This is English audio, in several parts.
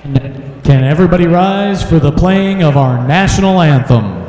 Can everybody rise for the playing of our national anthem?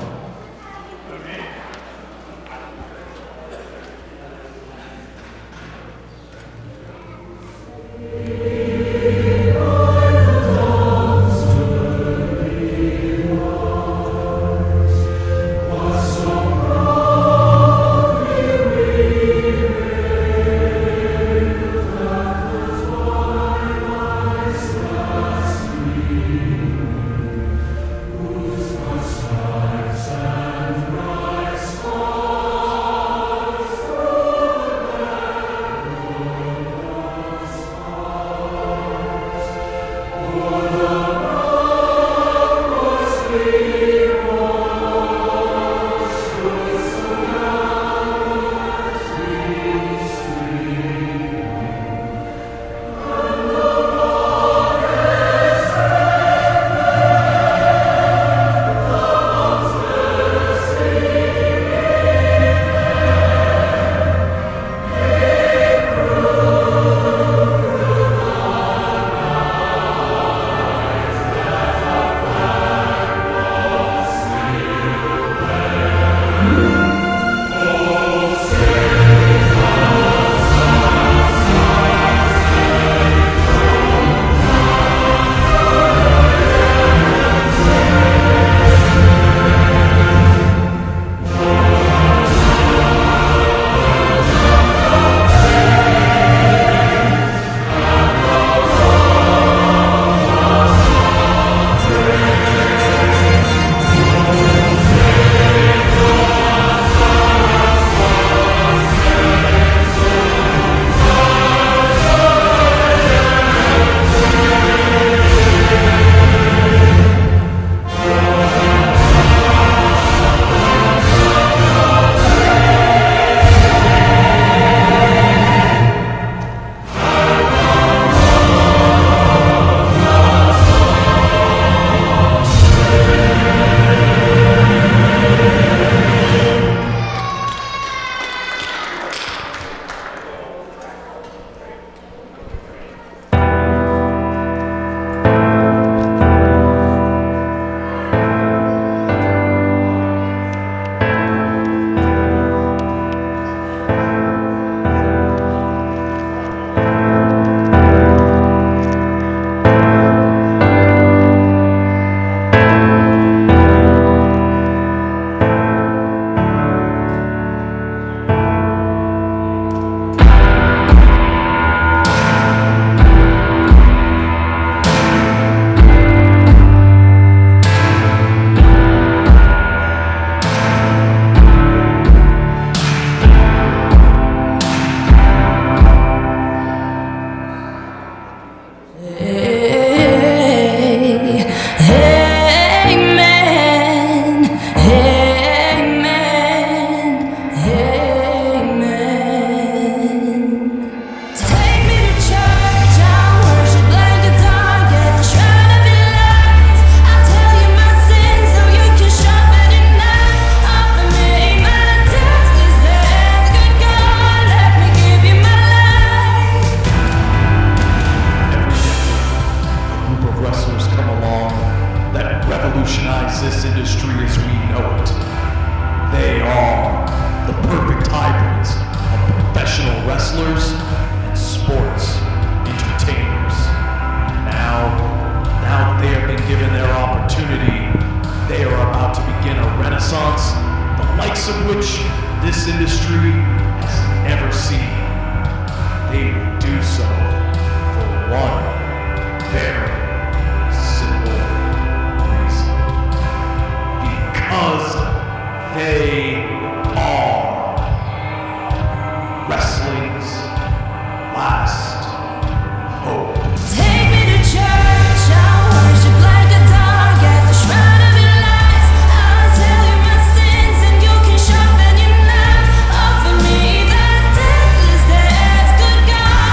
God.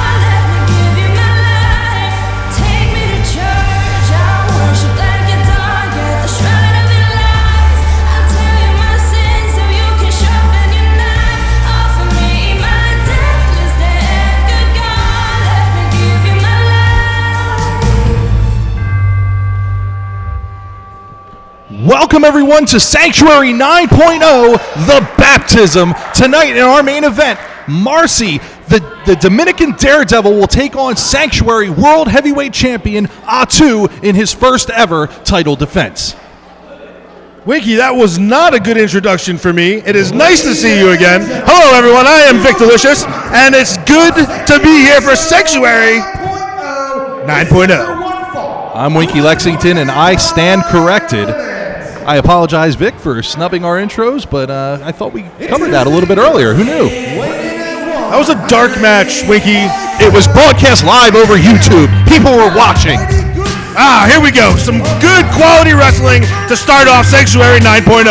Welcome everyone to Sanctuary 9.0, The Baptism. Tonight in our main event, Marcy, the Dominican Daredevil, will take on Sanctuary World Heavyweight Champion Ahtu in his first ever title defense. Winky, that was not a good introduction for me. It is nice to see you again. Hello everyone, I am Vic Delicious, and it's good to be here for Sanctuary 9.0. I'm Winky Lexington, and I stand corrected. I apologize, Vic, for snubbing our intros, but I thought we covered that a little bit earlier. Who knew? That was a dark match, Winky. It was broadcast live over YouTube. People were watching. Here we go. Some good quality wrestling to start off Sanctuary 9.0.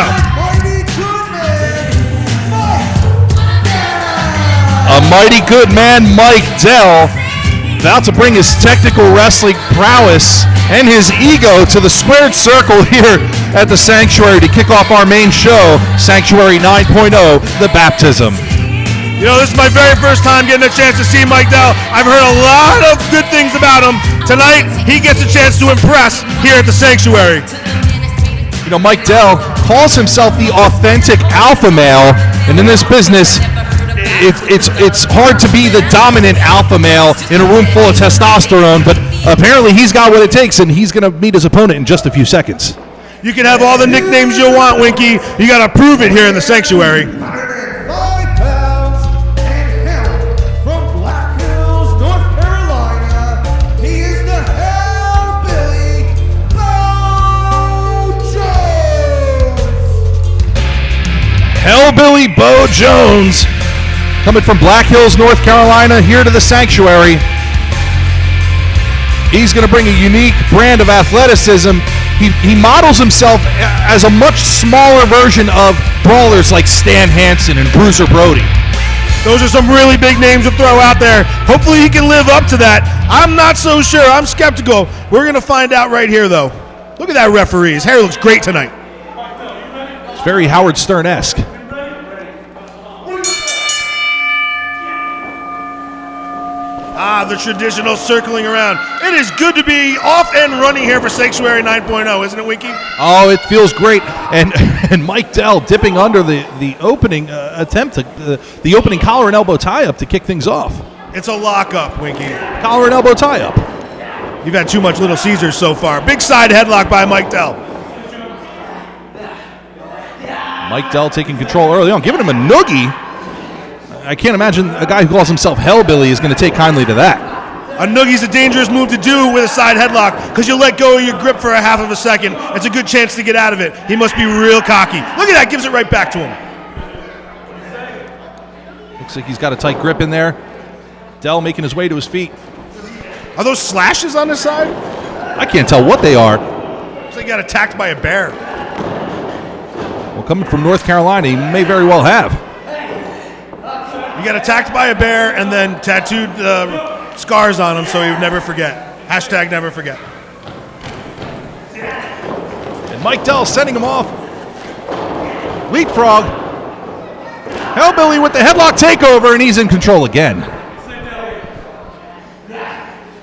A mighty good man, Mike Dell, about to bring his technical wrestling prowess and his ego to the squared circle here at the Sanctuary to kick off our main show, Sanctuary 9.0, The Baptism. You know, this is my very first time getting a chance to see Mike Dell. I've heard a lot of good things about him. Tonight, he gets a chance to impress here at the Sanctuary. You know, Mike Dell calls himself the authentic alpha male, and in this business, it's hard to be the dominant alpha male in a room full of testosterone, but apparently he's got what it takes, and he's going to meet his opponent in just a few seconds. You can have all the nicknames you want, Winky. You got to prove it here in the Sanctuary. Hellbilly Beau Jones, coming from Black Hills, North Carolina, here to the Sanctuary. He's going to bring a unique brand of athleticism. He models himself as a much smaller version of brawlers like Stan Hansen and Bruiser Brody. Those are some really big names to throw out there. Hopefully he can live up to that. I'm not so sure. I'm skeptical. We're going to find out right here, though. Look at that referee. His hair looks great tonight. It's very Howard Stern-esque. The traditional circling around. It is good to be off and running here for Sanctuary 9.0, isn't it, Winky? Oh, it feels great. And Mike Dell dipping under the opening attempt, the opening collar and elbow tie-up to kick things off. It's a lock-up, Winky. Collar and elbow tie-up. You've had too much Little Caesars so far. Big side headlock by Mike Dell. Mike Dell taking control early on, giving him a noogie. I can't imagine a guy who calls himself Hellbilly is going to take kindly to that. A noogie's a dangerous move to do with a side headlock because you let go of your grip for a half of a second. It's a good chance to get out of it. He must be real cocky. Look at that, gives it right back to him. Looks like he's got a tight grip in there. Dell making his way to his feet. Are those slashes on his side? I can't tell what they are. Looks like he got attacked by a bear. Well, coming from North Carolina, he may very well have. He got attacked by a bear and then tattooed scars on him so he would never forget. Hashtag never forget. And Mike Dell sending him off. Leapfrog. Hellbilly with the headlock takeover, and he's in control again.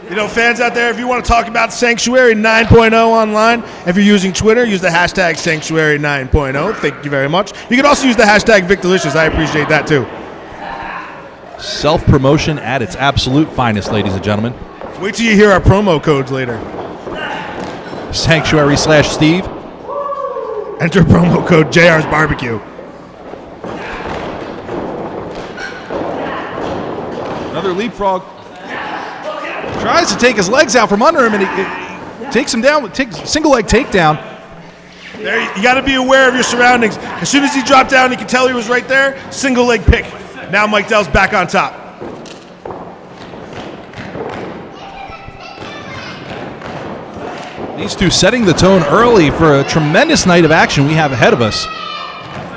You know, fans out there, if you want to talk about Sanctuary 9.0 online, if you're using Twitter, use the hashtag Sanctuary 9.0. Thank you very much. You can also use the hashtag VicDelicious. I appreciate that too. Self-promotion at its absolute finest, ladies and gentlemen. Wait till you hear our promo codes later. Sanctuary/Steve. Enter promo code JR's Barbecue. Another leapfrog. Tries to take his legs out from under him, and he takes him down, takes single leg takedown. There, you got to be aware of your surroundings. As soon as he dropped down, you could tell he was right there. Single leg pick. Now Mike Dell's back on top. These two setting the tone early for a tremendous night of action we have ahead of us.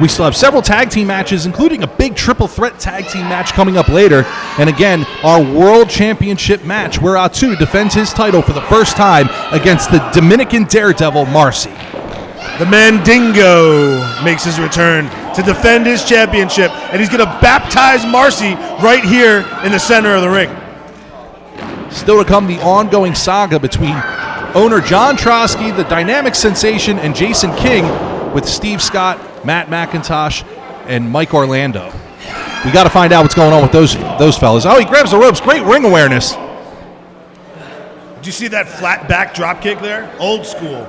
We still have several tag team matches, including a big triple threat tag team match coming up later. And again, our World Championship match where Ahtu defends his title for the first time against the Dominican Daredevil, Marcy. The Mandingo makes his return to defend his championship, and he's going to baptize Marcy right here in the center of the ring. Still to come, the ongoing saga between owner John Trotsky, the dynamic sensation, and Jason King with Steve Scott, Matt McIntosh, and Mike Orlando. We got to find out what's going on with those fellas. Oh, he grabs the ropes. Great ring awareness. Did you see that flat back drop kick there? Old school.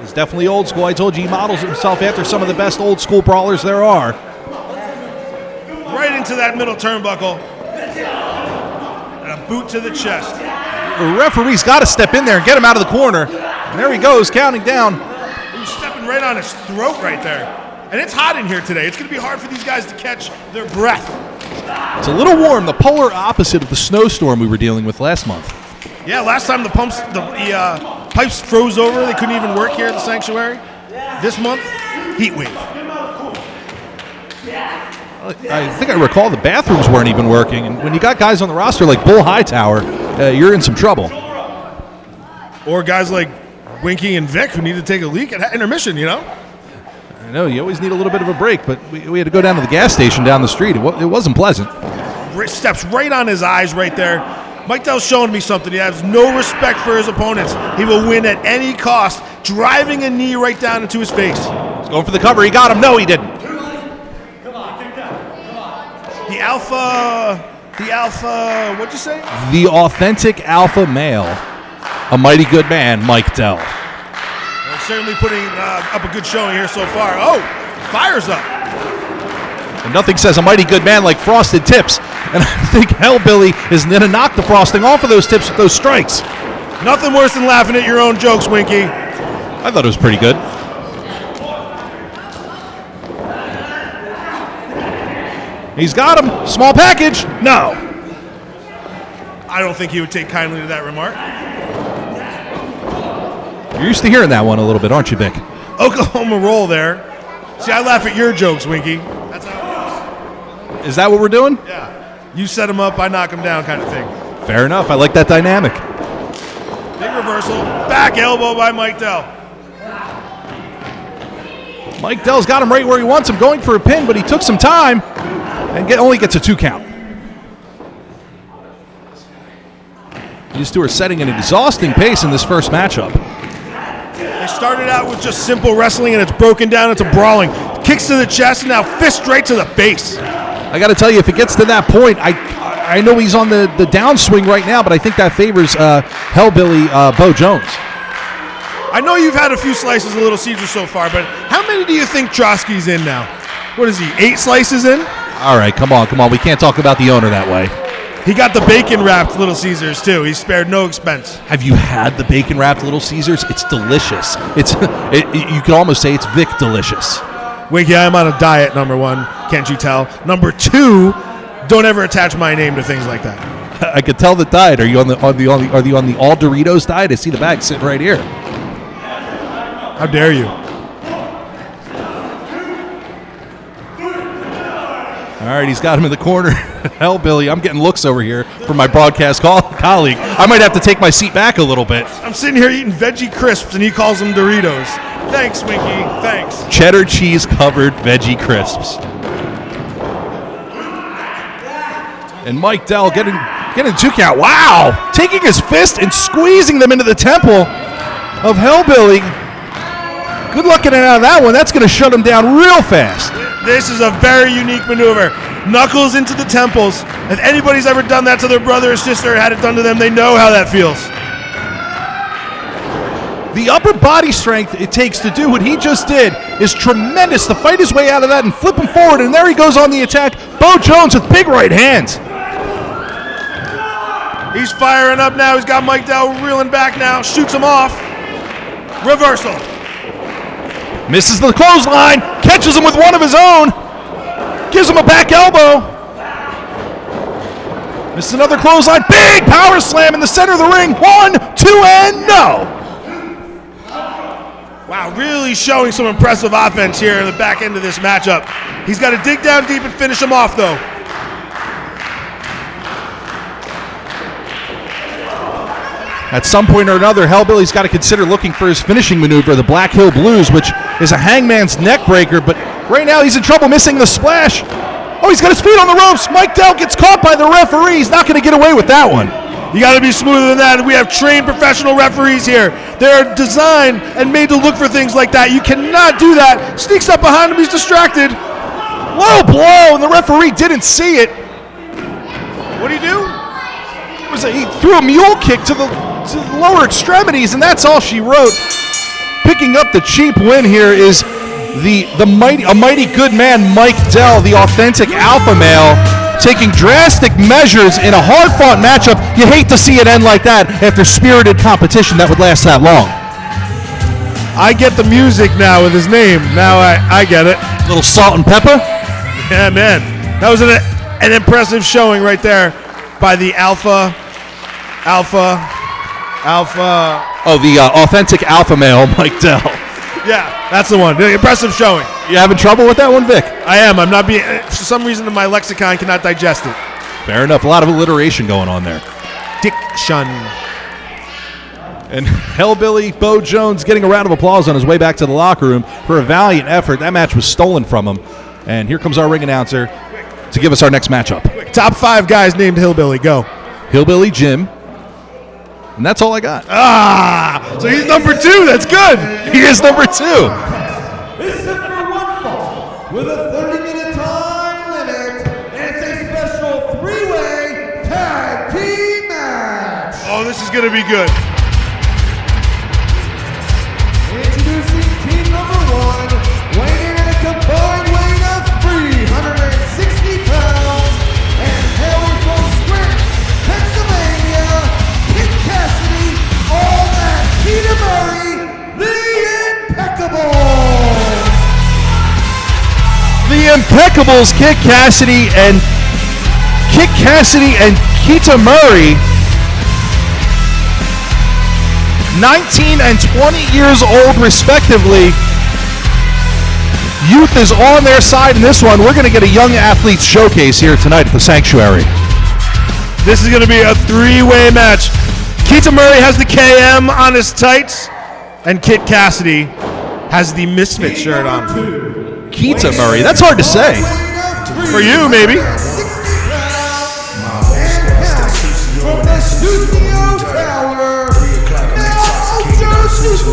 It's definitely old school. I told you he models himself after some of the best old school brawlers there are. Right into that middle turnbuckle. And a boot to the chest. The referee's got to step in there and get him out of the corner. And there he goes, counting down. He was stepping right on his throat right there. And it's hot in here today. It's going to be hard for these guys to catch their breath. It's a little warm, the polar opposite of the snowstorm we were dealing with last month. Yeah, last time the pipes froze over. They couldn't even work here at the Sanctuary. This month, heat wave. I think I recall the bathrooms weren't even working. And when you got guys on the roster like Bull Hightower, you're in some trouble. Or guys like Winky and Vic who need to take a leak at intermission, you know? I know, you always need a little bit of a break, but we had to go down to the gas station down the street. It wasn't pleasant. Steps right on his eyes right there. Mike Dell's showing me something. He has no respect for his opponents. He will win at any cost, driving a knee right down into his face. He's going for the cover. He got him. No, he didn't. The alpha, what'd you say? The authentic alpha male. A mighty good man, Mike Dell. They're certainly putting up a good showing here so far. Oh, fires up. And nothing says a mighty good man like frosted tips. And I think Hellbilly is going to knock the frosting off of those tips with those strikes. Nothing worse than laughing at your own jokes, Winky. I thought it was pretty good. He's got him. Small package. No. I don't think he would take kindly to that remark. You're used to hearing that one a little bit, aren't you, Vic? Oklahoma roll there. See, I laugh at your jokes, Winky. That's how it Is that what we're doing? is. Yeah. You set him up, I knock him down kind of thing. Fair enough. I like that dynamic. Big reversal. Back elbow by Mike Dell. Mike Dell's got him right where he wants him, going for a pin, but he took some time and only gets a 2 count. These two are setting an exhausting pace in this first matchup. They started out with just simple wrestling, and it's broken down into brawling. Kicks to the chest, and now fist straight to the face. I got to tell you, if it gets to that point, I know he's on the downswing right now, but I think that favors Hellbilly Beau Jones. I know you've had a few slices of Little Caesar so far, but how many do you think Trotsky's in now? What is he, 8 slices in? All right, come on. We can't talk about the owner that way. He got the bacon-wrapped Little Caesars, too. He spared no expense. Have you had the bacon-wrapped Little Caesars? It's delicious. You could almost say it's Vic delicious. Winky, I'm on a diet, number 1. Can't you tell? Number 2, don't ever attach my name to things like that. I could tell the diet. Are you on the all Doritos diet? I see the bag sitting right here. How dare you? All right, he's got him in the corner. Hellbilly, I'm getting looks over here from my broadcast colleague. I might have to take my seat back a little bit. I'm sitting here eating veggie crisps, and he calls them Doritos. Thanks, Winky. Thanks. Cheddar cheese covered veggie crisps. And Mike Dell getting 2 count. Wow! Taking his fist and squeezing them into the temple of Hellbilly. Good luck getting out of that one. That's going to shut him down real fast. This is a very unique maneuver. Knuckles into the temples. If anybody's ever done that to their brother or sister or had it done to them, they know how that feels. The upper body strength it takes to do what he just did is tremendous to fight his way out of that and flip him forward, and there he goes on the attack. Beau Jones with big right hands. He's firing up now. He's got Mike Dell reeling back now. Shoots him off. Reversal. Misses the clothesline. Catches him with one of his own. Gives him a back elbow. Misses another clothesline. Big power slam in the center of the ring. 1, 2, and no. Wow, really showing some impressive offense here in the back end of this matchup. He's got to dig down deep and finish him off, though. At some point or another, Hellbilly's got to consider looking for his finishing maneuver, the Black Hill Blues, which is a hangman's neck breaker, but right now he's in trouble missing the splash. Oh, he's got his feet on the ropes. Mike Dell gets caught by the referee. He's not going to get away with that one. You got to be smoother than that. And we have trained professional referees here. They're designed and made to look for things like that. You cannot do that. Sneaks up behind him. He's distracted. Low blow, and the referee didn't see it. What do you do? He threw a mule kick to the lower extremities, and that's all she wrote. Picking up the cheap win here is a mighty good man, Mike Dell, the authentic alpha male, taking drastic measures in a hard-fought matchup. You hate to see it end like that after spirited competition that would last that long. I get the music now with his name. Now I get it. A little salt and pepper? Yeah, man. That was an impressive showing right there by the alpha. Oh, the authentic alpha male, Mike Dell. Yeah, that's the one. The impressive showing. You having trouble with that one, Vic? I am. I'm not being. For some reason, my lexicon cannot digest it. Fair enough. A lot of alliteration going on there. Diction. And Hellbilly Beau Jones getting a round of applause on his way back to the locker room for a valiant effort. That match was stolen from him. And here comes our ring announcer to give us our next matchup. Top 5 guys named Hillbilly. Go. Hillbilly Jim. And that's all I got. So he's number 2. That's good. He is number 2. It's set for one fall with a 30-minute time limit, and it's a special 3-way tag team match. Oh, this is going to be good. Introducing team number 1, weighing in a combined weight of 360 pounds, and hailing from Scranton, Pennsylvania, Kit Cassidy, all that Peter Murray, the Impeccables. The Impeccables, Kit Cassidy and Keita Murray, 19 and 20 years old respectively. Youth is on their side in this one. We're going to get a young athletes showcase here tonight at the Sanctuary. This is going to be a 3-way match. Keita Murray has the KM on his tights, and Kit Cassidy has the Misfit shirt on. Keita Murray, that's hard to say. For you, maybe. From the Studio Tower, Ahtu Vs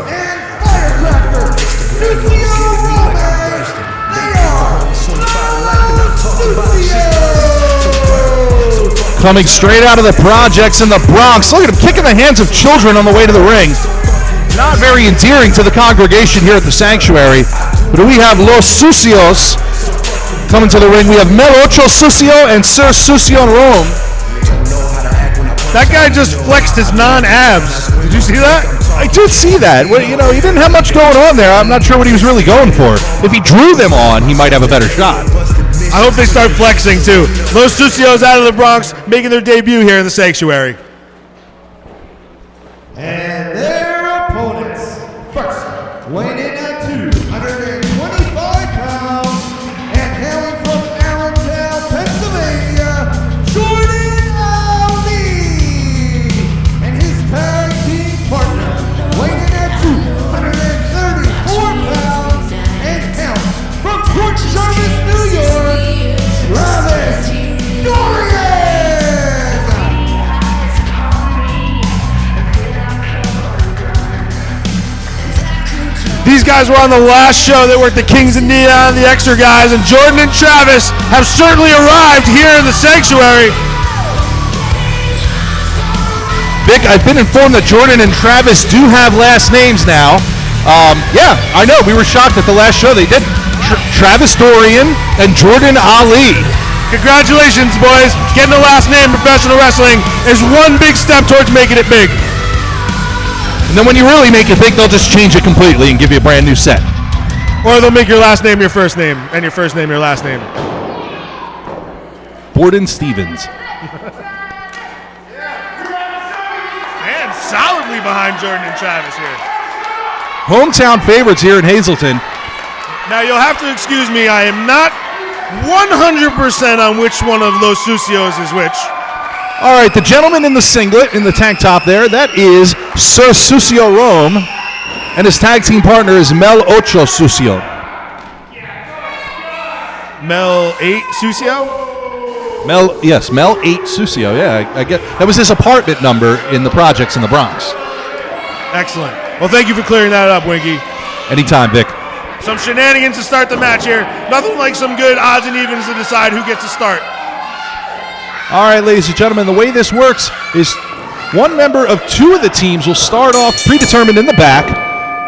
and Firecracker, Studio Romance, they are Studio. Coming straight out of the projects in the Bronx. Look at him kicking the hands of children on the way to the ring. Not very endearing to the congregation here at the Sanctuary. But we have Los Sucios coming to the ring. We have Mel Ocho Sucio and Sir Sucio in Rome. That guy just flexed his non-abs. Did you see that? I did see that. Well, you know, he didn't have much going on there. I'm not sure what he was really going for. If he drew them on, he might have a better shot. I hope they start flexing too. Los Sucios out of the Bronx making their debut here in the Sanctuary. And their opponents, first, weighing in at 225 pounds and hailing from Allentown, Pennsylvania, Jordan Ali and his tag team partner, weighing in at 234 pounds and hailing from Port Jervis, New York, Travis Dorian. These guys were on the last show. They were at the Kings and Neon, the Extra guys, and Jordan and Travis have certainly arrived here in the Sanctuary. Vic, I've been informed that Jordan and Travis do have last names now. Yeah, I know. We were shocked at the last show they did. Travis Dorian and Jordan Ali. Congratulations, boys. Getting a last name in professional wrestling is one big step towards making it big. And then when you really make it big, they'll just change it completely and give you a brand new set. Or they'll make your last name your first name, and your first name your last name. Borden Stevens. And solidly behind Jordan and Travis here. Hometown favorites here in Hazleton. Now, you'll have to excuse me. I am not 100% on which one of Los Sucios is which. All right, the gentleman in the singlet, in the tank top there, that is Sir Sucio Rome, and his tag team partner is Mel Ocho Sucio. Mel 8 Sucio? Mel 8 Susio. Yeah, I get that was his apartment number in the projects in the Bronx. Excellent. Well, thank you for clearing that up, Winky. Anytime, Vic. Some shenanigans to start the match here. Nothing like some good odds and evens to decide who gets to start. All right, ladies and gentlemen, the way this works is one member of two of the teams will start off predetermined in the back.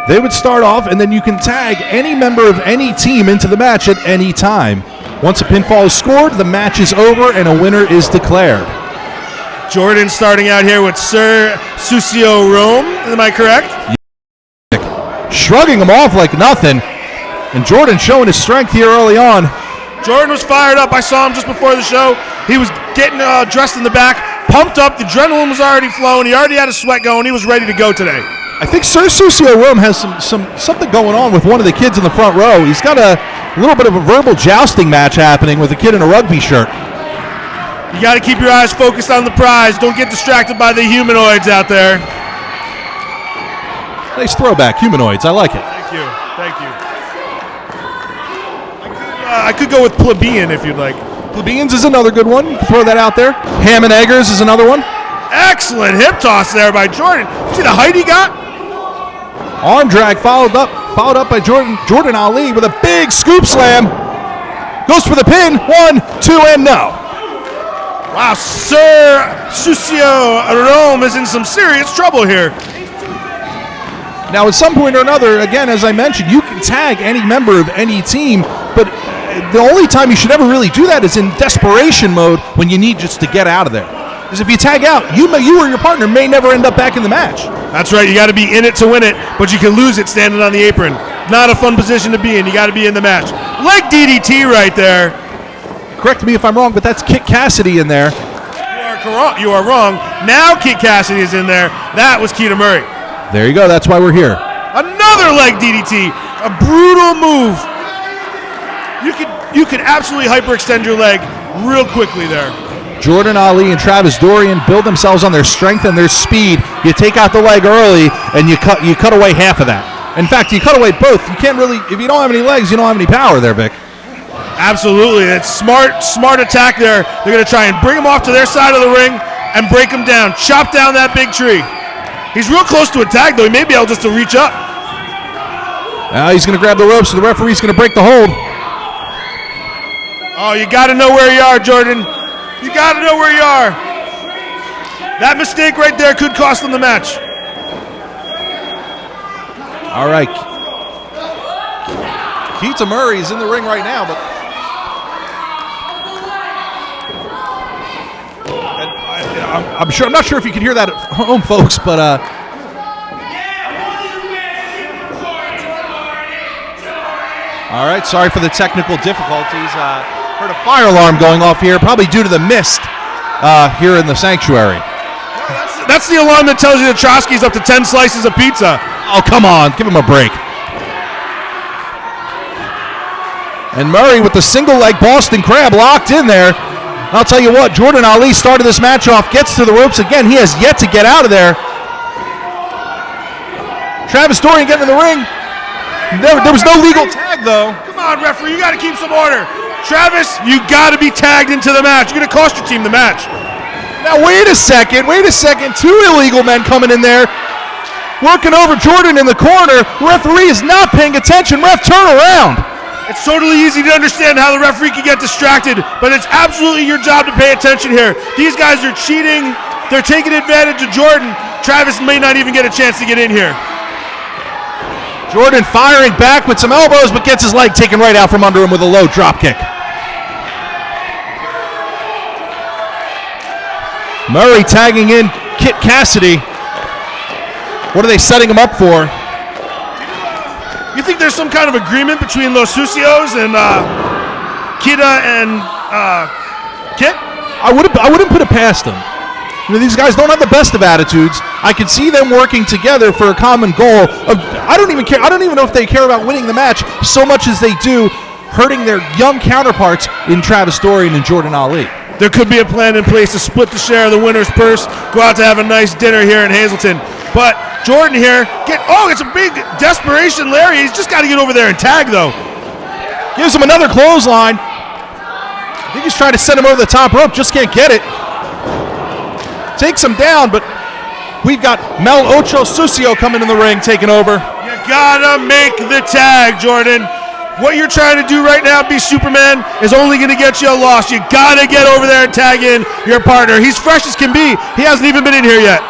They would start off, and then you can tag any member of any team into the match at any time. Once a pinfall is scored, the match is over, and a winner is declared. Jordan starting out here with Sir Susio Rome. Am I correct? Shrugging him off like nothing, and Jordan showing his strength here early on. Jordan was fired up. I saw him just before the show. He was getting dressed in the back, pumped up. The adrenaline was already flowing. He already had a sweat going. He was ready to go today. I think Sir Susio Rome has something going on with one of the kids in the front row. He's got a little bit of a verbal jousting match happening with a kid in a rugby shirt. You got to keep your eyes focused on the prize. Don't get distracted by the humanoids out there. Nice throwback, humanoids. I like it. Thank you. Thank you. I could go with plebeian if you'd like. Plebeians is another good one. You can throw that out there. Ham and Eggers is another one. Excellent hip toss there by Jordan. See the height he got? Arm drag followed up by Jordan Ali with a big scoop slam. Goes for the pin. 1, 2, and no. Wow, Sir Susio Rome is in some serious trouble here. Now, at some point or another, again, as I mentioned, you can tag any member of any team, but the only time you should ever really do that is in desperation mode when you need just to get out of there. Because if you tag out, you or your partner may never end up back in the match. That's right. You got to be in it to win it, but you can lose it standing on the apron. Not a fun position to be in. You got to be in the match. Leg DDT right there. Correct me if I'm wrong, but that's Kit Cassidy in there. You are wrong. Now Kit Cassidy is in there. That was Keita Murray. There you go. That's why we're here. Another leg DDT. A brutal move. You could absolutely hyperextend your leg real quickly there. Jordan Ali and Travis Dorian build themselves on their strength and their speed. You take out the leg early, and you cut away half of that. In fact, you cut away both. You can't really, if you don't have any legs, you don't have any power there, Vic. Absolutely. It's smart attack there. They're going to try and bring him off to their side of the ring and break him down. Chop down that big tree. He's real close to a tag, though. He may be able just to reach up. Now he's going to grab the ropes, so the referee's going to break the hold. Oh, you got to know where you are, Jordan. You got to know where you are. That mistake right there could cost them the match. All right. Keita Murray is in the ring right now, but I'm not sure if you can hear that at home, folks, but all right, sorry for the technical difficulties. Heard a fire alarm going off here, probably due to the mist here in the sanctuary. That's the alarm that tells you that Trotsky's up to 10 slices of pizza. Oh, come on, give him a break. And Murray with the single leg Boston Crab locked in there. I'll tell you what, Jordan Ali started this match off, gets to the ropes again. He has yet to get out of there. Travis Dorian getting in the ring. There was no legal tag, though. Come on, referee, you got to keep some order. Travis, you got to be tagged into the match. You're going to cost your team the match. Now, wait a second. Two illegal men coming in there, working over Jordan in the corner. Referee is not paying attention. Ref, turn around. It's totally easy to understand how the referee can get distracted, but it's absolutely your job to pay attention here. These guys are cheating. They're taking advantage of Jordan. Travis may not even get a chance to get in here. Jordan firing back with some elbows, but gets his leg taken right out from under him with a low drop kick. Murray tagging in Kit Cassidy. What are they setting him up for? You think there's some kind of agreement between Los Sucios and Kita and Kit? I wouldn't put it past them. You know, these guys don't have the best of attitudes. I can see them working together for a common goal. I don't even care. I don't even know if they care about winning the match so much as they do hurting their young counterparts in Travis Dorian and Jordan Ali. There could be a plan in place to split the share of the winner's purse, go out to have a nice dinner here in Hazleton. But Jordan here, it's a big desperation Larry. He's just got to get over there and tag, though. Gives him another clothesline. I think he's trying to send him over the top rope, just can't get it. Takes him down, but we've got Mel Ocho Sucio coming in the ring, taking over. You gotta make the tag, Jordan. What you're trying to do right now, be Superman, is only gonna get you a loss. You gotta get over there and tag in your partner. He's fresh as can be. He hasn't even been in here yet.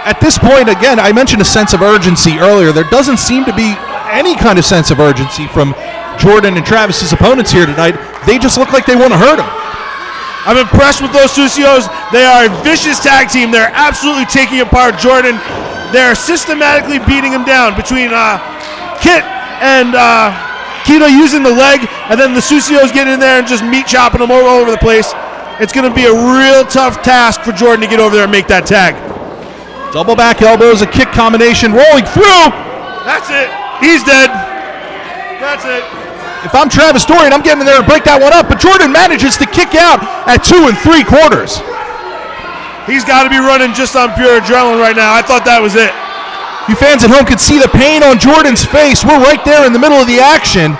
At this point, again, I mentioned a sense of urgency earlier. There doesn't seem to be any kind of sense of urgency from Jordan and Travis's opponents here tonight. They just look like they want to hurt him. I'm impressed with those Sucios. They are a vicious tag team. They're absolutely taking apart Jordan. They're systematically beating him down between Kit and Keto using the leg, and then the Sucios getting in there and just meat chopping them all over the place. It's going to be a real tough task for Jordan to get over there and make that tag. Double back elbows, a kick combination, rolling through. That's it. He's dead. That's it. If I'm Travis Dorian, I'm getting in there to break that one up, but Jordan manages to kick out at 2 3/4. He's got to be running just on pure adrenaline right now. I thought that was it. You fans at home could see the pain on Jordan's face. We're right there in the middle of the action.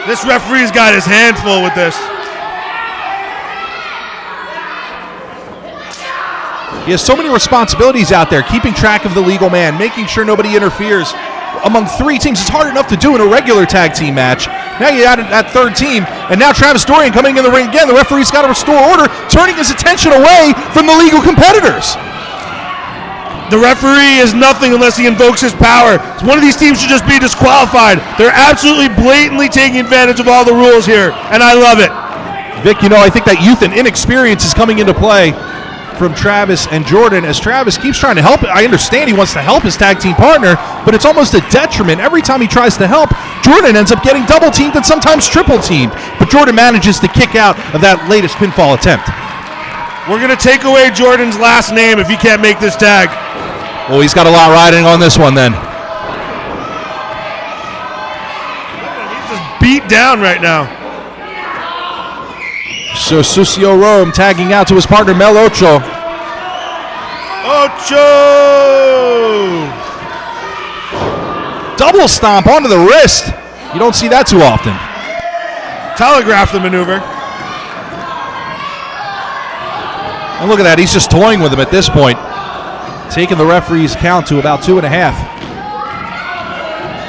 This referee's got his hand full with this. He has so many responsibilities out there, keeping track of the legal man, making sure nobody interferes. Among 3 teams, it's hard enough to do in a regular tag team match. Now you add that third team, and now Travis Dorian coming in the ring again. The referee's got to restore order, turning his attention away from the legal competitors. The referee is nothing unless he invokes his power. One of these teams should just be disqualified. They're absolutely blatantly taking advantage of all the rules here, and I love it. Vic, I think that youth and inexperience is coming into play from Travis and Jordan as Travis keeps trying to help. I understand he wants to help his tag team partner, but it's almost a detriment. Every time he tries to help, Jordan ends up getting double teamed and sometimes triple teamed. But Jordan manages to kick out of that latest pinfall attempt. We're going to take away Jordan's last name if he can't make this tag. Well, he's got a lot riding on this one then. He's just beat down right now. So Sucio Rome tagging out to his partner Mel Ocho. Double stomp onto the wrist. You don't see that too often. Telegraph the maneuver. And look at that, he's just toying with him at this point. Taking the referee's count to about 2.5.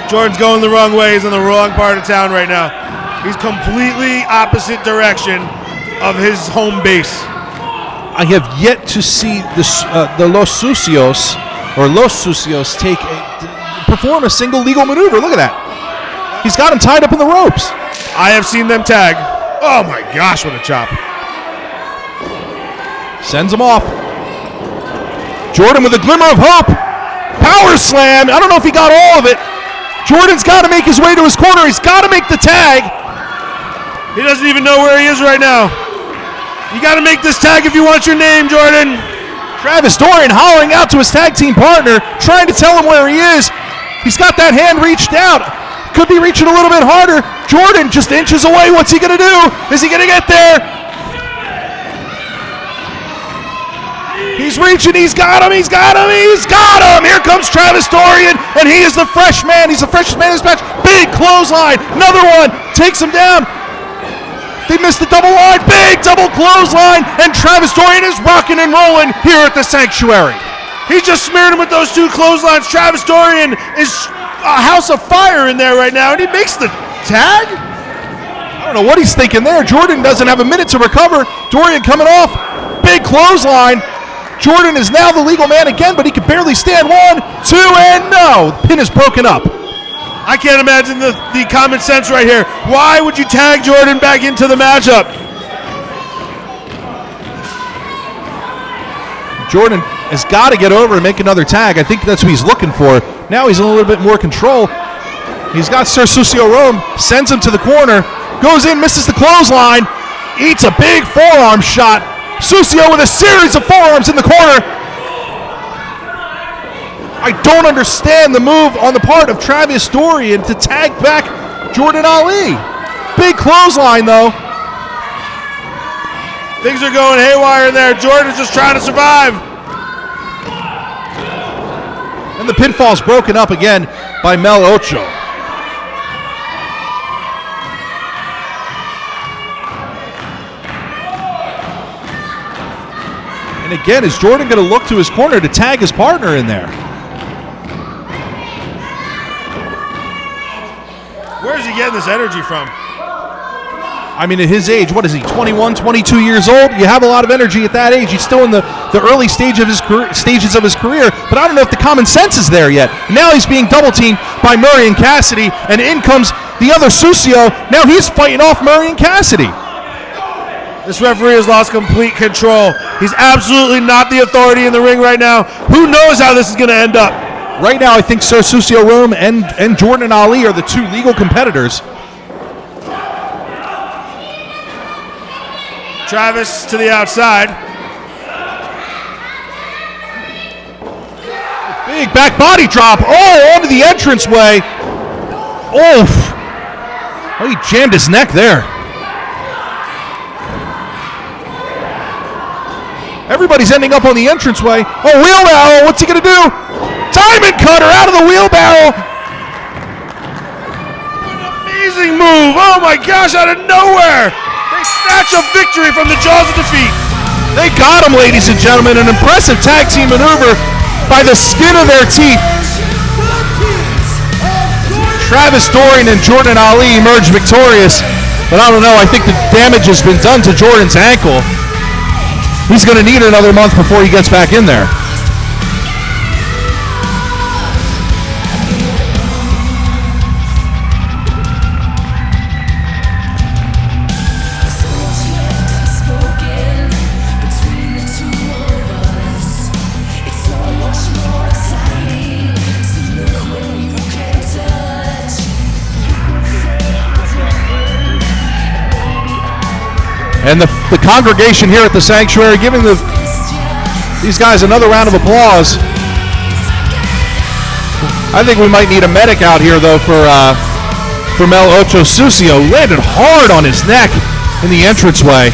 Jordan's going the wrong way. He's in the wrong part of town right now. He's completely opposite direction of his home base. I have yet to see the Los Sucios perform a single legal maneuver. Look at that. He's got him tied up in the ropes. I have seen them tag. Oh my gosh, what a chop. Sends him off. Jordan with a glimmer of hope. Power slam. I don't know if he got all of it. Jordan's got to make his way to his corner. He's got to make the tag. He doesn't even know where he is right now. You got to make this tag if you want your name, Jordan. Travis Dorian hollering out to his tag team partner, trying to tell him where he is. He's got that hand reached out. Could be reaching a little bit harder. Jordan just inches away. What's he going to do? Is he going to get there? He's reaching. He's got him. He's got him. He's got him. Here comes Travis Dorian, and he is the fresh man. He's the freshest man in this match. Big clothesline. Another one. Takes him down. They missed the double line. Big double clothesline. And Travis Dorian is rocking and rolling here at the Sanctuary. He just smeared him with those 2 clotheslines. Travis Dorian is a house of fire in there right now, and he makes the tag? I don't know what he's thinking there. Jordan doesn't have a minute to recover. Dorian coming off. Big clothesline. Jordan is now the legal man again, but he can barely stand. 1, 2, and no. The pin is broken up. I can't imagine the common sense right here. Why would you tag Jordan back into the matchup? Jordan has got to get over and make another tag. I think that's what he's looking for. Now he's in a little bit more control. He's got Sir Sucio Rome, sends him to the corner, goes in, misses the clothesline, eats a big forearm shot. Sucio with a series of forearms in the corner. I don't understand the move on the part of Travis Dorian to tag back Jordan Ali. Big clothesline, though. Things are going haywire there. Jordan's just trying to survive. And the pinfall's broken up again by Mel Ocho. And again, is Jordan going to look to his corner to tag his partner in there? Where's he getting this energy from? I mean, at his age, what is he, 21, 22 years old? You have a lot of energy at that age. He's still in the early stages of his career, but I don't know if the common sense is there yet. Now he's being double-teamed by Murray and Cassidy, and in comes the other Susio. Now he's fighting off Murray and Cassidy. This referee has lost complete control. He's absolutely not the authority in the ring right now. Who knows how this is going to end up? Right now, I think Sir Susio Rome and Jordan Ali are the two legal competitors. Travis to the outside. Big back body drop. Oh, onto the entranceway. Oof. Oh, he jammed his neck there. Everybody's ending up on the entranceway. Oh, wheelbarrow. What's he going to do? Diamond cutter out of the wheelbarrow. An amazing move. Oh, my gosh, out of nowhere. They snatch a victory from the jaws of defeat. They got him, ladies and gentlemen. An impressive tag team maneuver by the skin of their teeth. Travis Dorian and Jordan Ali emerged victorious, but I don't know. I think the damage has been done to Jordan's ankle. He's going to need another month before he gets back in there. And the congregation here at the Sanctuary giving these guys another round of applause. I think we might need a medic out here, though, for Mel Ocho Susio. Landed hard on his neck in the entranceway.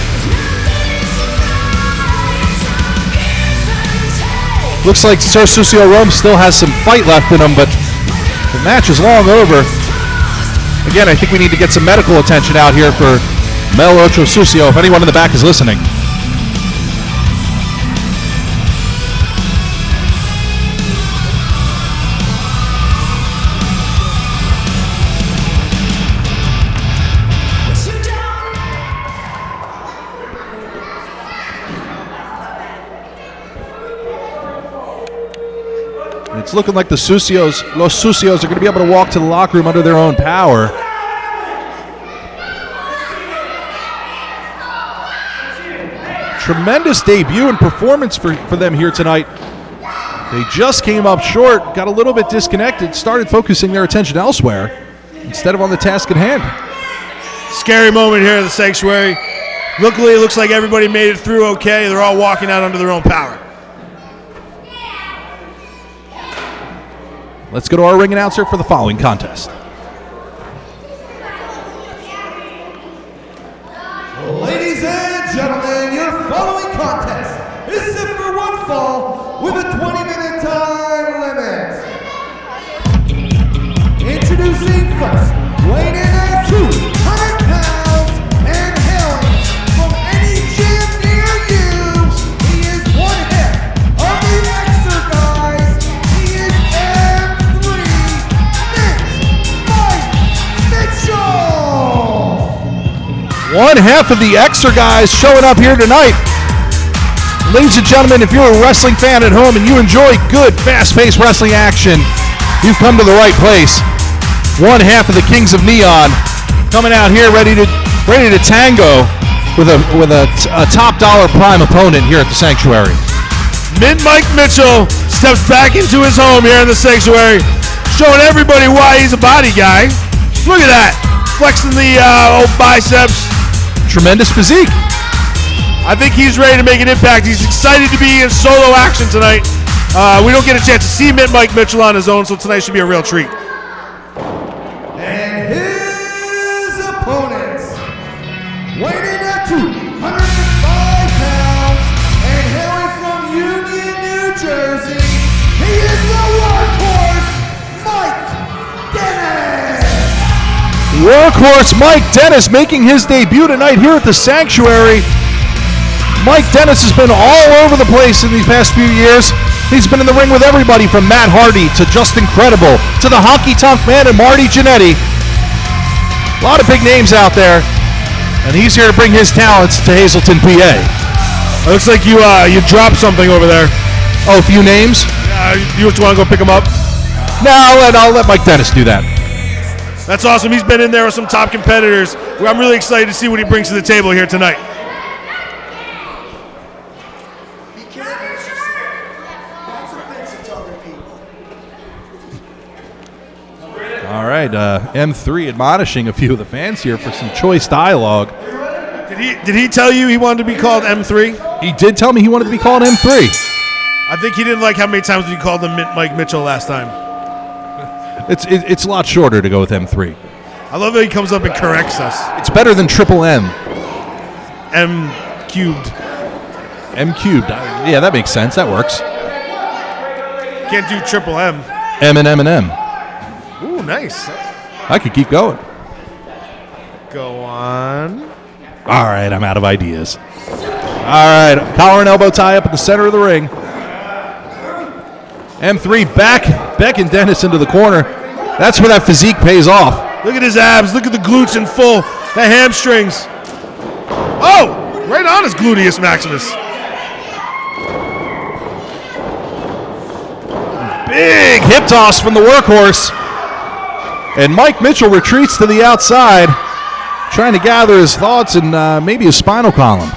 Looks like Sir Susio Rome still has some fight left in him, but the match is long over. Again, I think we need to get some medical attention out here for Mel Ocho Susio, if anyone in the back is listening. It's looking like Los Susios are going to be able to walk to the locker room under their own power. Tremendous debut and performance for them here tonight. They just came up short, got a little bit disconnected, started focusing their attention elsewhere instead of on the task at hand. Scary moment here at the Sanctuary. Luckily, it looks like everybody made it through okay. They're all walking out under their own power. Let's go to our ring announcer for the following contest. Ladies and gentlemen, your following contest is set for one fall with a 20-minute time limit. Introducing first, weighing in at 200 pounds and hailing from any gym near you. He is one half of the Extra Guys. He is M3 Mitchell. One half of the Extra Guys showing up here tonight. Ladies and gentlemen, if you're a wrestling fan at home and you enjoy good, fast-paced wrestling action, you've come to the right place. One half of the Kings of Neon coming out here ready to tango with a top dollar prime opponent here at the Sanctuary. Mike Mitchell steps back into his home here in the Sanctuary, showing everybody why he's a body guy. Look at that, flexing the old biceps. Tremendous physique. I think he's ready to make an impact. He's excited to be in solo action tonight. We don't get a chance to see Mike Mitchell on his own, so tonight should be a real treat. And his opponents, weighing at 205 pounds and hailing from Union, New Jersey, he is the workhorse, Mike Dennis. Workhorse Mike Dennis making his debut tonight here at the Sanctuary. Mike Dennis has been all over the place in these past few years. He's been in the ring with everybody from Matt Hardy to Just Incredible to the Honky Tonk Man and Marty Jannetty. A lot of big names out there, and he's here to bring his talents to Hazleton, PA. It looks like you dropped something over there. Oh, a few names? You want to go pick them up? No, I'll let Mike Dennis do that. That's awesome. He's been in there with some top competitors. I'm really excited to see what he brings to the table here tonight. All right, M3 admonishing a few of the fans here for some choice dialogue. Did he tell you he wanted to be called M3? He did tell me he wanted to be called M3. I think he didn't like how many times we called him Mike Mitchell last time. It's a lot shorter to go with M3. I love that he comes up and corrects us. It's better than triple M. M cubed. M cubed. Yeah, that makes sense. That works. Can't do triple M. M and M and M. Ooh, nice. I could keep going. Go on. All right, I'm out of ideas. All right, collar and elbow tie up at the center of the ring. M3 backing Dennis into the corner. That's where that physique pays off. Look at his abs. Look at the glutes in full. The hamstrings. Oh, right on his gluteus maximus. Big hip toss from the workhorse. And Mike Mitchell retreats to the outside, trying to gather his thoughts and maybe his spinal column.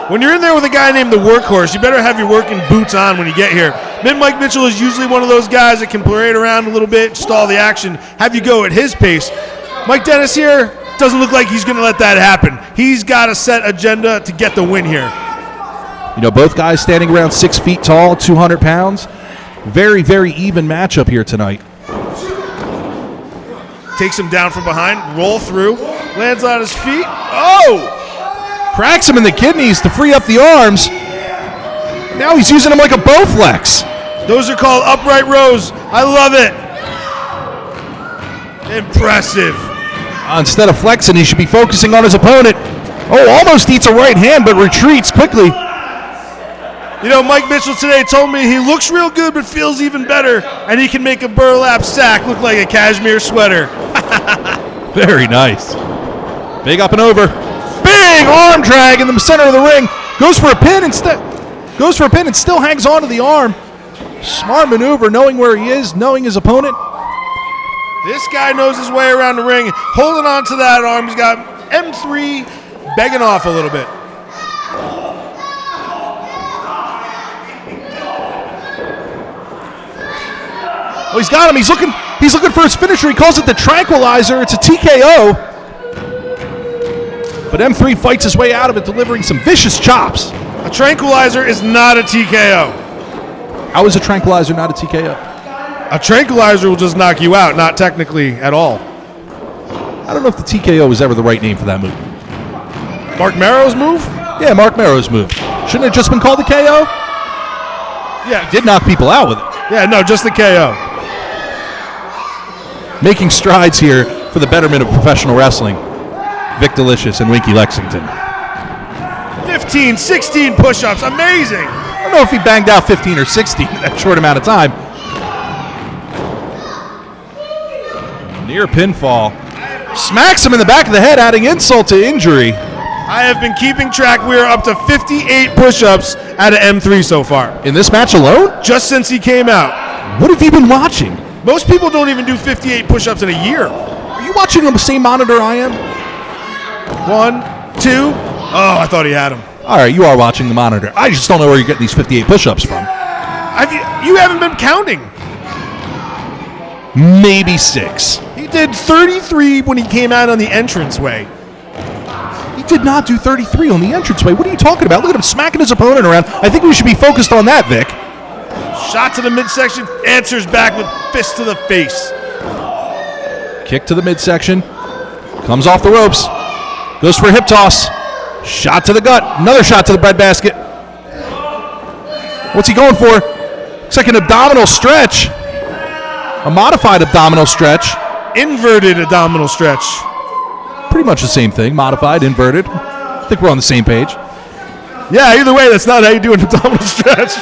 When you're in there with a guy named the Workhorse, you better have your working boots on when you get here. Mike Mitchell is usually one of those guys that can parade around a little bit, stall the action, have you go at his pace. Mike Dennis here doesn't look like he's going to let that happen. He's got a set agenda to get the win here. You know, both guys standing around 6 feet tall, 200 pounds. Very, very even matchup here tonight. Takes him down from behind, roll through, lands on his feet. Oh! Cracks him in the kidneys to free up the arms. Now he's using them like a Bowflex. Those are called upright rows. I love it. Impressive. Instead of flexing, he should be focusing on his opponent. Oh, almost eats a right hand, but retreats quickly. You know, Mike Mitchell today told me he looks real good but feels even better, and he can make a burlap sack look like a cashmere sweater. Very nice. Big up and over. Big arm drag in the center of the ring. Goes for a pin and still hangs on to the arm. Smart maneuver, knowing where he is, knowing his opponent. This guy knows his way around the ring, holding on to that arm. He's got M3 begging off a little bit. Oh, he's got him. He's looking for his finisher. He calls it the tranquilizer. It's a TKO. But M3 fights his way out of it, delivering some vicious chops. A tranquilizer is not a TKO. How is a tranquilizer not a TKO? A tranquilizer will just knock you out, not technically at all. I don't know if the TKO was ever the right name for that move. Mark Marrow's move? Yeah, Mark Marrow's move. Shouldn't it have just been called the KO? Yeah. He did knock people out with it. Yeah, no, just the KO. Making strides here for the betterment of professional wrestling. Vic Delicious and Winky Lexington. 15, 16 push-ups. Amazing. I don't know if he banged out 15 or 16 in that short amount of time. Near pinfall. Smacks him in the back of the head, adding insult to injury. I have been keeping track. We are up to 58 push-ups out of M3 so far. In this match alone? Just since he came out. What have you been watching? Most people don't even do 58 push-ups in a year. Are you watching on the same monitor I am? 1, 2. Oh, I thought he had him. All right, you are watching the monitor. I just don't know where you're getting these 58 push-ups from. You haven't been counting. Maybe 6. He did 33 when he came out on the entranceway. He did not do 33 on the entranceway. What are you talking about? Look at him smacking his opponent around. I think we should be focused on that, Vic. Shot to the midsection, answers back with fist to the face. Kick to the midsection. Comes off the ropes. Goes for a hip toss. Shot to the gut. Another shot to the breadbasket. What's he going for? Looks like an abdominal stretch. A modified abdominal stretch. Inverted abdominal stretch. Pretty much the same thing. Modified, inverted. I think we're on the same page. Yeah, either way, that's not how you do an abdominal stretch.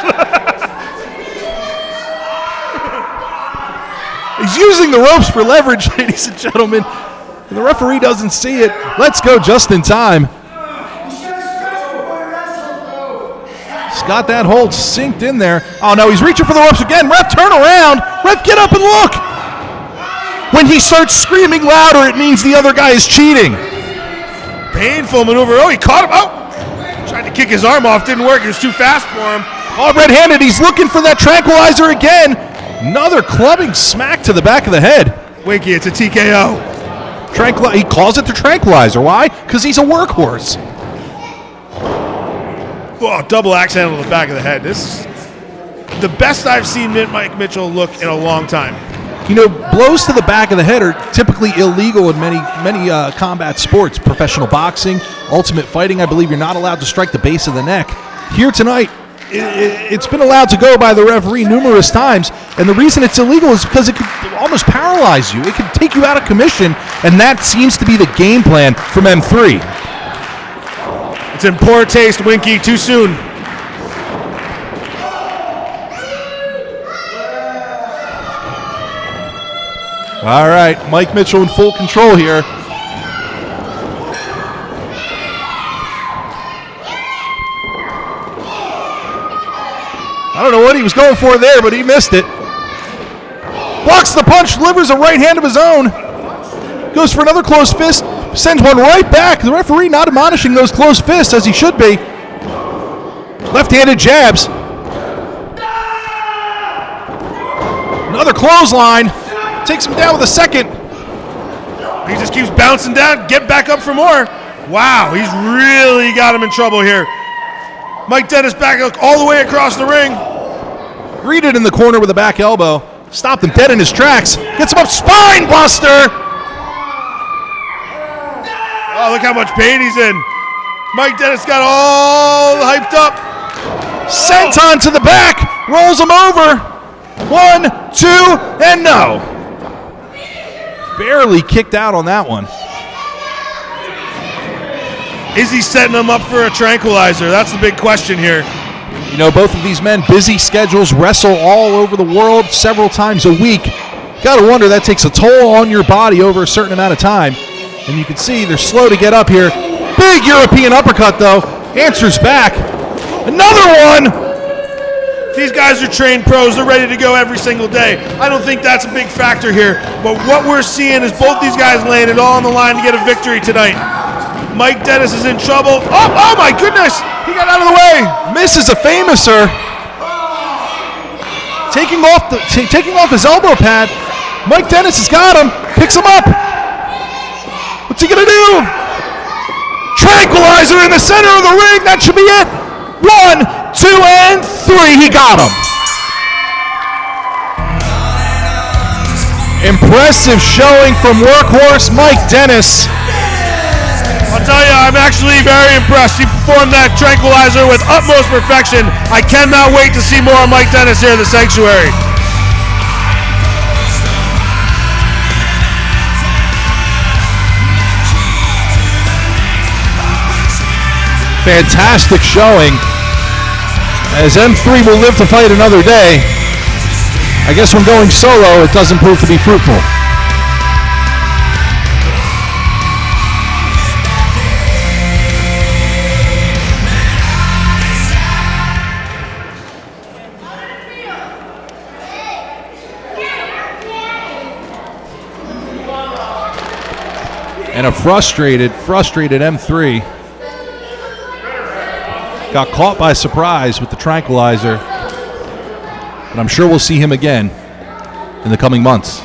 He's using the ropes for leverage, ladies and gentlemen. And the referee doesn't see it. Let's go just in time. He's got that hold synced in there. Oh, no, he's reaching for the ropes again. Ref, turn around. Ref, get up and look. When he starts screaming louder, it means the other guy is cheating. Painful maneuver. Oh, he caught him. Oh, tried to kick his arm off. Didn't work. It was too fast for him. Oh, red-handed. He's looking for that tranquilizer again. Another clubbing smack to the back of the head. Winky, it's a TKO. He calls it the tranquilizer. Why? Because he's a workhorse. Oh, double axe handle to the back of the head. This is the best I've seen Mike Mitchell look in a long time. You know, blows to the back of the head are typically illegal in many combat sports. Professional boxing, ultimate fighting, I believe you're not allowed to strike the base of the neck. Here tonight, it's been allowed to go by the referee numerous times, and the reason it's illegal is because it could almost paralyze you. It could take you out of commission, and that seems to be the game plan from M3. It's in poor taste, Winky, too soon. All right, Mike Mitchell in full control here. I don't know what he was going for there, but he missed it. Blocks the punch, delivers a right hand of his own. Goes for another closed fist, sends one right back. The referee not admonishing those closed fists as he should be. Left-handed jabs. Another clothesline. Takes him down with a second. He just keeps bouncing down, get back up for more. Wow, he's really got him in trouble here. Mike Dennis back all the way across the ring. Greeted in the corner with a back elbow. Stopped him dead in his tracks. Gets him up, spine buster. Oh, look how much pain he's in. Mike Dennis got all hyped up. Senton to the back. Rolls him over. 1, 2, and no. Barely kicked out on that one. Is he setting him up for a tranquilizer? That's the big question here. You know, both of these men, busy schedules, wrestle all over the world several times a week. Got to wonder, that takes a toll on your body over a certain amount of time. And you can see they're slow to get up here. Big European uppercut, though. Answers back. Another one! These guys are trained pros. They're ready to go every single day. I don't think that's a big factor here. But what we're seeing is both these guys laying it all on the line to get a victory tonight. Mike Dennis is in trouble. Oh my goodness! He got out of the way. Misses a famouser. Taking off his elbow pad. Mike Dennis has got him. Picks him up. What's he gonna do? Tranquilizer in the center of the ring. That should be it. 1, 2, and 3. He got him. Impressive showing from workhorse Mike Dennis. I'll tell you, I'm actually very impressed. He performed that tranquilizer with utmost perfection. I cannot wait to see more of Mike Dennis here at the Sanctuary. Fantastic showing. As M3 will live to fight another day. I guess when going solo, it doesn't prove to be fruitful. And a frustrated M3 got caught by surprise with the tranquilizer. But I'm sure we'll see him again in the coming months.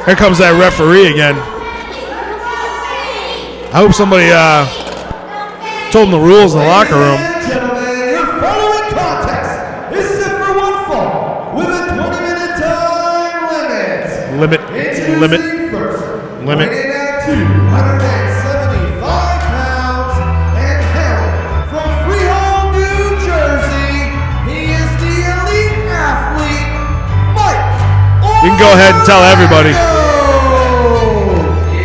Here comes that referee again. I hope somebody told him the rules in the locker room. Gentlemen, your following contest is set for one fall with a 20-minute time limit. Introducing first, weighing in at 275 pounds and hailing from Freehold, New Jersey, he is the elite athlete go ahead and tell everybody.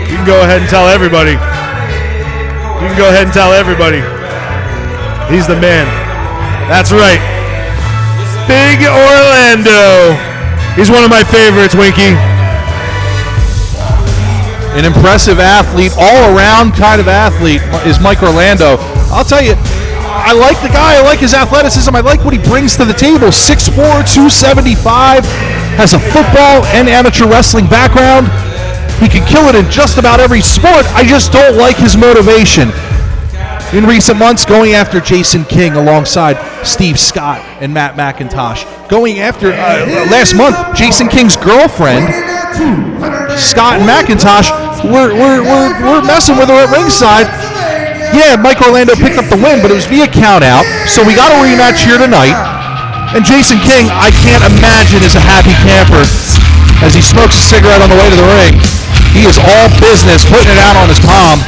You can go ahead and tell everybody. You can go ahead and tell everybody. He's the man. That's right. Big Orlando. He's one of my favorites, Winky. An impressive athlete, all-around kind of athlete is Mike Orlando. I'll tell you, I like the guy. I like his athleticism. I like what he brings to the table. 6'4", 275, has a football and amateur wrestling background. He can kill it in just about every sport. I just don't like his motivation. In recent months, going after Jason King alongside Steve Scott and Matt Macintosh. Going after, last month, Jason King's girlfriend, Scott and McIntosh, were messing with her at ringside. Yeah, Mike Orlando picked up the win, but it was via countout. So we got a rematch here tonight. And Jason King, I can't imagine, is a happy camper as he smokes a cigarette on the way to the ring. He is all business, putting it out on his palm.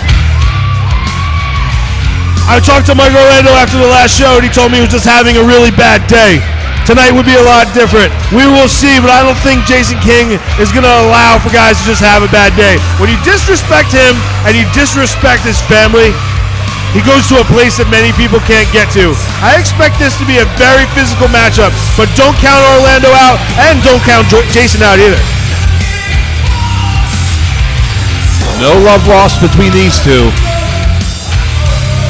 I talked to Mike Orlando after the last show, and he told me he was just having a really bad day. Tonight would be a lot different. We will see, but I don't think Jason King is going to allow for guys to just have a bad day. When you disrespect him and you disrespect his family, he goes to a place that many people can't get to. I expect this to be a very physical matchup, but don't count Orlando out and don't count Jason out either. No love lost between these two.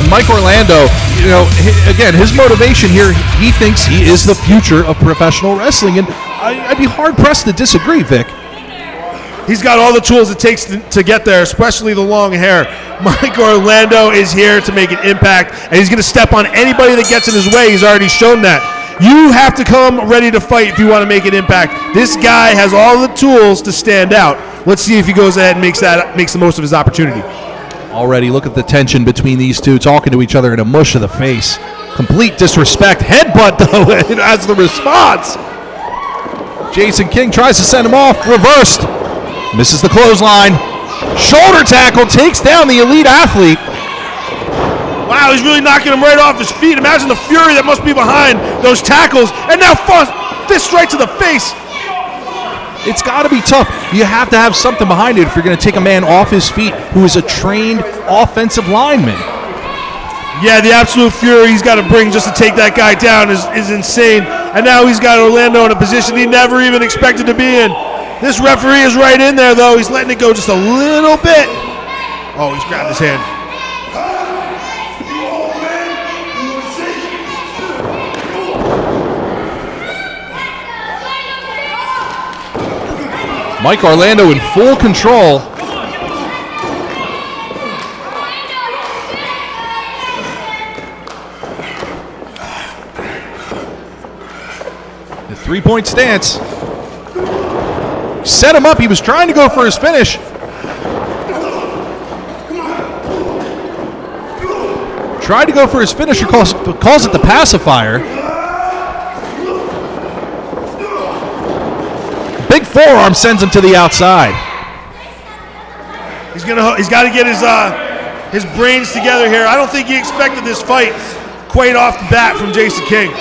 And Mike Orlando, you know, again, his motivation here, he thinks he is the future of professional wrestling, and I'd be hard-pressed to disagree, Vic. He's got all the tools it takes to get there, especially the long hair. Mike Orlando is here to make an impact, and he's going to step on anybody that gets in his way. He's already shown that. You have to come ready to fight if you want to make an impact. This guy has all the tools to stand out. Let's see if he goes ahead and makes the most of his opportunity. Already, look at the tension between these two, talking to each other in a mush of the face. Complete disrespect. Headbutt, though, as the response. Jason King tries to send him off. Reversed. Misses the clothesline. Shoulder tackle takes down the elite athlete. Wow, he's really knocking him right off his feet. Imagine the fury that must be behind those tackles. And now fist right to the face. It's got to be tough. You have to have something behind it if you're going to take a man off his feet who is a trained offensive lineman. Yeah, the absolute fury he's got to bring just to take that guy down is insane. And now he's got Orlando in a position he never even expected to be in. This referee is right in there, though. He's letting it go just a little bit. Oh, he's grabbed his hand. Mike Orlando in full control. The three-point stance. Set him up. He was trying to go for his finish. Tried to go for his finisher, calls it the pacifier. Big forearm sends him to the outside. He's got to get his brains together here. I don't think he expected this fight quite off the bat from Jason King.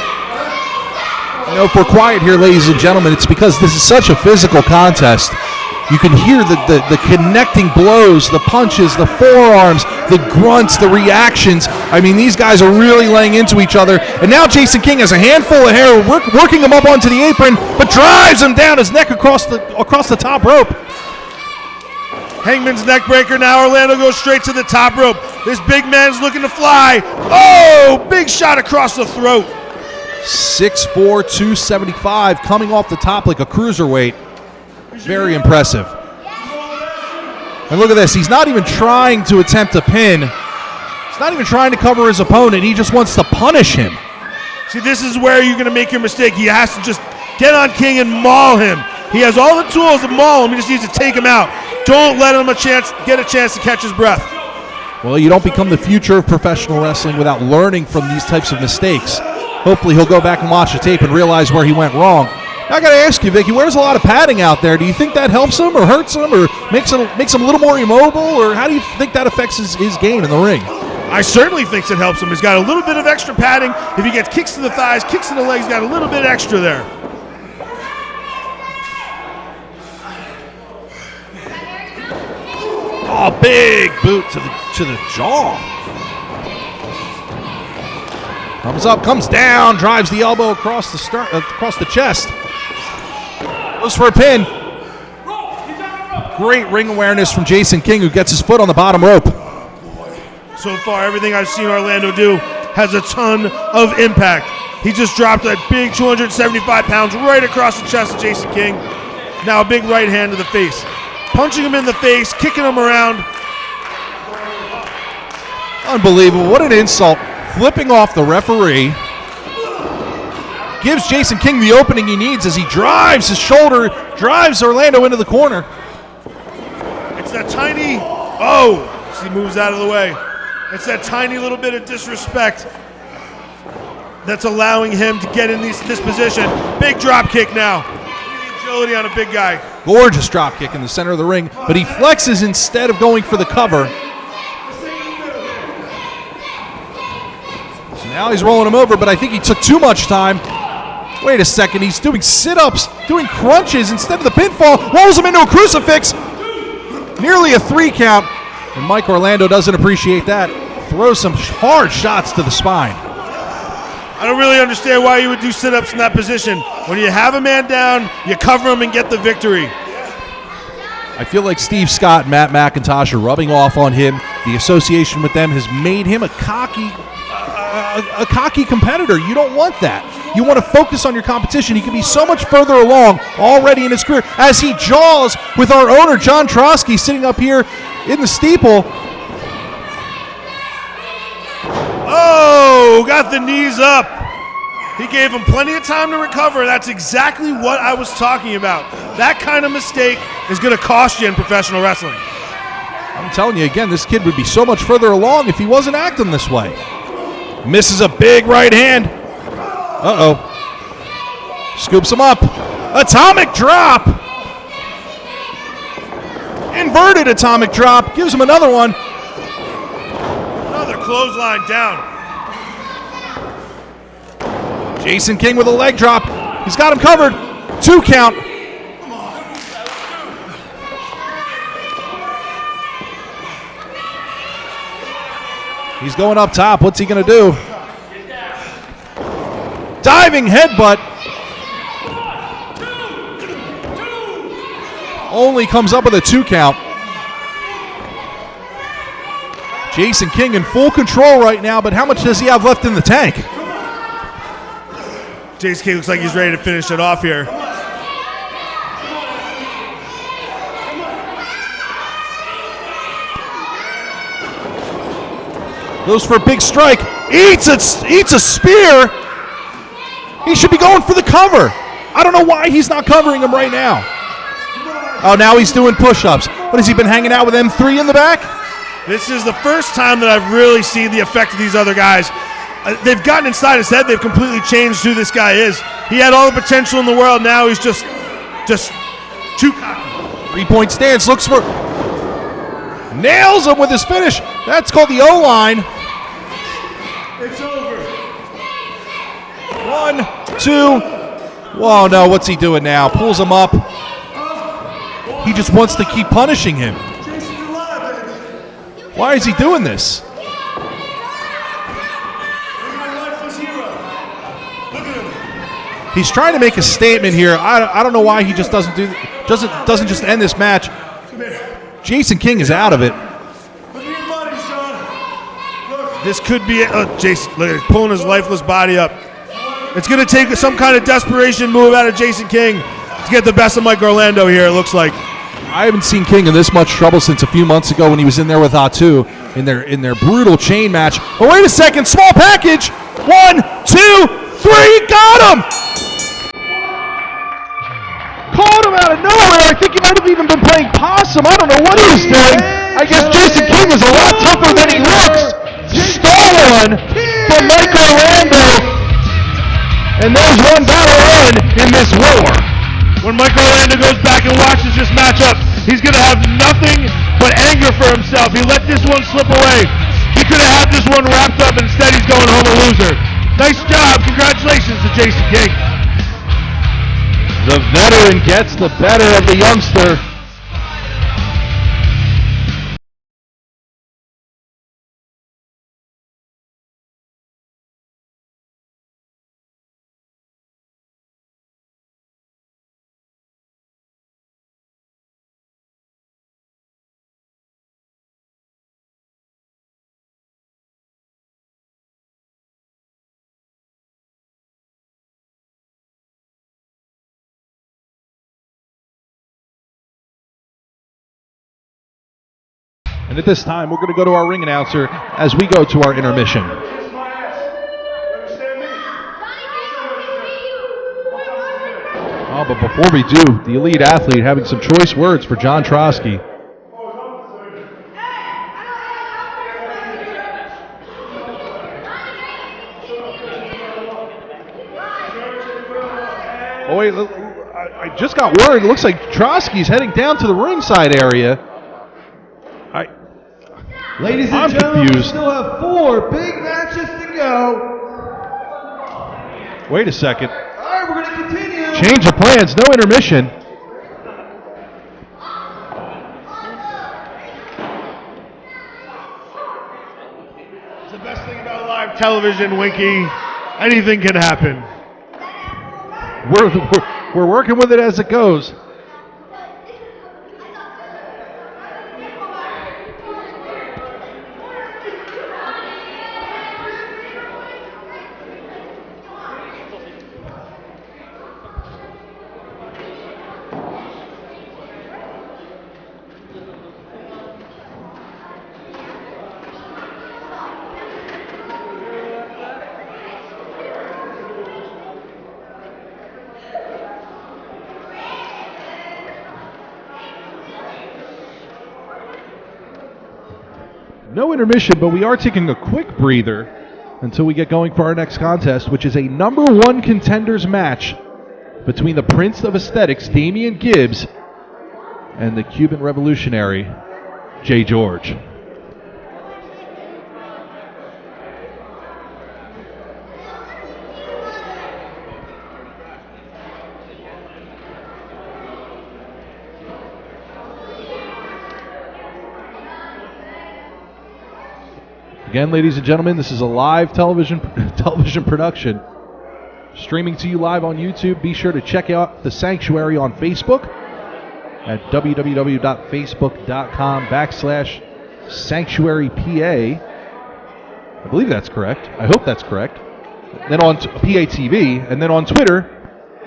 You know, if we're quiet here, ladies and gentlemen, it's because this is such a physical contest. You can hear the connecting blows, the punches, the forearms, the grunts, the reactions. I mean, these guys are really laying into each other. And now Jason King has a handful of hair, working him up onto the apron, but drives him down his neck across the top rope. Hangman's neck breaker. Now Orlando goes straight to the top rope. This big man's looking to fly. Oh, big shot across the throat. 6'4", 275, coming off the top like a cruiserweight. Very impressive. And look at this. He's not even trying to attempt a pin. He's not even trying to cover his opponent. He just wants to punish him. See, this is where you're going to make your mistake. He has to just get on King and maul him. He has all the tools to maul him. He just needs to take him out. Don't let him get a chance to catch his breath. Well, you don't become the future of professional wrestling without learning from these types of mistakes. Hopefully he'll go back and watch the tape and realize where he went wrong. Now I got to ask you, Vic, he wears a lot of padding out there. Do you think that helps him or hurts him or makes him a little more immobile? Or how do you think that affects his game in the ring? I certainly think it helps him. He's got a little bit of extra padding. If he gets kicks to the thighs, kicks to the legs, he's got a little bit extra there. Oh, big boot to the jaw. Comes up, comes down, drives the elbow across the chest. Goes for a pin. Great ring awareness from Jason King, who gets his foot on the bottom rope. So far, everything I've seen Orlando do has a ton of impact. He just dropped that big 275 pounds right across the chest of Jason King. Now a big right hand to the face. Punching him in the face, kicking him around. Unbelievable. What an insult. Flipping off the referee. Gives Jason King the opening he needs as he drives his shoulder, drives Orlando into the corner. It's that tiny, oh, he moves out of the way. It's that tiny little bit of disrespect that's allowing him to get in this position. Big drop kick now. Agility on a big guy. Gorgeous drop kick in the center of the ring, but he flexes instead of going for the cover. So now he's rolling him over, but I think he took too much time. Wait a second, he's doing sit-ups, doing crunches instead of the pinfall, rolls him into a crucifix. Nearly a 3 count, and Mike Orlando doesn't appreciate that. Throws some hard shots to the spine. I don't really understand why you would do sit-ups in that position. When you have a man down, you cover him and get the victory. I feel like Steve Scott and Matt McIntosh are rubbing off on him. The association with them has made him a cocky competitor. You don't want that. You want to focus on your competition. He can be so much further along already in his career as he jaws with our owner, John Trotsky, sitting up here in the steeple. Oh, got the knees up. He gave him plenty of time to recover. That's exactly what I was talking about. That kind of mistake is going to cost you in professional wrestling. I'm telling you again, this kid would be so much further along if he wasn't acting this way. Misses a big right hand. Uh-oh. Scoops him up. Atomic drop. Inverted atomic drop. Gives him another one. Another clothesline down. Jason King with a leg drop. He's got him covered. 2 count. He's going up top. What's he going to do? Diving headbutt. Only comes up with a 2 count. Jason King in full control right now, but how much does he have left in the tank? Jason King looks like he's ready to finish it off here. Goes for a big strike. Eats a spear. He should be going for the cover. I don't know why he's not covering him right now. Oh, now he's doing push-ups. What, has he been hanging out with M3 in the back? This is the first time that I've really seen the effect of these other guys. They've gotten inside his head. They've completely changed who this guy is. He had all the potential in the world. Now he's just too cocky. 3-point stance. Looks for... Nails him with his finish. That's called the O-line. It's over. 1, 2. Whoa, no, what's he doing now? Pulls him up. He just wants to keep punishing him. Why is he doing this? He's trying to make a statement here. I don't know why he just doesn't just end this match. Jason King is out of it. This could be it. Jason, look at it, pulling his lifeless body up. It's going to take some kind of desperation move out of Jason King to get the best of Mike Orlando here, it looks like. I haven't seen King in this much trouble since a few months ago when he was in there with Ahtu in their brutal chain match. But wait a second, small package. 1, 2, 3, got him! Caught him out of nowhere. I think he might have even been playing possum. I don't know what he was doing. I guess Jason King is a lot tougher than he looks. Stole one from Mike Orlando. And there's one battle won in this war. When Mike Orlando goes back and watches this matchup, he's going to have nothing but anger for himself. He let this one slip away. He could have had this one wrapped up, and instead he's going home a loser. Nice job. Congratulations to Jason King. The veteran gets the better of the youngster. And at this time, we're going to go to our ring announcer as we go to our intermission. Oh, but before we do, the elite athlete having some choice words for John Trotsky. Oh, wait, I just got word. It looks like Trotsky's heading down to the ringside area. Ladies and gentlemen, we still have 4 big matches to go. Wait a second. All right, we're going to continue. Change of plans. No intermission. It's the best thing about live television, Winky. Anything can happen. We're working with it as it goes. No intermission, but we are taking a quick breather until we get going for our next contest, which is a number 1 contenders match between the Prince of Aesthetics, Damien Gibbs, and the Cuban revolutionary, Jay George. Again, ladies and gentlemen, this is a live television production. Streaming to you live on YouTube. Be sure to check out the Sanctuary on Facebook at www.facebook.com/SanctuaryPA. I believe that's correct. I hope that's correct. Then on PATV, and then on Twitter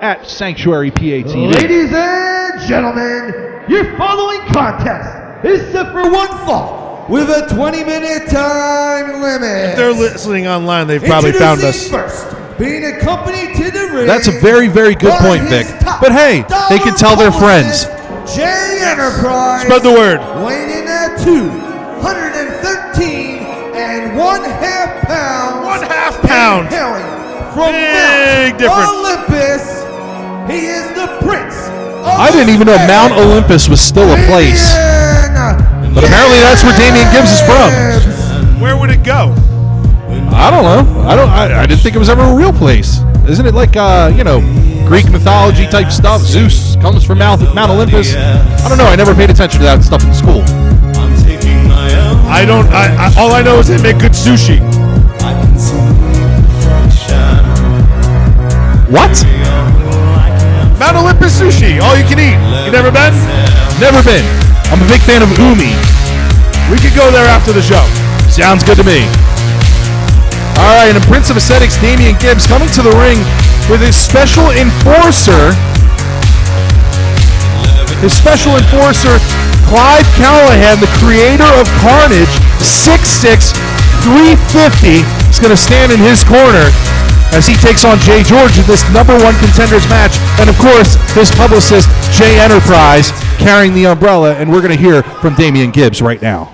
at SanctuaryPATV. Ladies and gentlemen, your following contest is set for one fall with a 20-minute time limit. If they're listening online, they've probably found us. First, being accompanied to the ring. That's a very, very good point, Vic. But hey, they can tell their friends. Jay Enterprise. Spread the word. Weighing in at 213 and 1/2 pounds. 1/2 pound. Hailing from Big Mount difference. Olympus, he is the Prince of I didn't even know Mount Olympus was still a place. But apparently that's where Damien Gibbs is from. Where would it go? I don't know. I didn't think it was ever a real place. Isn't it like Greek mythology type stuff? Zeus comes from Mount Olympus. I don't know. I never paid attention to that stuff in school. I don't. All I know is they make good sushi. What? Mount Olympus sushi, all you can eat. You never been? Never been. I'm a big fan of umi. We could go there after the show. Sounds good to me. All right, and the Prince of Aesthetics, Damien Gibbs, coming to the ring with his special enforcer. His special enforcer, Clive Callahan, the creator of Carnage, 6'6", 350, is going to stand in his corner as he takes on Jay George in this number 1 contenders match. And of course, his publicist, Jay Enterprise, carrying the umbrella. And we're going to hear from Damien Gibbs right now.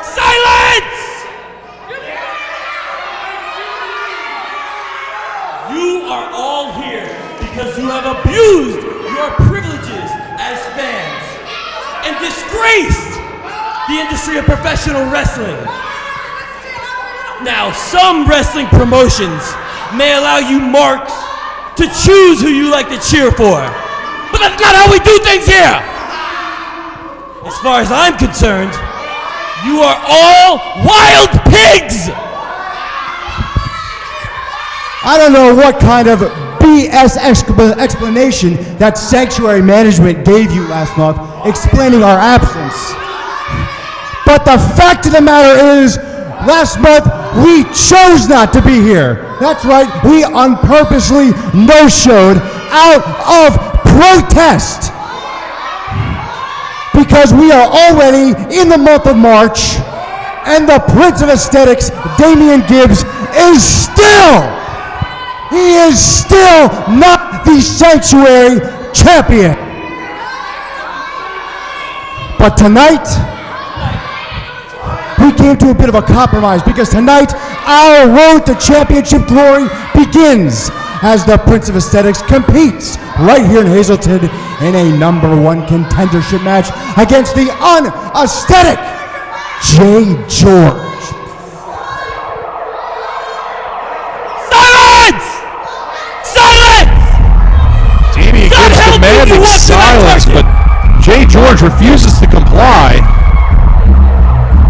Silence! You are all here because you have abused your privileges as fans and disgraced the industry of professional wrestling. Now, some wrestling promotions may allow you marks to choose who you like to cheer for, but that's not how we do things here. As far as I'm concerned, you are all wild pigs! I don't know what kind of BS explanation that Sanctuary Management gave you last month explaining our absence. But the fact of the matter is, last month we chose not to be here. That's right, we unpurposely no-showed out of protest. Because we are already in the month of March, and the Prince of Aesthetics, Damien Gibbs, is still not the Sanctuary champion. But tonight, we came to a bit of a compromise because tonight, our road to championship glory begins as the Prince of Aesthetics competes right here in Hazleton in a #1 contendership match against the unaesthetic J. George. Silence! Silence! Damien Gibbs demanding silence, but J. George refuses to comply.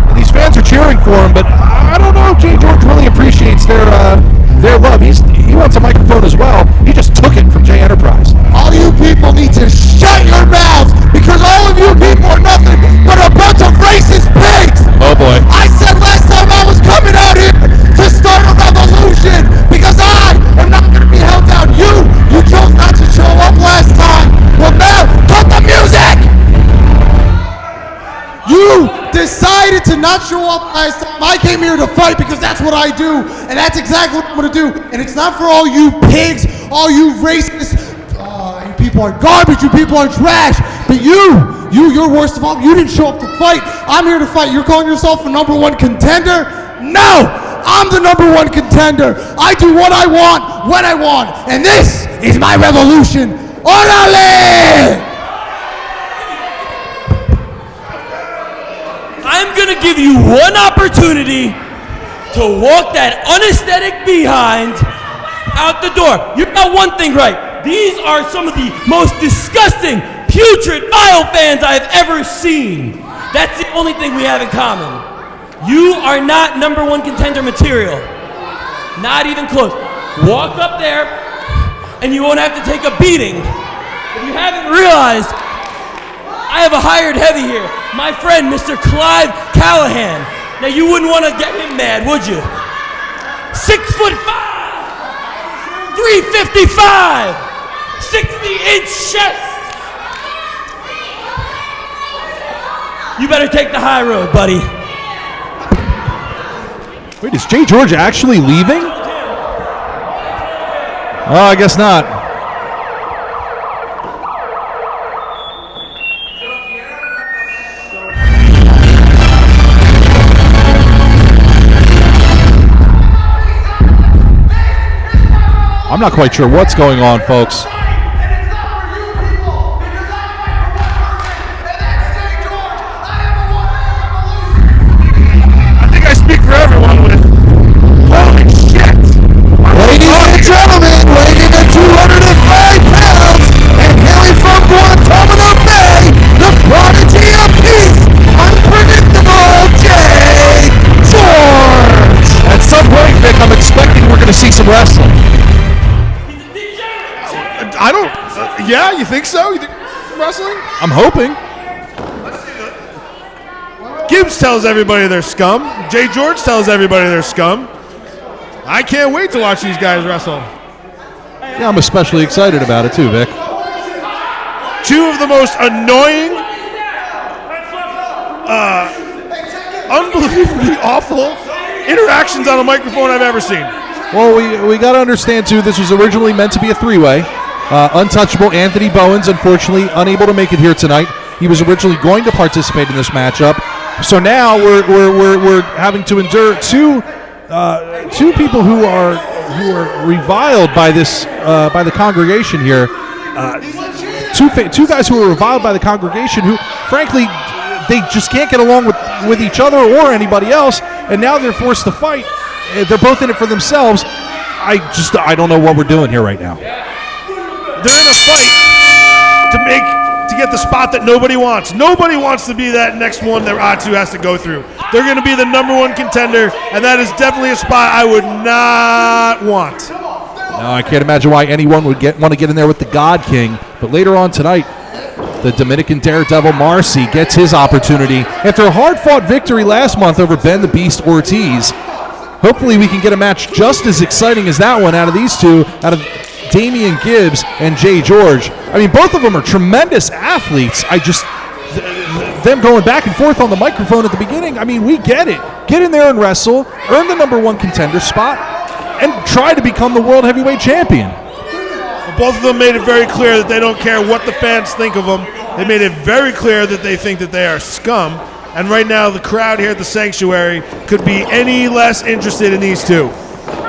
And these fans are cheering for him, but I don't know if J. George really appreciates their love. He wants a microphone as well. He just took it from J Enterprise. All you people need to shut your mouths because all of you people are nothing but a bunch of racist pigs. Oh boy. I said last time I was coming out here to start a revolution because I am not going to be held down. You chose not to show up last time. Well, now, cut the music! You decided to not show up last time. I came here to fight because that's what I do, and that's exactly what I'm going to do. And it's not for all you pigs, all you racists. You people are garbage. You people are trash. But you're worst of all. You didn't show up to fight. I'm here to fight. You're calling yourself a #1 contender? No, I'm the #1 contender. I do what I want, when I want, and this is my revolution. Orale! I'm gonna give you one opportunity to walk that unaesthetic behind out the door. You got one thing right. These are some of the most disgusting, putrid, vile fans I've ever seen. That's the only thing we have in common. You are not #1 contender material. Not even close. Walk up there and you won't have to take a beating. If you haven't realized, I have a hired heavy here, my friend, Mr. Clive Callahan. Now, you wouldn't want to get him mad, would you? 6'5", 355, 60-inch chest. You better take the high road, buddy. Wait, is J. George actually leaving? Oh, I guess not. I'm not quite sure what's going on, folks. I think I speak for everyone with holy shit! Ladies and gentlemen, weighing at 205 pounds and hailing from Guantanamo Bay, the prodigy of peace, unpredictable J. George! At some point, Vic, I'm expecting we're going to see some wrestling. I don't. Yeah, you think so? You think wrestling? I'm hoping. Gibbs tells everybody they're scum. J. George tells everybody they're scum. I can't wait to watch these guys wrestle. Yeah, I'm especially excited about it too, Vic. Two of the most annoying, unbelievably awful interactions on a microphone I've ever seen. Well, we got to understand too, this was originally meant to be a three-way. Untouchable Anthony Bowens, unfortunately, unable to make it here tonight. He was originally going to participate in this matchup, so now we're having to endure two people who are reviled by this by the congregation here. Two guys who are reviled by the congregation who, frankly, they just can't get along with each other or anybody else, and now they're forced to fight. They're both in it for themselves. I don't know what we're doing here right now. They're in a fight to get the spot that nobody wants. Nobody wants to be that next one that Ahtu has to go through. They're going to be the #1 contender, and that is definitely a spot I would not want. No, I can't imagine why anyone would want to get in there with the God King. But later on tonight, the Dominican Daredevil Marcy gets his opportunity after a hard-fought victory last month over Ben the Beast Ortiz. Hopefully we can get a match just as exciting as that one out of these two, out of Damien Gibbs and Jay George. I mean, both of them are tremendous athletes. Them going back and forth on the microphone at the beginning, I mean, we get it. Get in there and wrestle, earn the #1 contender spot, and try to become the world heavyweight champion. Both of them made it very clear that they don't care what the fans think of them. They made it very clear that they think that they are scum. And right now, the crowd here at the Sanctuary could be any less interested in these two.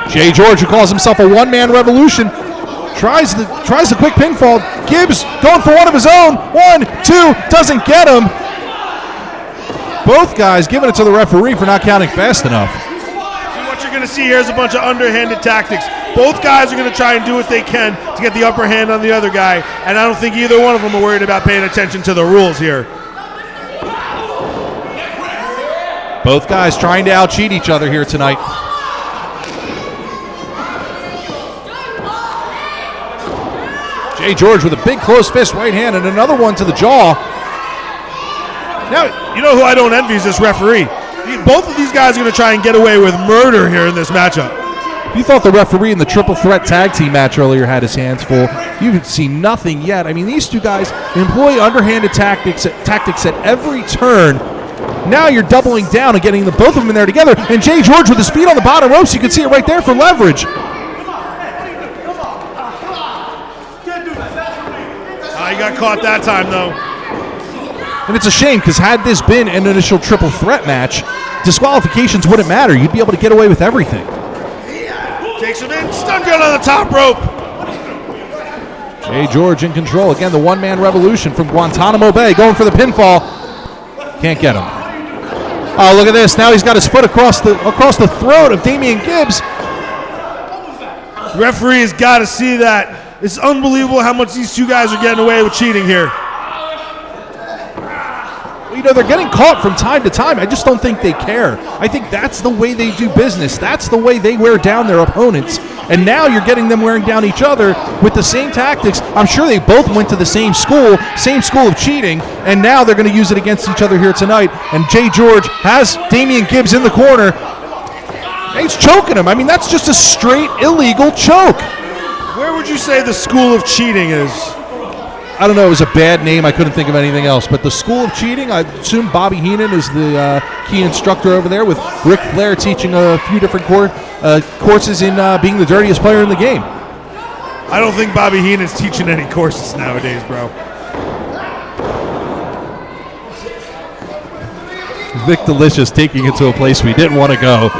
Jay George, who calls himself a one-man revolution, tries the quick pinfall. Gibbs going for one of his own. 1, 2, doesn't get him. Both guys giving it to the referee for not counting fast enough. What you're going to see here is a bunch of underhanded tactics. Both guys are going to try and do what they can to get the upper hand on the other guy, and I don't think either one of them are worried about paying attention to the rules here. Both guys trying to out-cheat each other here tonight. Jay George with a big closed fist right hand and another one to the jaw. Now, you know who I don't envy is this referee. Both of these guys are going to try and get away with murder here in this matchup. If you thought the referee in the triple threat tag team match earlier had his hands full, you've seen nothing yet. I mean, these two guys employ underhanded tactics at every turn. Now you're doubling down and getting both of them in there together. And Jay George with his feet on the bottom ropes, you can see it right there for leverage. He got caught that time, though. And it's a shame, because had this been an initial triple threat match, disqualifications wouldn't matter. You'd be able to get away with everything. Takes him in, stun gun on the top rope. Jay George in control. Again, the one-man revolution from Guantanamo Bay going for the pinfall. Can't get him. Oh, look at this. Now he's got his foot across the throat of Damien Gibbs. The referee has got to see that. It's unbelievable how much these two guys are getting away with cheating here. You know, they're getting caught from time to time. I just don't think they care. I think that's the way they do business. That's the way they wear down their opponents. And now you're getting them wearing down each other with the same tactics. I'm sure they both went to the same school of cheating, and now they're going to use it against each other here tonight. And Jay George has Damien Gibbs in the corner. He's choking him. I mean, that's just a straight illegal choke. Where would you say the school of cheating is? I don't know. It was a bad name. I couldn't think of anything else. But the school of cheating, I assume Bobby Heenan is the key instructor over there, with Ric Flair teaching a few different courses in being the dirtiest player in the game. I don't think Bobby Heenan's teaching any courses nowadays, bro. Vic Delicious taking it to a place we didn't want to go.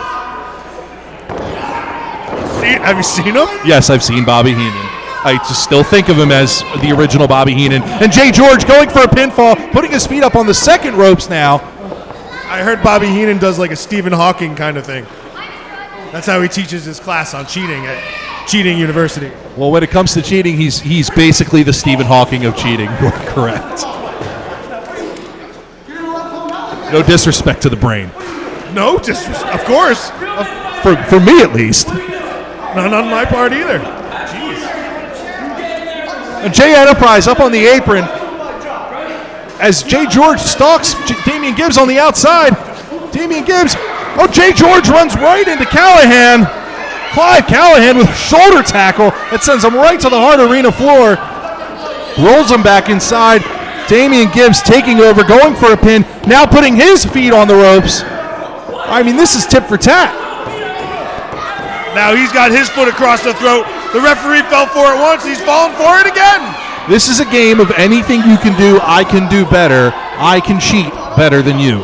Have you seen him? Yes, I've seen Bobby Heenan. I just still think of him as the original Bobby Heenan. And Jay George going for a pinfall, putting his feet up on the second ropes now. I heard Bobby Heenan does like a Stephen Hawking kind of thing. That's how he teaches his class on cheating at Cheating University. Well, when it comes to cheating, he's basically the Stephen Hawking of cheating. You're correct. No disrespect to the brain. No disrespect, of course. For me, at least. None on my part either. And Jay Enterprise up on the apron as Jay George stalks Damien Gibbs on the outside. Damien Gibbs, Jay George runs right into Callahan. Clive Callahan with a shoulder tackle that sends him right to the hard arena floor. Rolls him back inside. Damien Gibbs taking over, going for a pin, now putting his feet on the ropes. I mean, this is tit for tat. Now he's got his foot across the throat. The referee fell for it once. He's falling for it again. This is a game of anything you can do, I can do better. I can cheat better than you.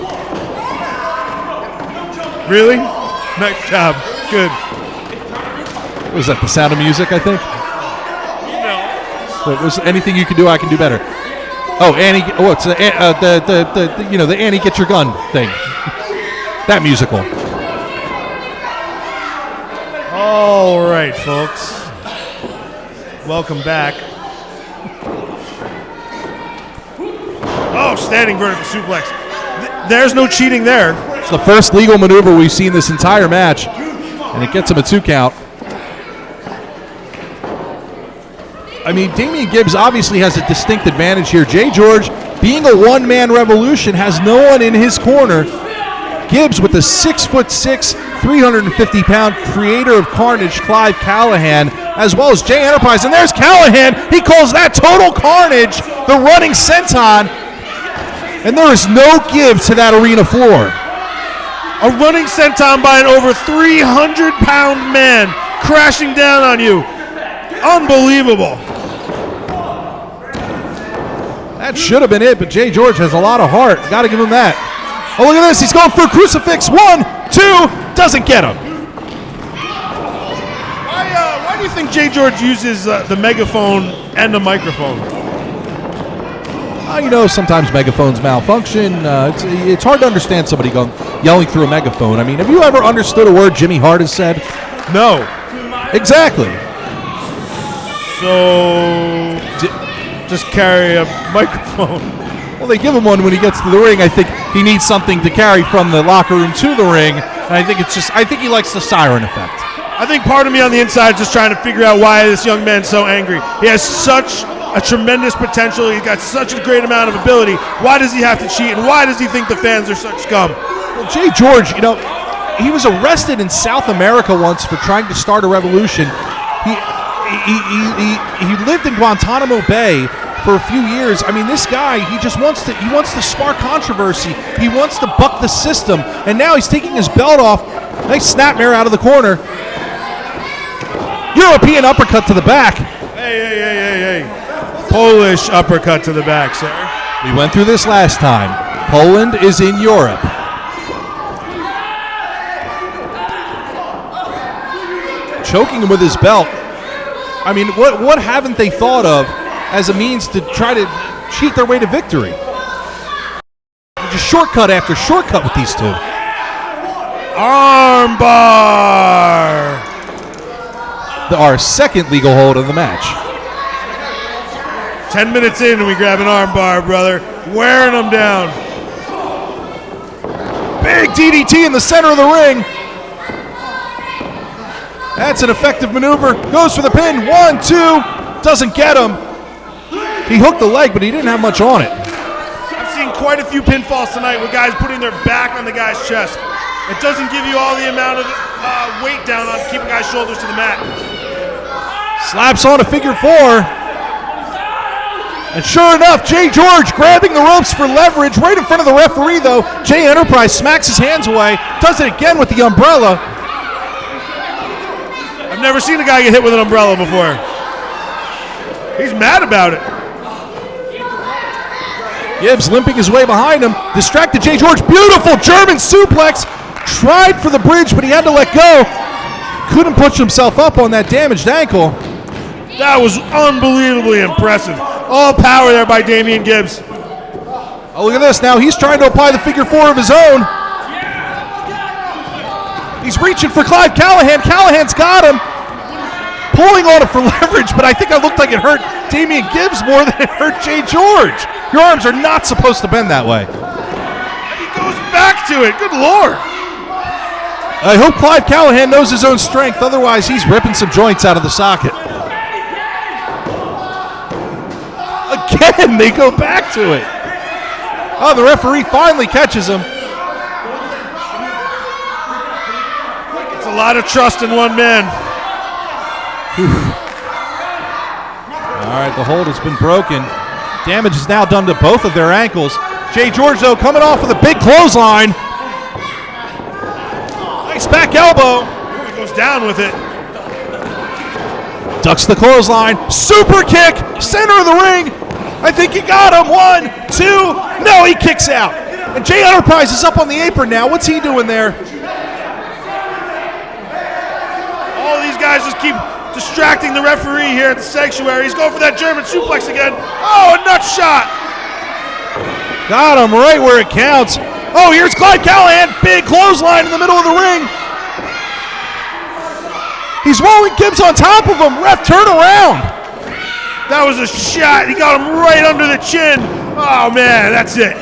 Really? Nice job. Good. What was that, the Sound of Music, I think? No. What was anything you can do, I can do better. Oh, Annie, what's the Annie Get Your Gun thing. That musical. All right, folks. Welcome back. Oh, standing vertical suplex. There's no cheating there. It's the first legal maneuver we've seen this entire match, and it gets him a 2 count. I mean, Damien Gibbs obviously has a distinct advantage here. Jay George, being a one-man revolution, has no one in his corner. Gibbs with the 6'6", 350-pound creator of carnage, Clive Callahan, as well as Jay Enterprise. And there's Callahan. He calls that total carnage, the running senton. And there is no give to that arena floor. A running senton by an over 300-pound man crashing down on you. Unbelievable. That should have been it, but Jay George has a lot of heart. Got to give him that. Oh, look at this. He's going for a crucifix. 1, 2, doesn't get him. Why do you think Jay George uses the megaphone and the microphone? You know, sometimes megaphones malfunction. It's hard to understand somebody yelling through a megaphone. I mean, have you ever understood a word Jimmy Hart has said? No. Exactly. So, just carry a microphone. Well, they give him one when he gets to the ring. I think he needs something to carry from the locker room to the ring. And I think he likes the siren effect. I think part of me on the inside is just trying to figure out why this young man's so angry. He has such a tremendous potential. He's got such a great amount of ability. Why does he have to cheat, and why does he think the fans are such scum? Well, Jay George, you know, he was arrested in South America once for trying to start a revolution. He lived in Guantanamo Bay for a few years. I mean, this guy, he wants to spark controversy. He wants to buck the system, and now he's taking his belt off. Nice snapmare out of the corner. European uppercut to the back. Hey. Polish uppercut to the back, sir. We went through this last time. Poland is in Europe. Choking him with his belt. I mean, what haven't they thought of as a means to try to cheat their way to victory? Just shortcut after shortcut with these two. Armbar. Our second legal hold of the match. 10 minutes in and we grab an armbar, brother. Wearing them down. Big DDT in the center of the ring. That's an effective maneuver. Goes for the pin. 1, 2. Doesn't get him. He hooked the leg, but he didn't have much on it. I've seen quite a few pinfalls tonight with guys putting their back on the guy's chest. It doesn't give you all the amount of weight down on keeping guys' shoulders to the mat. Slaps on a figure 4. And sure enough, Jay George grabbing the ropes for leverage right in front of the referee, though. Jay Enterprise smacks his hands away. Does it again with the umbrella. I've never seen a guy get hit with an umbrella before. He's mad about it. Gibbs limping his way behind him. Distracted Jay George. Beautiful German suplex. Tried for the bridge, but he had to let go. Couldn't push himself up on that damaged ankle. That was unbelievably impressive. All power there by Damien Gibbs. Oh, look at this. Now he's trying to apply the figure 4 of his own. He's reaching for Clive Callahan. Callahan's got him. Pulling on it for leverage, but I think it looked like it hurt Damien Gibbs more than it hurt Jay George. Your arms are not supposed to bend that way. And he goes back to it. Good Lord. I hope Clive Callahan knows his own strength. Otherwise, he's ripping some joints out of the socket. Again, they go back to it. Oh, the referee finally catches him. It's a lot of trust in one man. All right, the hold has been broken. Damage is now done to both of their ankles. Jay George, though, coming off with a big clothesline. Nice back elbow. He goes down with it. Ducks the clothesline. Super kick. Center of the ring. I think he got him. 1, 2. No, he kicks out. And Jay Enterprise is up on the apron now. What's he doing there? All these guys just keep distracting the referee here at the Sanctuary. He's going for that German suplex again. Oh, a nut shot. Got him right where it counts. Oh, here's Clive Callahan. Big clothesline in the middle of the ring. He's rolling Gibbs on top of him. Ref, turn around. That was a shot. He got him right under the chin. Oh, man, that's it.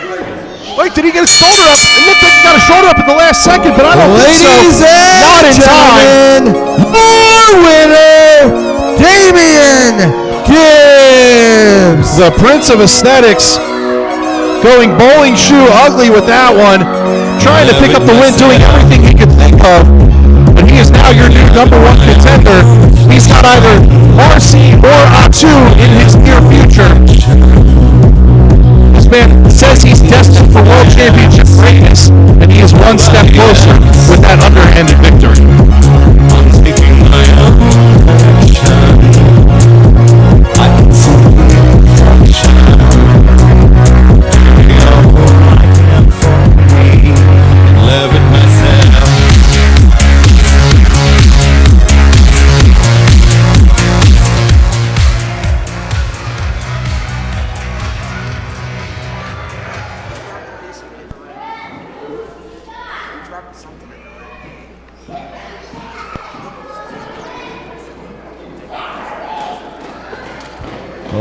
Wait, did he get a shoulder up? It looked like he got a shoulder up at the last second, but I don't think so. Ladies and Not in time. your winner, Damien Gibbs. The Prince of Aesthetics going bowling shoe ugly with that one. Trying to pick up the win, doing everything he could think of. But he is now your new number one contender. He's got either Marcy or Ahtu in his near future. This man says he's destined for world championship greatness, and he is one step closer with that underhanded victory.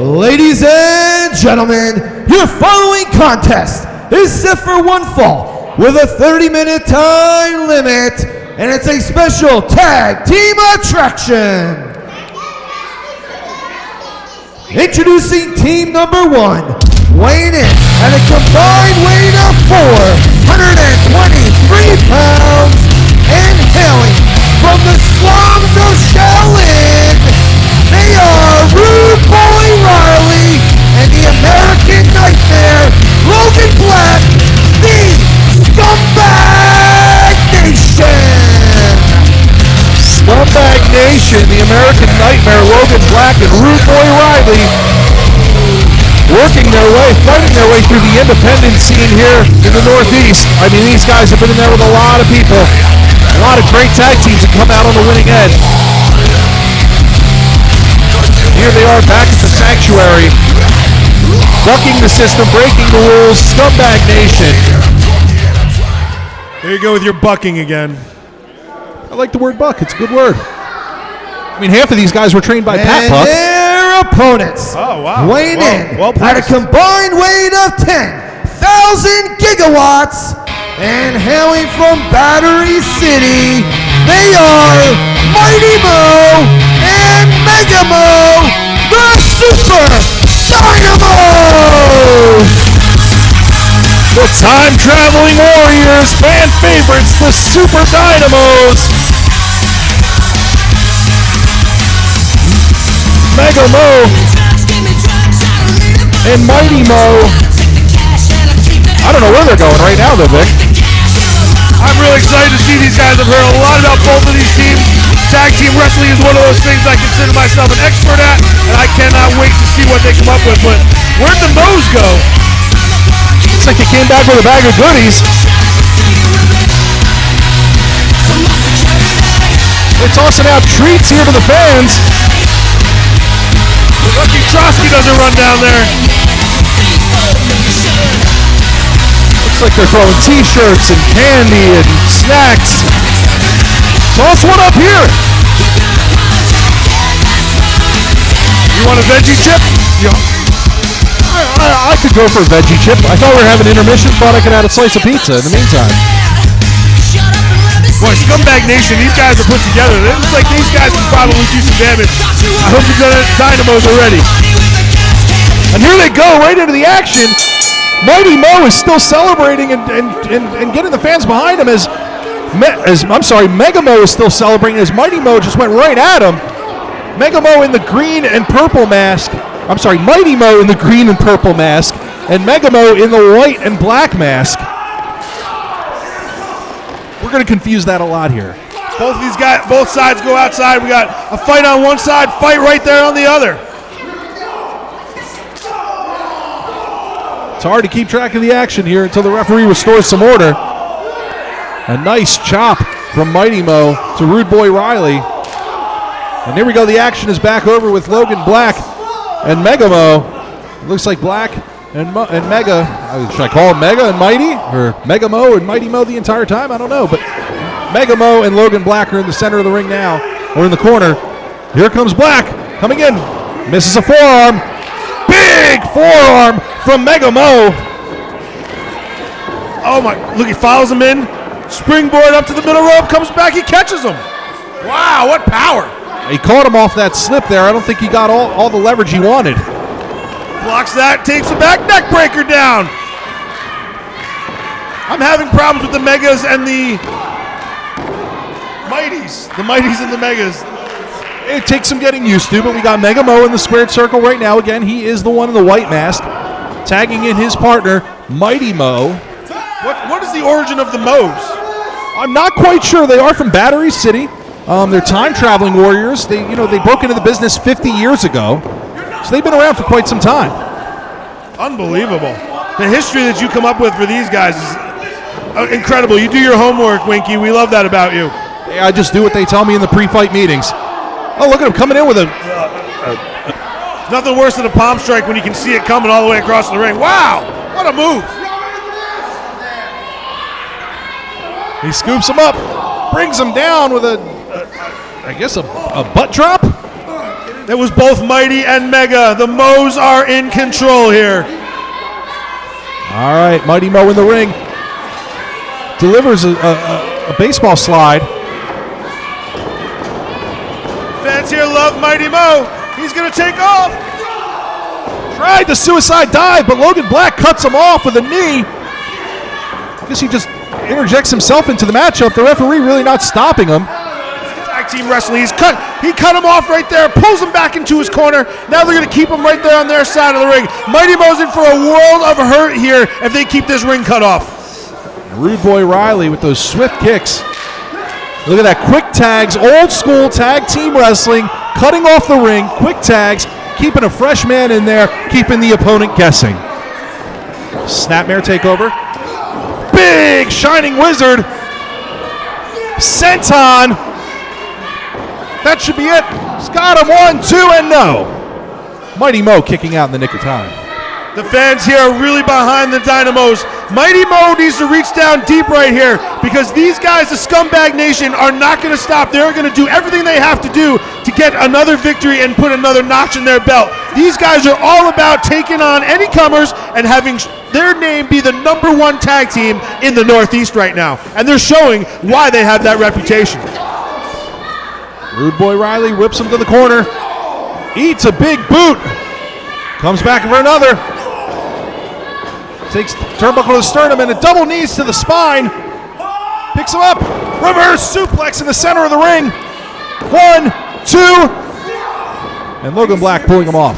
Ladies and gentlemen, your following contest is set for one fall with a 30-minute time limit, and it's a special tag team attraction. Introducing team number one, weighing in at a combined weight of 423 pounds and hailing from the slums of Shaolin. They are Rude Boy Riley and the American Nightmare, Logan Black, the Scumbag Nation. Scumbag Nation, the American Nightmare, Logan Black, and Rude Boy Riley working their way, fighting their way through the independent scene here in the Northeast. I mean, these guys have been in there with a lot of people, a lot of great tag teams that come out on the winning end. Here they are back at the Sanctuary, bucking the system, breaking the rules, Scumbag Nation. There you go with your bucking again. I like the word buck, it's a good word. I mean, half of these guys were trained by Pat And Buck. their opponents, Oh, wow. weighing in Well at a placed. combined weight of 10,000 gigawatts and hailing from Battery City, they are Mighty Mo and Mega Mo, the Super Dynamos! The time-traveling warriors, fan favorites, the Super Dynamos. Mega Mo and Mighty Mo. I don't know where they're going right now, though, Vic. I'm really excited to see these guys. I've heard a lot about both of these teams. Tag team wrestling is one of those things I consider myself an expert at, and I cannot wait to see what they come up with. But where'd the Mo's go? Looks like they came back with a bag of goodies. They're tossing out treats here to the fans. Lucky Trotsky doesn't run down there. Looks like they're throwing t-shirts and candy and snacks. Toss one up here. You want a veggie chip? I could go for a veggie chip. I thought we were having intermission. Thought I could add a slice of pizza in the meantime. Boy, Scumbag Nation, these guys are put together. It looks like these guys can probably do some damage. I hope the Dynamos are ready. And here they go, right into the action. Mighty Mo is still celebrating and getting the fans behind him as Mega Mo is still celebrating as Mighty Mo just went right at him. Mega Mo in the green and purple mask. Mighty Mo in the green and purple mask, and Mega Mo in the white and black mask. We're going to confuse that a lot here. Both of these guys, both sides go outside. We got a fight on one side, fight right there on the other. It's hard to keep track of the action here until the referee restores some order. A nice chop from Mighty Mo to Rude Boy Riley. And here we go, the action is back over with Logan Black and Mega Mo. It looks like Black and Mega, should I call him Mega and Mighty? Or Mega Mo and Mighty Mo the entire time? I don't know, but Mega Mo and Logan Black are in the center of the ring now, or in the corner. Here comes Black, coming in, misses a forearm. Big forearm from Mega Mo. Oh my, look, he follows him in. Springboard up to the middle rope, comes back, he catches him. Wow, what power. He caught him off that slip there. I don't think he got all the leverage he wanted. Blocks that, takes the back neck breaker down. I'm having problems with the Megas and the The Mighties and the Megas. It takes some getting used to, but we got Mega Mo in the squared circle right now. Again, he is the one in the white mask, tagging in his partner, Mighty Mo. What is the origin of the Mo's? I'm not quite sure. They are from Battery City. They're time-traveling warriors. They broke into the business 50 years ago, so they've been around for quite some time. Unbelievable. The history that you come up with for these guys is incredible. You do your homework, Winky. We love that about you. Hey, I just do what they tell me in the pre-fight meetings. Oh, look at him coming in with a... Nothing worse than a palm strike when you can see it coming all the way across the ring. Wow, what a move. He scoops him up, brings him down with a butt drop? It was both Mighty and Mega. The Mo's are in control here. All right, Mighty Mo in the ring. Delivers a baseball slide. Fans here love Mighty Mo. He's going to take off. Tried the suicide dive, but Logan Black cuts him off with a knee. I guess he just interjects himself into the matchup. The referee really not stopping him. Tag team wrestling. He cut him off right there, pulls him back into his corner. Now they're going to keep him right there on their side of the ring. Mighty Mo's in for a world of hurt here if they keep this ring cut off. Rude Boy Riley with those swift kicks. Look at that, quick tags, old school tag team wrestling, cutting off the ring, quick tags, keeping a fresh man in there, keeping the opponent guessing. Snapmare takeover. Big shining wizard. Senton. That should be it. He's got him, 1, 2, and no. Mighty Mo kicking out in the nick of time. The fans here are really behind the Dynamos. Mighty Mo needs to reach down deep right here because these guys, the Scumbag Nation, are not going to stop. They're going to do everything they have to do to get another victory and put another notch in their belt. These guys are all about taking on any comers and having their name be the #1 tag team in the Northeast right now. And they're showing why they have that reputation. Rude Boy Riley whips him to the corner. Eats a big boot. Comes back for another. Takes turnbuckle to the sternum and a double knees to the spine. Picks him up. Reverse suplex in the center of the ring. 1, 2. And Logan Black pulling him off.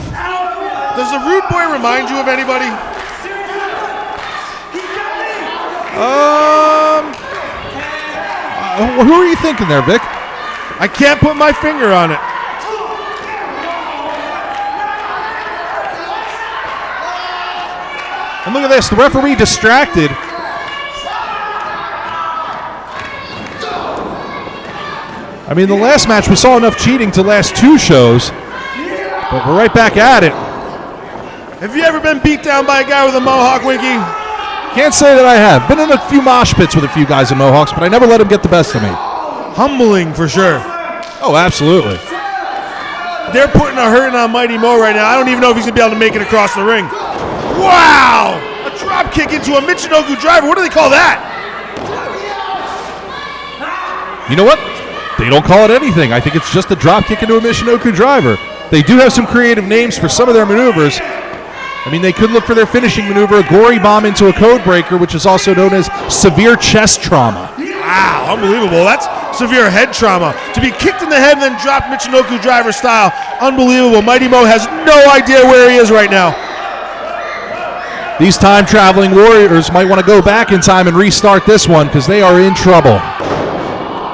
Does the Rude Boy remind you of anybody? Who are you thinking there, Vic? I can't put my finger on it. And look at this, the referee distracted. I mean, the last match we saw enough cheating to last 2 shows, but we're right back at it. Have you ever been beat down by a guy with a mohawk, Winky? Can't say that I have. Been in a few mosh pits with a few guys in mohawks, but I never let them get the best of me. Humbling for sure. Oh, absolutely. They're putting a hurting on Mighty Mo right now. I don't even know if he's going to be able to make it across the ring. Wow! A drop kick into a Michinoku driver. What do they call that? You know what? They don't call it anything. I think it's just a drop kick into a Michinoku driver. They do have some creative names for some of their maneuvers. I mean, they could look for their finishing maneuver, a gory bomb into a code breaker, which is also known as severe chest trauma. Wow, unbelievable. That's severe head trauma. To be kicked in the head and then dropped Michinoku driver style, unbelievable. Mighty Mo has no idea where he is right now. These time-traveling warriors might want to go back in time and restart this one because they are in trouble.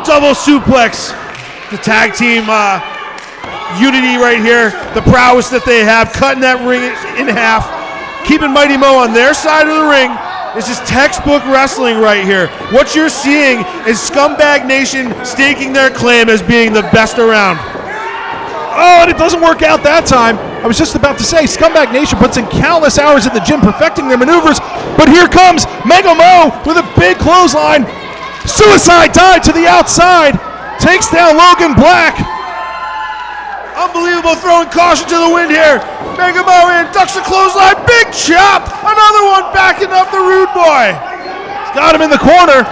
Double suplex. The tag team unity right here. The prowess that they have, cutting that ring in half. Keeping Mighty Mo on their side of the ring. This is textbook wrestling right here. What you're seeing is Scumbag Nation staking their claim as being the best around. Oh, and it doesn't work out that time. I was just about to say, Scumbag Nation puts in countless hours at the gym perfecting their maneuvers, but here comes Mega Mo with a big clothesline. Suicide dive to the outside. Takes down Logan Black. Unbelievable, throwing caution to the wind here. Mega Mo in, ducks the clothesline, big chop. Another one backing up the Rude Boy. He's got him in the corner,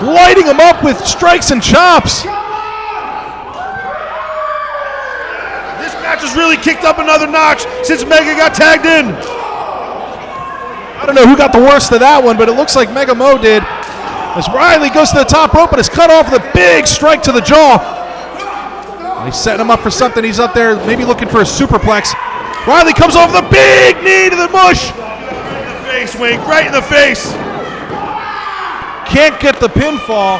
lighting him up with strikes and chops. This match has really kicked up another notch since Mega got tagged in. I don't know who got the worst of that one, but it looks like Mega Mo did. as Riley goes to the top rope, but is cut off with a big strike to the jaw. He's setting him up for something. He's up there maybe looking for a superplex. Riley comes over the big knee to the mush. Right in the face, Wink, right in the face. Can't get the pinfall.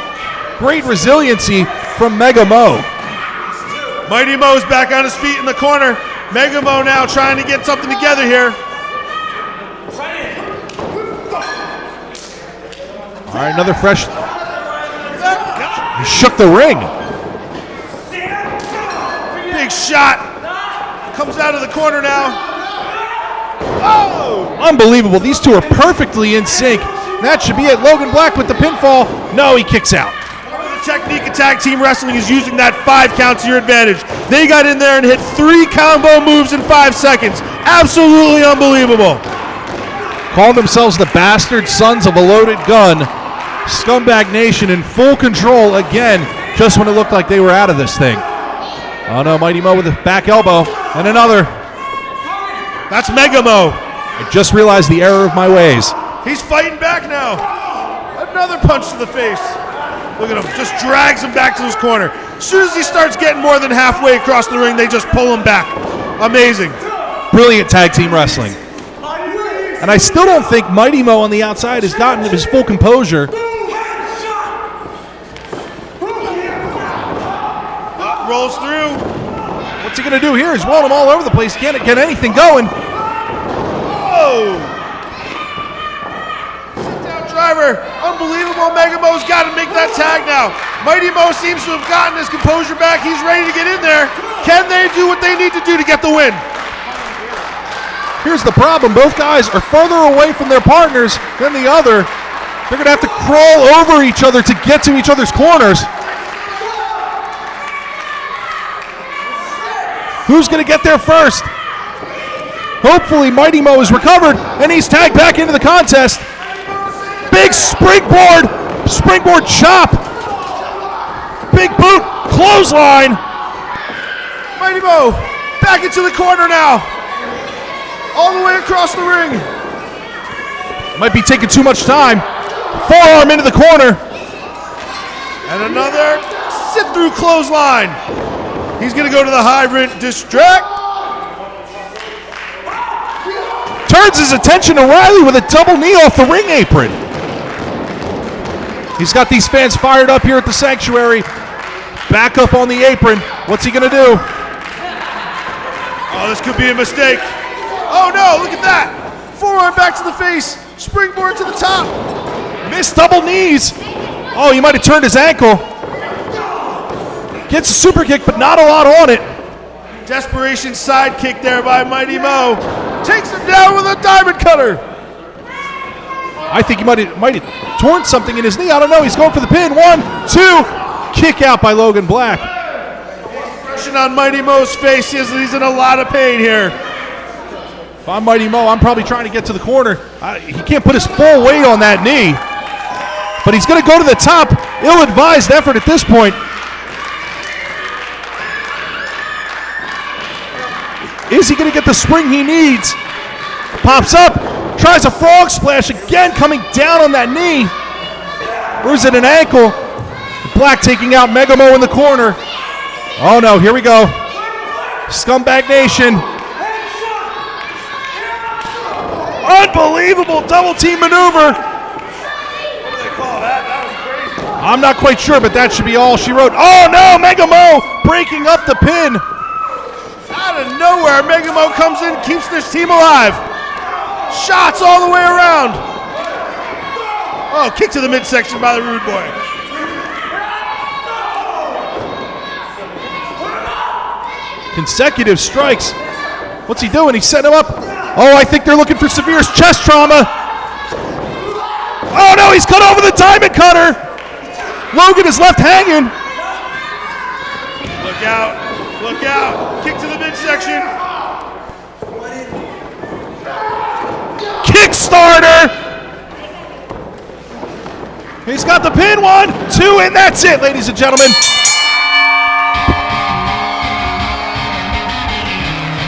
Great resiliency from Mega Mo. Mighty Mo's back on his feet in the corner. Mega Mo now trying to get something together here. All right, another fresh. He shook the ring. Big shot. Comes out of the corner now. Oh! Unbelievable. These two are perfectly in sync. That should be it. Logan Black with the pinfall. No, he kicks out. The technique of tag team wrestling is using that 5 count to your advantage. They got in there and hit 3 combo moves in 5 seconds. Absolutely unbelievable. Call themselves the bastard sons of a loaded gun. Scumbag Nation in full control again, just when it looked like they were out of this thing. Oh no, Mighty Mo with a back elbow and another. That's Mega Mo. I just realized the error of my ways. He's fighting back now. Another punch to the face. Look at him, just drags him back to his corner. As soon as he starts getting more than halfway across the ring, they just pull him back. Amazing. Brilliant tag team wrestling. And I still don't think Mighty Mo on the outside has gotten his full composure. Rolls through. What's he going to do here? He's rolling him all over the place. Can't get anything going. Oh! Sit-down driver. Unbelievable. Mega Mo's got to make that tag now. Mighty Mo seems to have gotten his composure back. He's ready to get in there. Can they do what they need to do to get the win? Here's the problem. Both guys are further away from their partners than the other. They're going to have to crawl over each other to get to each other's corners. Who's going to get there first? Hopefully Mighty Mo is recovered, and he's tagged back into the contest. Big springboard chop. Big boot, clothesline. Mighty Mo back into the corner now. All the way across the ring. Might be taking too much time. Forearm into the corner. And another sit-through clothesline. He's going to go to the hydrant, distract. Turns his attention to Riley with a double knee off the ring apron. He's got these fans fired up here at the Sanctuary. Back up on the apron. What's he going to do? Oh, this could be a mistake. Oh no, look at that. Forearm back to the face. Springboard to the top. Missed double knees. Oh, he might have turned his ankle. Gets a super kick, but not a lot on it. Desperation side kick there by Mighty Mo. Takes him down with a diamond cutter. I think he might have torn something in his knee. I don't know. He's going for the pin. 1, 2. Kick out by Logan Black. Expression on Mighty Mo's face is that he's in a lot of pain here. If I'm Mighty Mo, I'm probably trying to get to the corner. He can't put his full weight on that knee. But he's going to go to the top. Ill-advised effort at this point. Is he going to get the spring he needs? Pops up, tries a frog splash again, coming down on that knee. Or is it an ankle? Black taking out Mega Mo in the corner. Oh no, here we go. Scumbag Nation. Unbelievable double team maneuver. What do they call that? That was crazy. I'm not quite sure, but that should be all she wrote. Oh no, Mega Mo breaking up the pin. Out of nowhere, Mega Mo comes in, keeps this team alive. Shots all the way around. Oh, kick to the midsection by the Rude Boy. Consecutive strikes. What's he doing? He's setting him up. Oh, I think they're looking for severe chest trauma. Oh no, he's cut over the diamond cutter. Logan is left hanging. Look out. Look out. Kick to the midsection. Kickstarter. He's got the pin. 1, 2, and that's it, ladies and gentlemen.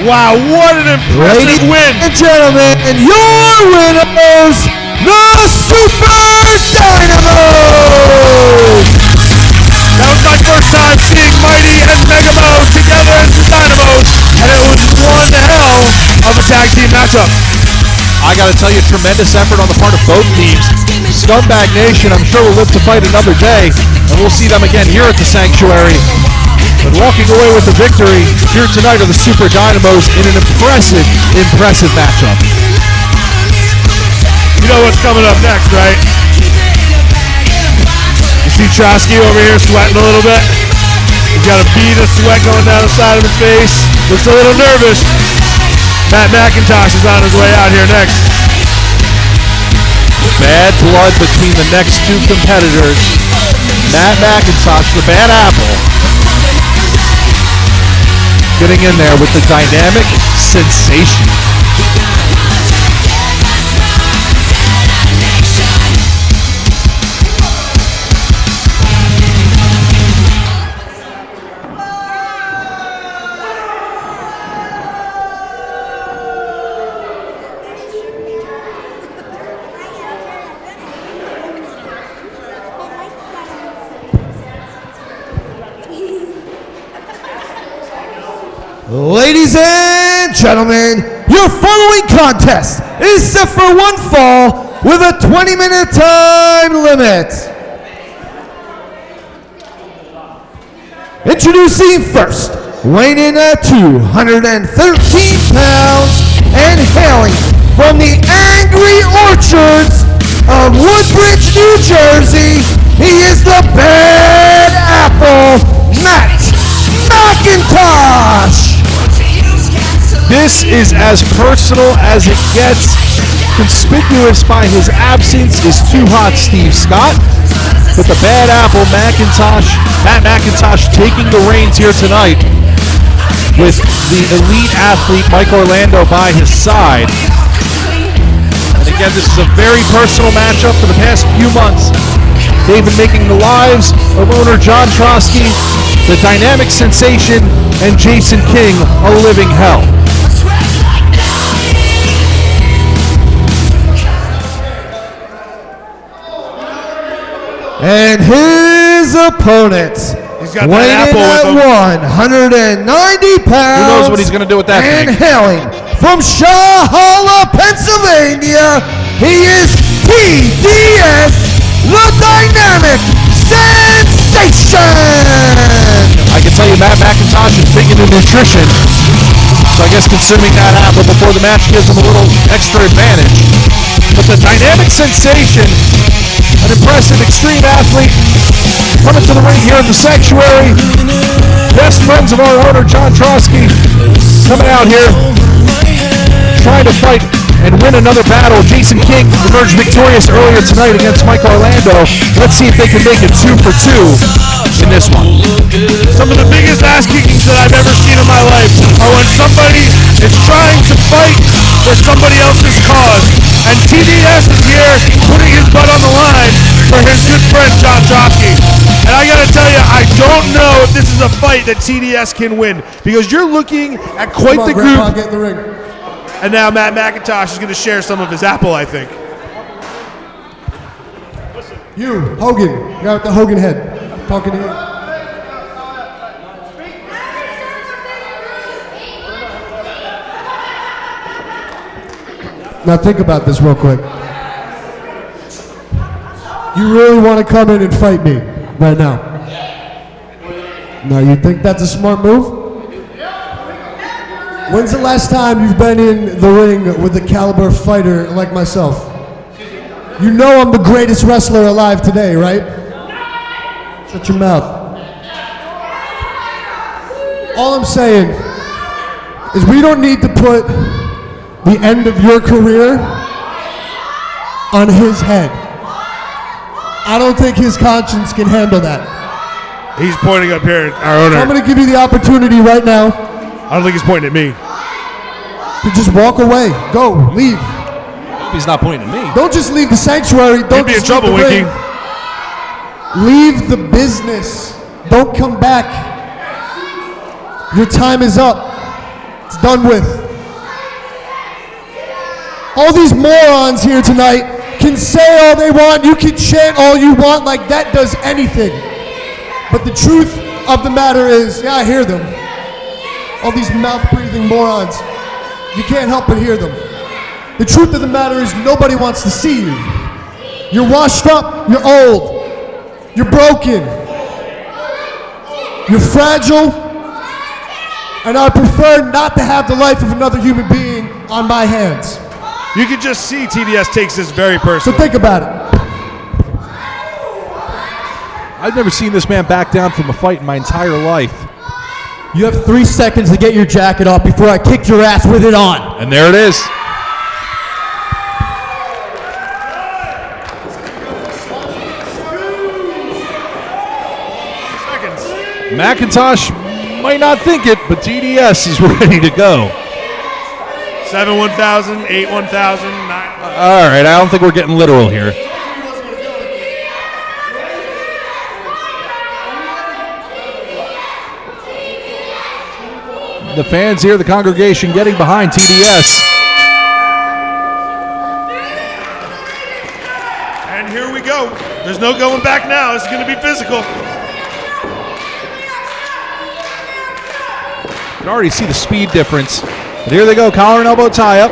Wow, what an impressive win. Ladies and gentlemen, your winners, the Super Dynamo! matchup? I got to tell you, tremendous effort on the part of both teams. Scumbag Nation, I'm sure, will live to fight another day, and we'll see them again here at the Sanctuary. But walking away with the victory here tonight are the Super Dynamos in an impressive matchup. You know what's coming up next, right? You see Trosky over here sweating a little bit? He's got a bead of sweat going down the side of his face. Looks a little nervous. Matt Macintosh is on his way out here next. Bad blood between the next two competitors. Matt Macintosh, the bad apple, getting in there with the dynamic sensation. Ladies and gentlemen, your following contest is set for one fall with a 20-minute time limit. Introducing first, weighing in at 213 pounds and hailing from the Angry Orchards of Woodbridge, New Jersey, he is the Bad Apple, Matt Macintosh. This is as personal as it gets. Conspicuous by his absence is Too Hot Steve Scott. But the Bad Apple Matt Macintosh taking the reins here tonight with the elite athlete Mike Orlando by his side. And again, this is a very personal matchup. For the past few months, they've been making the lives of owner John Trosky, the dynamic sensation, and Jason King a living hell. And his opponent, weighing in at 190 pounds. Who knows what he's going to do with that and thing? hailing from Shahala, Pennsylvania, he is TDS, the Dynamic Sensation. I can tell you Matt Macintosh is big into nutrition, so I guess consuming that apple before the match gives him a little extra advantage. But the Dynamic Sensation, an impressive extreme athlete, coming to the ring here in the Sanctuary. Best friends of our owner, John Trosky, coming out here, trying to fight and win another battle. Jason King emerged victorious earlier tonight against Mike Orlando. Let's see if they can make it 2 for 2 in this one. Some of the biggest ass kickings that I've ever seen in my life are when somebody is trying to fight for somebody else's cause. And TDS is here putting his butt on the line for his good friend John Trosky. And I gotta tell you, I don't know if this is a fight that TDS can win, because you're looking at quite the group. Get in the ring. And now Matt Macintosh is gonna share some of his apple, I think. You, Hogan, you got the Hogan head. Talking to you. Now think about this real quick. You really want to come in and fight me right now? Now you think that's a smart move? When's the last time you've been in the ring with a caliber fighter like myself? You know I'm the greatest wrestler alive today, right? Shut your mouth. All I'm saying is we don't need to put the end of your career on his head. I don't think his conscience can handle that. He's pointing up here at our owner. I'm going to give you the opportunity right now I don't think he's pointing at me. to just walk away. Go, leave. He's not pointing at me. Don't just leave the sanctuary. Don't You'd be in just leave trouble, the Winky. ring. Leave the business. Don't come back. Your time is up. It's done with. All these morons here tonight can say all they want. You can chant all you want, like that does anything. But the truth of the matter is, yeah, I hear them. All these mouth-breathing morons. You can't help but hear them. The truth of the matter is nobody wants to see you. You're washed up, you're old, you're broken, you're fragile, and I prefer not to have the life of another human being on my hands. You can just see TDS takes this very So personally. think about it. I've never seen this man back down from a fight in my entire life. You have 3 seconds to get your jacket off before I kick your ass with it on. And there it is. McIntosh might not think it, but TDS is ready to go. 7 1,000, 8 1,000, 9. All right, I don't think we're getting literal here. The fans here, the congregation getting behind TDS. And here we go. There's no going back now. It's going to be physical. You can already see the speed difference. But here they go, collar and elbow tie up.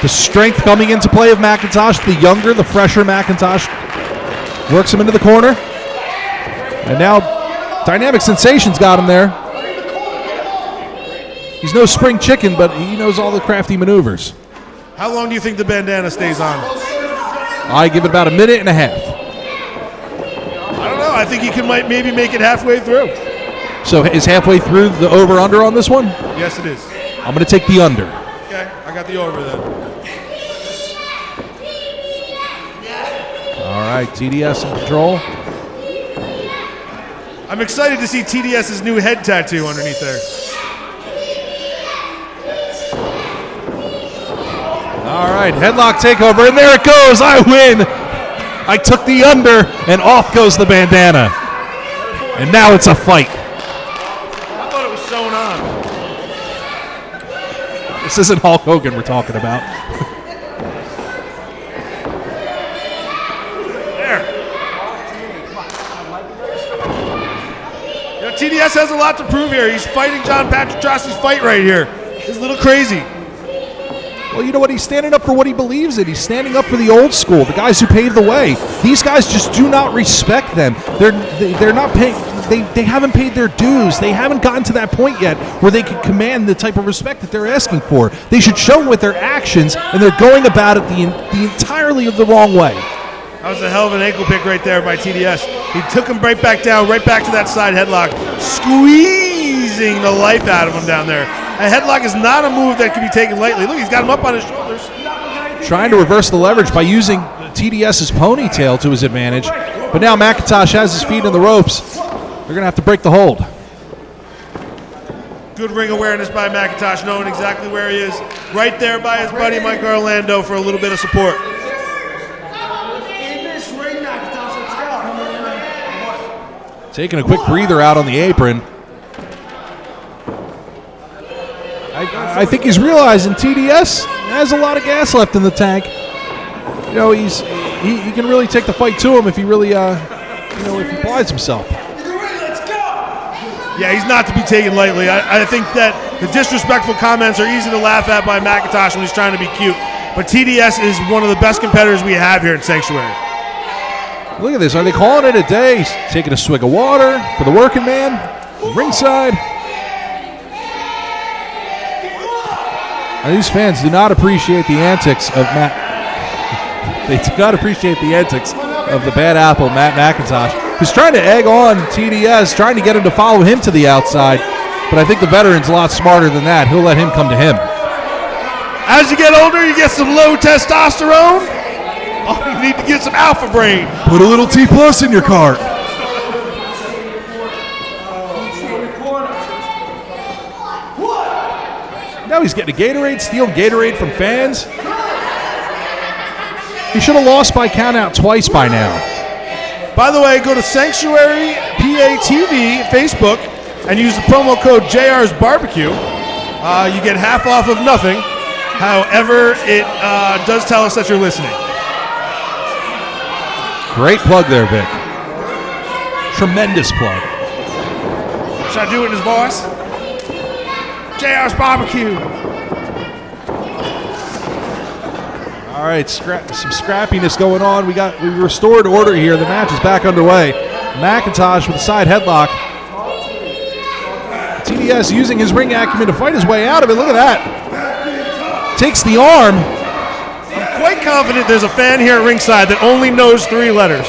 The strength coming into play of McIntosh. The younger, the fresher McIntosh works him into the corner. And now Dynamic Sensation's got him there. He's no spring chicken, but he knows all the crafty maneuvers. How long do you think the bandana stays on? I give it about a minute and a half. I don't know. I think he can maybe make it halfway through. So is halfway through the over-under on this one? Yes, it is. I'm going to take the under. Okay, I got the over then. All right, TDS in control. I'm excited to see TDS's new head tattoo underneath there. All right, headlock takeover, and there it goes. I win. I took the under, and off goes the bandana. And now it's a fight. I thought it was sewn on. This isn't Hulk Hogan we're talking about. There. You know, TDS has a lot to prove here. He's fighting John Patrick Joss's fight right here. It's a little crazy. Well, you know what? He's standing up for what he believes in. He's standing up for the old school, the guys who paved the way. These guys just do not respect them. They're not paying. They haven't paid their dues. They haven't gotten to that point yet where they can command the type of respect that they're asking for. They should show with their actions, and they're going about it the entirely of the wrong way. That was a hell of an ankle pick right there by TDS. He took him right back down, right back to that side headlock, squeezing the life out of him down there. A headlock is not a move that can be taken lightly. Look, he's got him up on his shoulders. Trying to reverse the leverage by using TDS's ponytail to his advantage. But now McIntosh has his feet in the ropes. They're going to have to break the hold. Good ring awareness by McIntosh, knowing exactly where he is. Right there by his buddy Mike Orlando for a little bit of support. Taking a quick breather out on the apron. I think he's realizing TDS has a lot of gas left in the tank. You know, he can really take the fight to him if he really, if he applies himself. Yeah, he's not to be taken lightly. I think that the disrespectful comments are easy to laugh at by McIntosh when he's trying to be cute. But TDS is one of the best competitors we have here in Sanctuary. Look at this. Are they calling it a day? He's taking a swig of water for the working man. Ringside. And these fans do not appreciate the antics of Matt. They do not appreciate the antics of the bad apple, Matt Macintosh, who's trying to egg on TDS, trying to get him to follow him to the outside. But I think the veteran's a lot smarter than that. He'll let him come to him. As you get older, you get some low testosterone. Oh, you need to get some alpha brain. Put a little T+ in your cart. Now he's getting a Gatorade, stealing Gatorade from fans. He should have lost by countout twice by now. By the way, go to Sanctuary PATV Facebook and use the promo code JR's Barbecue. You get half off of nothing. However, it does tell us that you're listening. Great plug there, Vic. Tremendous plug. Should I do it in his voice? JR's Barbecue. All right, some scrappiness going on. We restored order here. The match is back underway. McIntosh with a side headlock. TDS using his ring acumen to fight his way out of it. Look at that. Takes the arm. I'm quite confident there's a fan here at ringside that only knows 3 letters.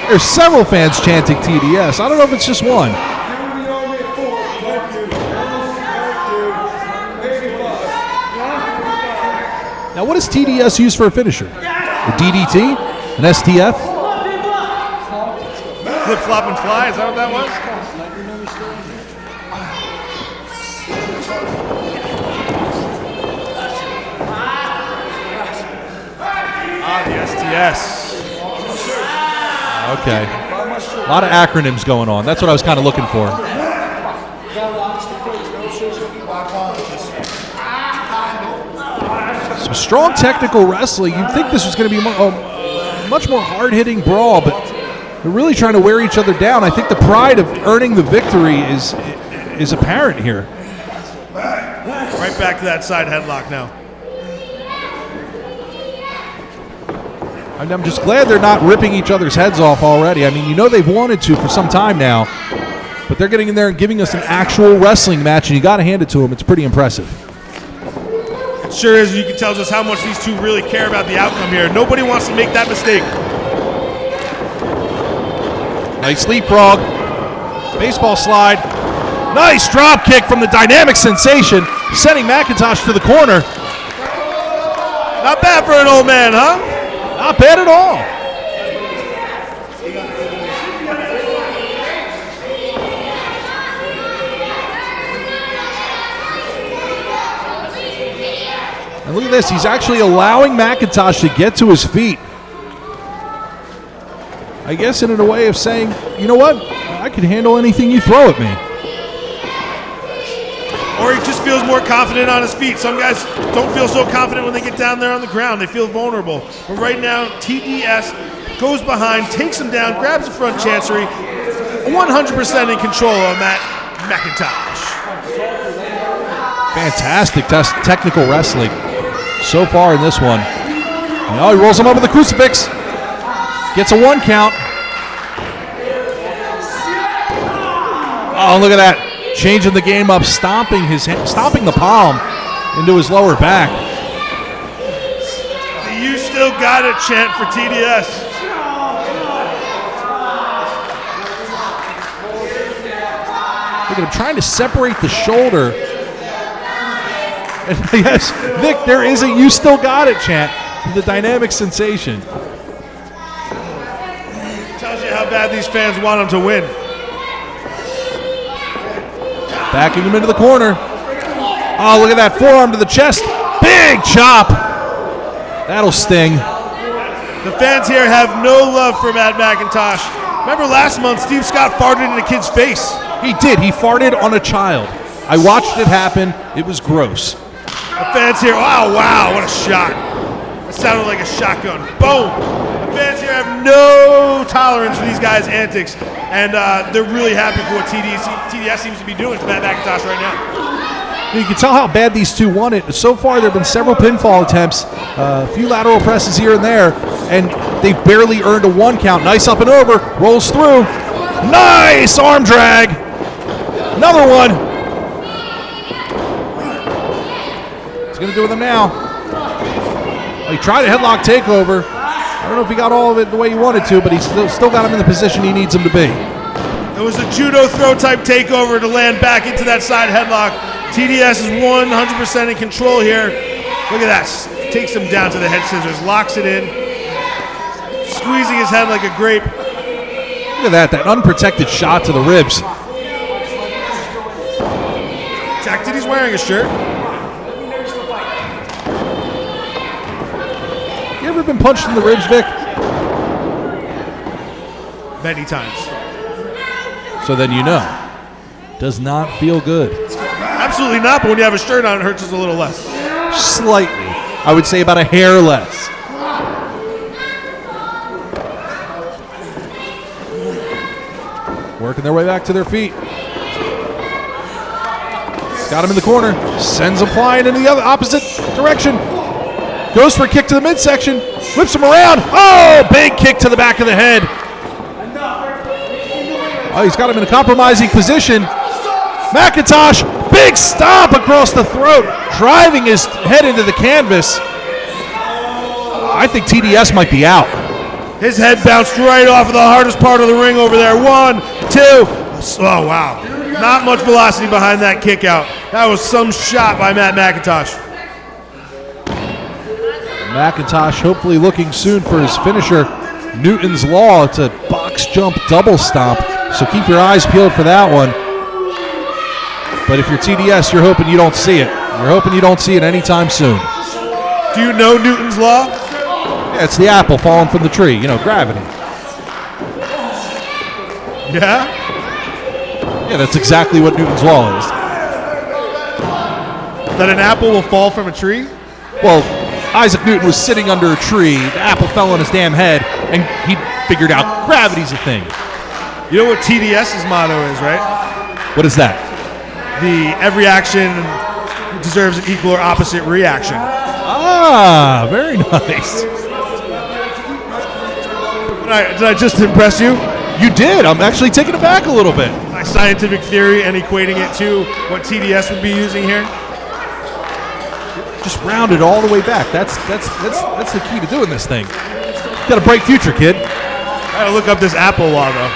There's several fans chanting TDS. I don't know if it's just one. Now, what does TDS use for a finisher? A DDT? An STF? Flip, flop, and fly. Is that what that was? The STS. Okay. A lot of acronyms going on. That's what I was kind of looking for. Some strong technical wrestling. You'd think this was going to be a much more hard-hitting brawl, but they're really trying to wear each other down. I think the pride of earning the victory is apparent here. Right back to that side headlock now. I'm just glad they're not ripping each other's heads off already. I mean, you know they've wanted to for some time now, but they're getting in there and giving us an actual wrestling match, and you got to hand it to them. It's pretty impressive. It sure is. You can tell just how much these two really care about the outcome here. Nobody wants to make that mistake. Nice leapfrog. Baseball slide. Nice drop kick from the dynamic sensation, sending McIntosh to the corner. Not bad for an old man, huh? Not bad at all. And look at this. He's actually allowing McIntosh to get to his feet. I guess in a way of saying, you know what? I can handle anything you throw at me. Or he just feels more confident on his feet. Some guys don't feel so confident when they get down there on the ground. They feel vulnerable. But right now, TDS goes behind, takes him down, grabs the front chancery, 100% in control of Matt Macintosh. Fantastic technical wrestling so far in this one. Now he rolls him up with the crucifix. Gets a 1 count. Oh, look at that. Changing the game up, stomping the palm into his lower back. You still got a chant for TDS. Look at him trying to separate the shoulder. And yes, Vic, there is a "you still got it" chant for the dynamic sensation. Tells you how bad these fans want him to win. Backing him into the corner. Oh, look at that forearm to the chest. Big chop. That'll sting. The fans here have no love for Matt Macintosh. Remember last month, Steve Scott farted in a kid's face. He did. He farted on a child. I watched it happen. It was gross. The fans here, wow, what a shot. It sounded like a shotgun. Boom. The fans here have no tolerance for these guys' antics, and they're really happy for what TDS seems to be doing to Matt Macintosh right now. You can tell how bad these two want it. So far, there have been several pinfall attempts, a few lateral presses here and there, and they've barely earned a 1 count. Nice up and over, rolls through. Nice arm drag. Another one. What's he going to do with him now? Oh, he tried a headlock takeover. I don't know if he got all of it the way he wanted to, but he's still got him in the position he needs him to be. It was a judo throw type takeover to land back into that side headlock. TDS is 100% in control here. Look at that. Takes him down to the head scissors, locks it in, squeezing his head like a grape. Look at that unprotected shot to the ribs. Protected, he's wearing a shirt. You ever been punched in the ribs, Vic? Many times. So then you know. Does not feel good. Absolutely not, but when you have a shirt on, it hurts just a little less. Slightly. I would say about a hair less. Working their way back to their feet. Got him in the corner. Sends him flying in the other opposite direction. Goes for a kick to the midsection. Whips him around. Oh, big kick to the back of the head. Oh, he's got him in a compromising position. McIntosh, big stomp across the throat, driving his head into the canvas. I think TDS might be out. His head bounced right off of the hardest part of the ring over there. 1, 2. Oh, wow. Not much velocity behind that kick out. That was some shot by Matt Macintosh. McIntosh hopefully looking soon for his finisher, Newton's Law. It's a box jump double stomp, so keep your eyes peeled for that one. But if you're TDS, you're hoping you don't see it. You're hoping you don't see it anytime soon. Do you know Newton's Law? Yeah, it's the apple falling from the tree, gravity. Yeah? Yeah, that's exactly what Newton's Law is. That an apple will fall from a tree? Well, Isaac Newton was sitting under a tree, the apple fell on his damn head, and he figured out gravity's a thing. You know what TDS's motto is, right? What is that? Every action deserves an equal or opposite reaction. Ah, very nice. Did I just impress you? You did. I'm actually taken aback a little bit. My scientific theory and equating it to what TDS would be using here. Just round it all the way back. That's the key to doing this thing. You got a bright future, kid. I gotta look up this apple law, though.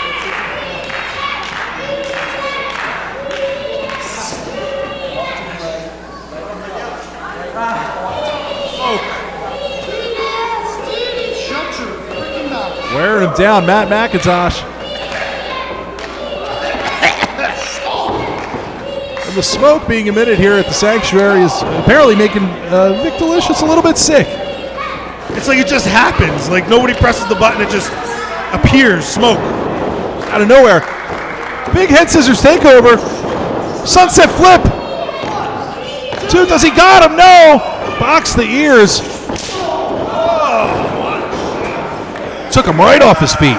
Wearing him down, Matt Macintosh. And the smoke being emitted here at the Sanctuary is apparently making Vic Delicious a little bit sick. It's like it just happens. Like nobody presses the button, it just appears, smoke. Out of nowhere. Big head scissors takeover. Sunset flip. 2, does he got him? No. Box the ears. Took him right off his feet.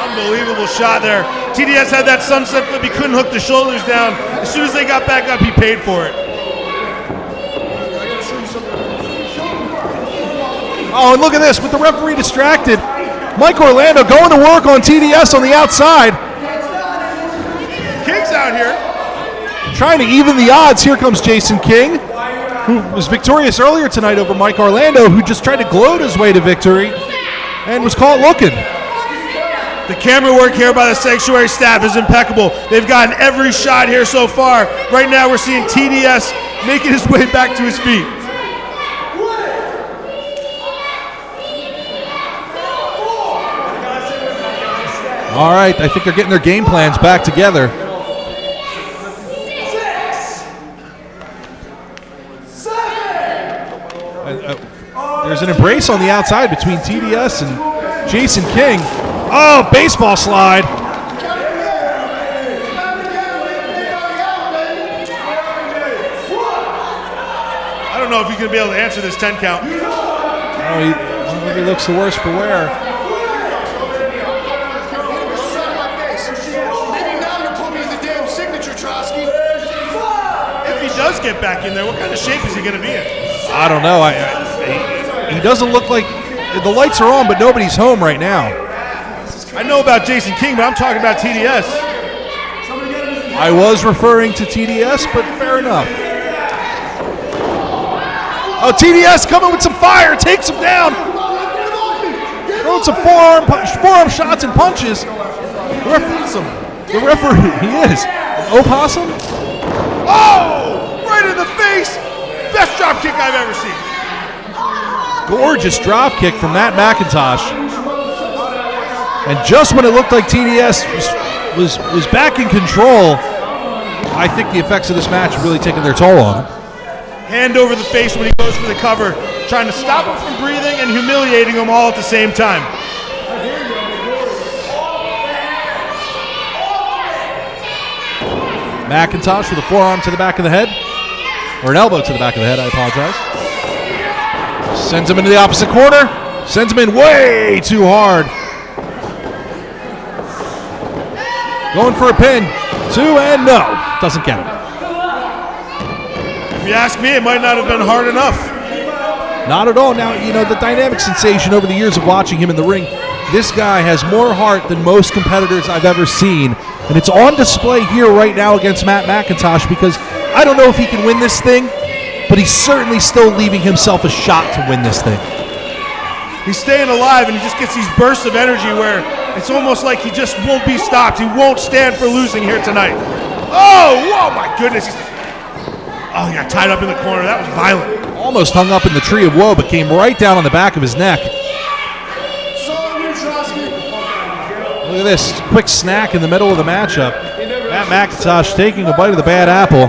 Unbelievable shot there. TDS had that sunset flip. He couldn't hook the shoulders down. As soon as they got back up, he paid for it. Oh, and look at this. With the referee distracted, Mike Orlando going to work on TDS on the outside. King's out here. Trying to even the odds. Here comes Jason King, who was victorious earlier tonight over Mike Orlando, who just tried to gloat his way to victory and was caught looking. The camera work here by the Sanctuary staff is impeccable. They've gotten every shot here so far. Right now we're seeing TDS making his way back to his feet. All right, I think they're getting their game plans back together. There's an embrace on the outside between TDS and Jason King. Oh, baseball slide. I don't know if he's going to be able to answer this 10 count. Oh, I don't think he looks the worse for wear. If he does get back in there, what kind of shape is he going to be in? I don't know. He doesn't look like the lights are on, but nobody's home right now. I know about Jason King, but I'm talking about TDS. I was referring to TDS, but fair enough. Oh, TDS coming with some fire, takes him down. Throwing some forearm shots and punches. The referee, he is. Opossum? Oh! Right in the face! Best drop kick I've ever seen. Gorgeous drop kick from Matt Macintosh. And just when it looked like TDS was back in control, I think the effects of this match have really taken their toll on him. Hand over the face when he goes for the cover, trying to stop him from breathing and humiliating him all at the same time. McIntosh with a forearm to the back of the head. Or an elbow to the back of the head, I apologize. Sends him into the opposite corner. Sends him in way too hard. Going for a pin. 2 and no. Doesn't count. If you ask me, it might not have been hard enough. Not at all. Now, you know, the dynamic sensation over the years of watching him in the ring, this guy has more heart than most competitors I've ever seen. And it's on display here right now against Matt Macintosh because I don't know if he can win this thing, but he's certainly still leaving himself a shot to win this thing. He's staying alive, and he just gets these bursts of energy where it's almost like he just won't be stopped. He won't stand for losing here tonight. Oh my goodness. He got tied up in the corner. That was violent. Almost hung up in the tree of woe, but came right down on the back of his neck. Look at this quick snack in the middle of the matchup. Matt McIntosh taking a bite of the bad apple.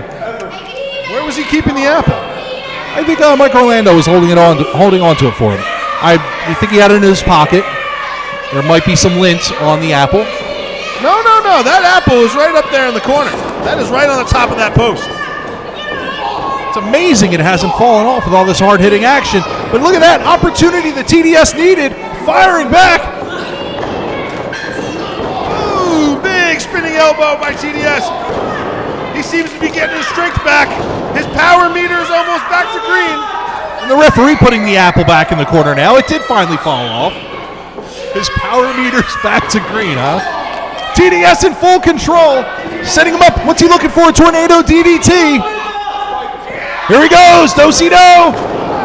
Where was he keeping the apple? I think Mike Orlando was holding on to it for him. I think he had it in his pocket. There might be some lint on the apple. No. That apple is right up there in the corner. That is right on the top of that post. It's amazing it hasn't fallen off with all this hard-hitting action. But look at that opportunity that TDS needed. Firing back. Ooh, big spinning elbow by TDS. He seems to be getting his strength back. His power meter is almost back to green. And the referee putting the apple back in the corner now. It did finally fall off. His power meter's back to green, huh? TDS in full control. Setting him up. What's he looking for? A tornado DDT. Here he goes. Do-si-do.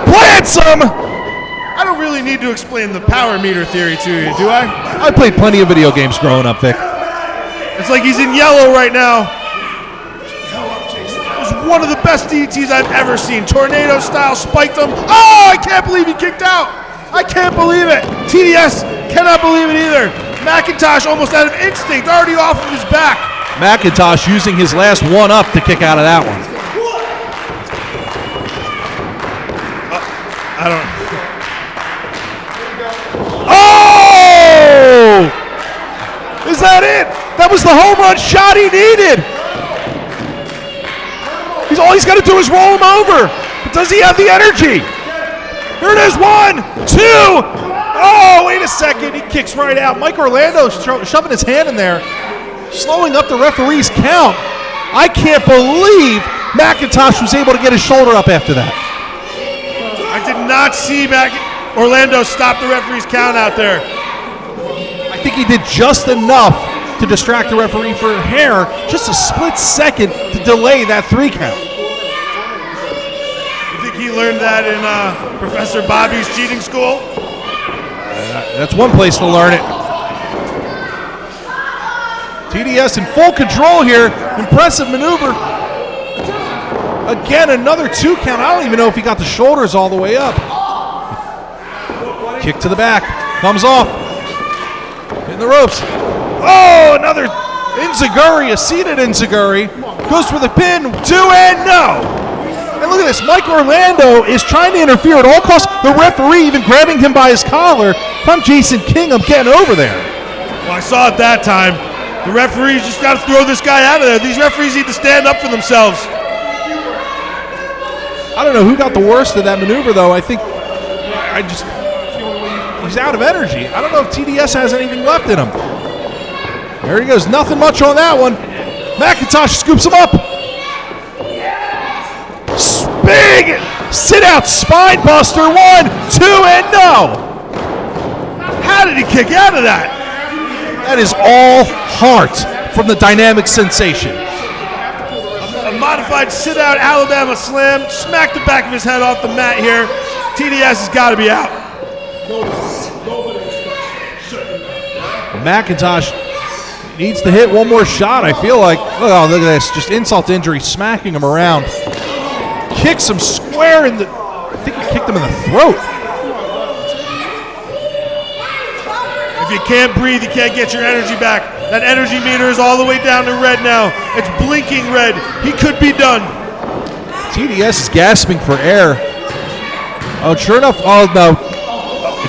Plants him. I don't really need to explain the power meter theory to you, do I? I played plenty of video games growing up, Vic. It's like he's in yellow right now. It was one of the best DDTs I've ever seen. Tornado style, spiked him. Oh, I can't believe he kicked out. I can't believe it. TDS cannot believe it either. McIntosh almost out of instinct, already off of his back. McIntosh using his last one-up to kick out of that one. I don't. Oh! Is that it? That was the home run shot he needed. All he's got to do is roll him over. But does he have the energy? Here it is, 1, 2. Oh, wait a second. He kicks right out. Mike Orlando's shoving his hand in there, slowing up the referee's count. I can't believe McIntosh was able to get his shoulder up after that. I did not see Orlando stop the referee's count out there. I think he did just enough to distract the referee for a hair, just a split second to delay that 3 count. You think he learned that in Professor Bobby's cheating school? That's one place to learn it. TDS in full control here. Impressive maneuver. Again, another 2 count. I don't even know if he got the shoulders all the way up. Kick to the back. Comes off. Hitting the ropes. Oh, another Enziguri, a seated Enziguri. Goes for the pin. 2 and no. And look at this. Mike Orlando is trying to interfere at all costs. The referee even grabbing him by his collar. If I'm Jason King, I'm getting over there. Well, I saw it that time. The referees just got to throw this guy out of there. These referees need to stand up for themselves. I don't know who got the worst of that maneuver, though. I think he's out of energy. I don't know if TDS has anything left in him. There he goes. Nothing much on that one. McIntosh scoops him up. Big sit-out spine buster. 1, 2, and no. How did he kick out of that? That is all heart from the dynamic sensation. A modified sit-out Alabama slam. Smacked the back of his head off the mat here. TDS has got to be out. McIntosh needs to hit one more shot, I feel like. Oh, look at this. Just insult to injury, smacking him around. Kicks him square in the... I think he kicked him in the throat. If you can't breathe, you can't get your energy back. That energy meter is all the way down to red now. It's blinking red. He could be done. TDS is gasping for air. Oh, sure enough. Oh, no.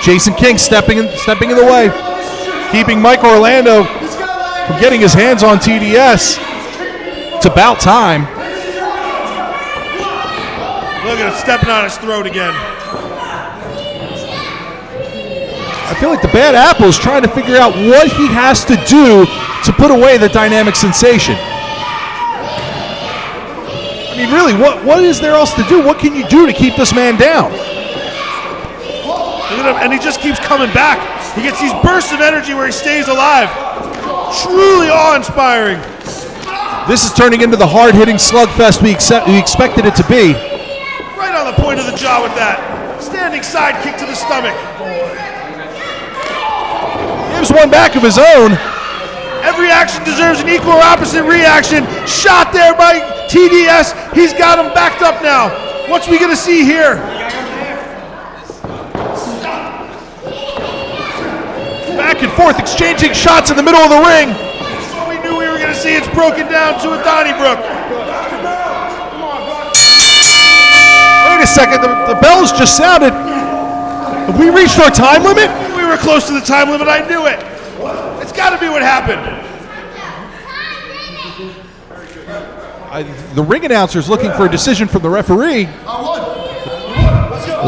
Jason King stepping in the way. Keeping Mike Orlando from getting his hands on TDS. It's about time. Look at him stepping on his throat again. I feel like the bad apple is trying to figure out what he has to do to put away the dynamic sensation. I mean, really, what is there else to do? What can you do to keep this man down? Look at him, and he just keeps coming back. He gets these bursts of energy where he stays alive. Truly awe-inspiring. This is turning into the hard-hitting slugfest we expected it to be. Right on the point of the jaw with that. Standing side kick to the stomach. Gives one back of his own. Every action deserves an equal or opposite reaction. Shot there by TDS. He's got him backed up now. What's we gonna see here? Back and forth, exchanging shots in the middle of the ring. What we knew we were gonna see. It's broken down to a Donnybrook. Wait a second, the bells just sounded. Have we reached our time limit? We were close to the time limit. I knew it. It's got to be what happened. The ring announcer's looking for a decision from the referee.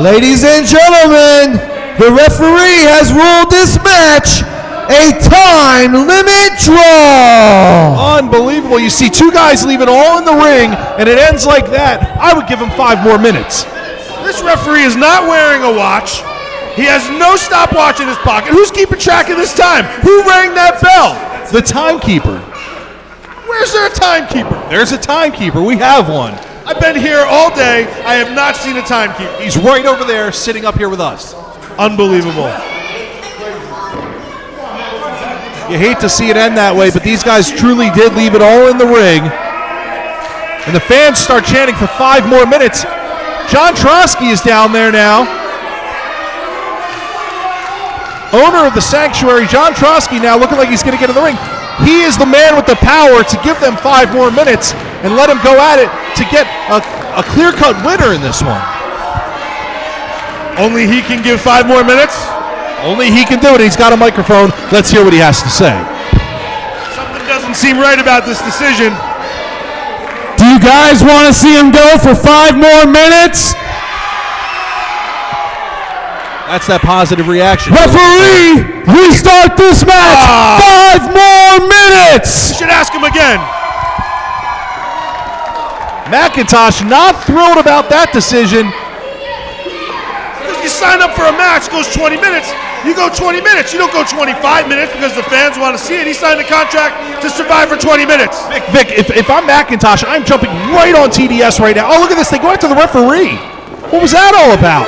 Ladies and gentlemen, the referee has ruled this match a time limit draw. Unbelievable. You see two guys leave it all in the ring, and it ends like that. I would give him 5 more minutes. This referee is not wearing a watch. He has no stopwatch in his pocket. Who's keeping track of this time? Who rang that bell? The timekeeper. Where's there a timekeeper? There's a timekeeper. We have one. I've been here all day. I have not seen a timekeeper. He's right over there, sitting up here with us. Unbelievable. You hate to see it end that way, but these guys truly did leave it all in the ring. And the fans start chanting for 5 more minutes. John Trotsky is down there now. Owner of the Sanctuary, John Trotsky, now looking like he's going to get in the ring. He is the man with the power to give them 5 more minutes and let him go at it to get a clear-cut winner in this one. Only he can give 5 more minutes? Only he can do it. He's got a microphone. Let's hear what he has to say. Something doesn't seem right about this decision. Do you guys want to see him go for 5 more minutes? That's that positive reaction. Referee, restart this match. 5 more minutes. You should ask him again. McIntosh not thrilled about that decision. Because you sign up for a match, goes 20 minutes. You go 20 minutes. You don't go 25 minutes because the fans want to see it. He signed a contract to survive for 20 minutes. Vic, if I'm McIntosh, I'm jumping right on TDS right now. Oh, look at this. They go after the referee. What was that all about?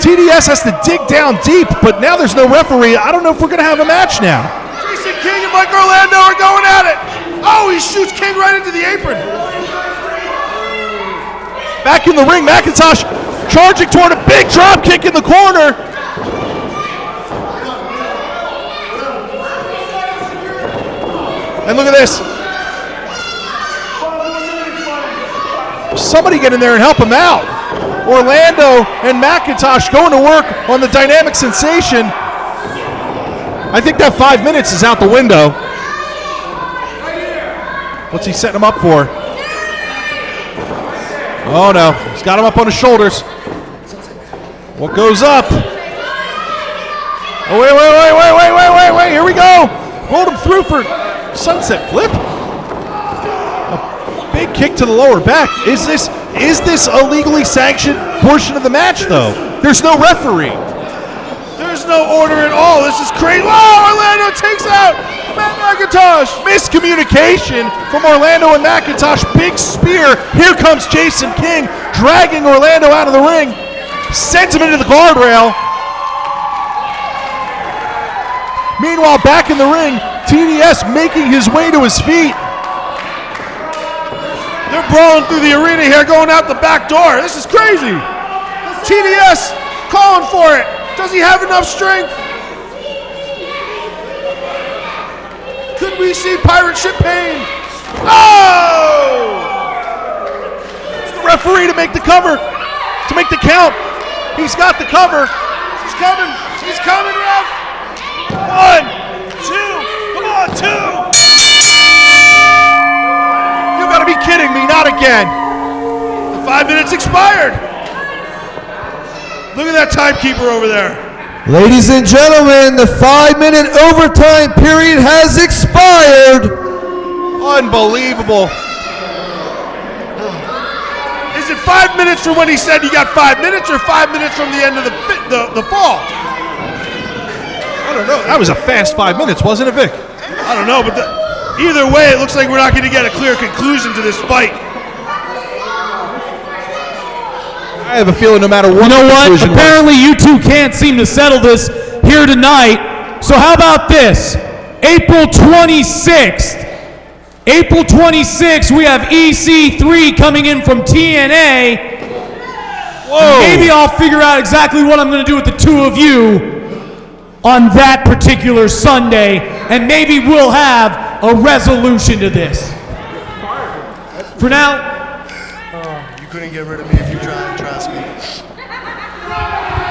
TDS has to dig down deep, but now there's no referee. I don't know if we're going to have a match now. Jason King and Mike Orlando are going at it. Oh, he shoots King right into the apron. Back in the ring, McIntosh charging toward a big drop kick in the corner. And look at this. Somebody get in there and help him out. Orlando and McIntosh going to work on the dynamic sensation. I think that 5 minutes is out the window. What's he setting him up for? Oh no, he's got him up on his shoulders. What goes up? Oh, wait, here we go. Rolled him through for sunset flip. A big kick to the lower back. Is this a legally sanctioned portion of the match though? There's no referee. There's no order at all. This is crazy. Oh, Orlando takes out Matt Macintosh. Miscommunication from Orlando and McIntosh. Big spear. Here comes Jason King, dragging Orlando out of the ring. Sends him into the guardrail. Meanwhile, back in the ring, TDS making his way to his feet. They're brawling through the arena here, going out the back door. This is crazy. TDS calling for it. Does he have enough strength? Could we see pirate ship pain? Oh! It's the referee to make the cover, to make the count. He's got the cover. He's coming. He's coming, ref. 1, 2, come on, 2. You gotta be kidding me, not again. The 5 minutes expired. Look at that timekeeper over there. Ladies and gentlemen, the 5-minute overtime period has expired. Unbelievable. Is Is it 5 minutes from when he said you got 5 minutes, or 5 minutes from the end of the fall? I don't know. That was a fast 5 minutes, wasn't it, Vic? I don't know, but either way, it looks like we're not going to get a clear conclusion to this fight. I have a feeling no matter what. You know what? Apparently you two can't seem to settle this here tonight. So how about this? April 26th. April 26th, we have EC3 coming in from TNA. Whoa. Maybe I'll figure out exactly what I'm going to do with the two of you on that particular Sunday, and maybe we'll have a resolution to this. For now, You couldn't get rid of me if you tried, Trotsky.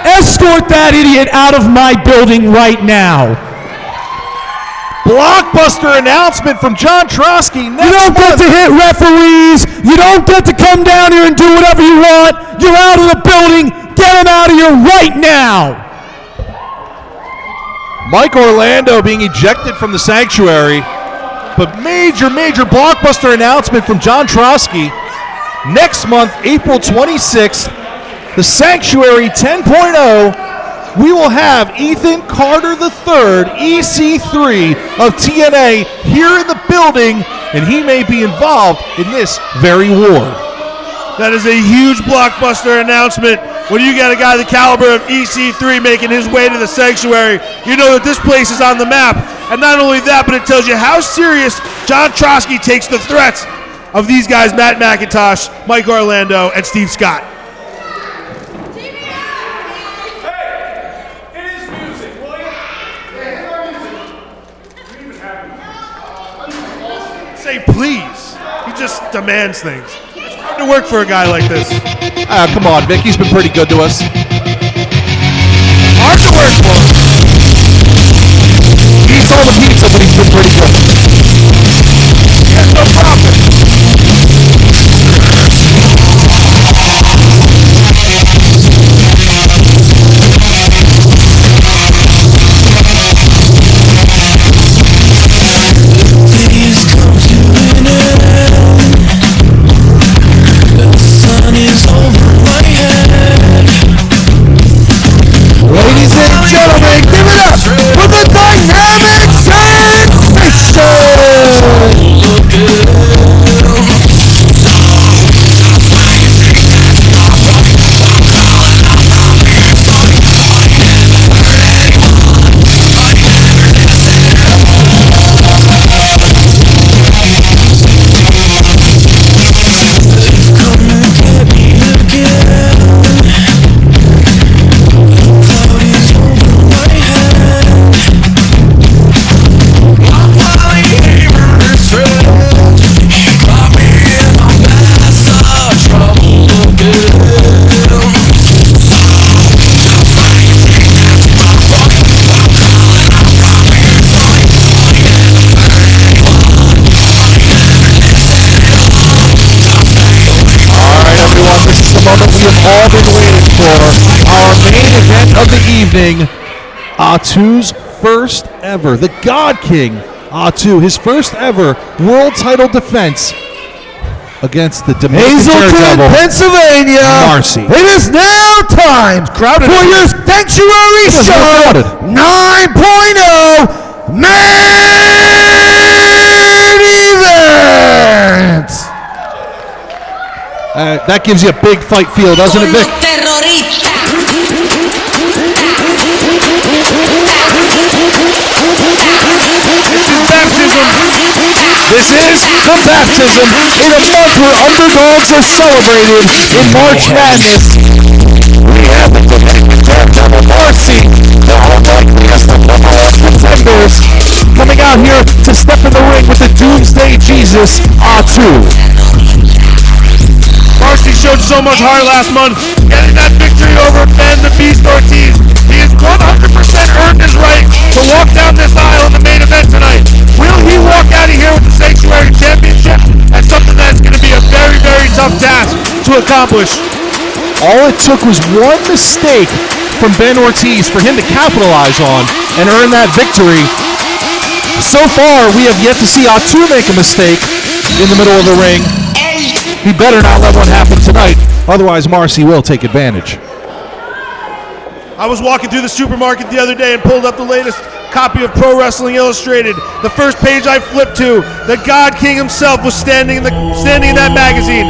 escort that idiot out of my building right now. Blockbuster announcement from John Trotsky. You don't get to hit referees. You don't get to come down here and do whatever you want. You're out of the building. Get him out of here right now. Mike Orlando being ejected from the Sanctuary. But major blockbuster announcement from John Trotsky. Next month, April 26th, the Sanctuary 10.0, we will have Ethan Carter III, EC3 of TNA, here in the building, and he may be involved in this very war. That is a huge blockbuster announcement. When you got a guy the caliber of EC3 making his way to the Sanctuary, you know that this place is on the map. And not only that, but it tells you how serious John Trotsky takes the threats of these guys, Matt Macintosh, Mike Orlando, and Steve Scott. Say please. He just demands things. It's hard to work for a guy like this. Come on, Vic. He's been pretty good to us. Hard to work for him. He eats all the pizza, but he's been pretty good. He has no problem. Ladies and gentlemen, give it up for the dynamic all been waiting for. Our main event of the evening, Ahtu's first ever, the God King, Ahtu, his first ever world title defense against the Dominican Hazleton, Daredevil, Pennsylvania. Marcy. It is now time Crowded. for your Sanctuary Yes, Show crowded. 9.0 main event. That gives you a big fight feel, doesn't it, Vic? This is The baptism in a month where underdogs are celebrated in March Madness. We have the Dominican Daredevil Marcy, the unlikeliest of number one contenders, coming out here to step in the ring with the Doomsday Jesus, Ahtu. Marcy showed so much heart last month, getting that victory over Ben the Beast Ortiz. He has 100% earned his right to walk down this aisle in the main event tonight. Will he walk out of here with the Sanctuary Championship? That's something that's going to be a very, very tough task to accomplish. All it took was one mistake from Ben Ortiz for him to capitalize on and earn that victory. So far, we have yet to see Ahtu make a mistake in the middle of the ring. He better not let one happen tonight, otherwise Marcy will take advantage. I was walking through the supermarket the other day and pulled up the latest copy of Pro Wrestling Illustrated. The first page I flipped to, the God King himself was standing in that magazine.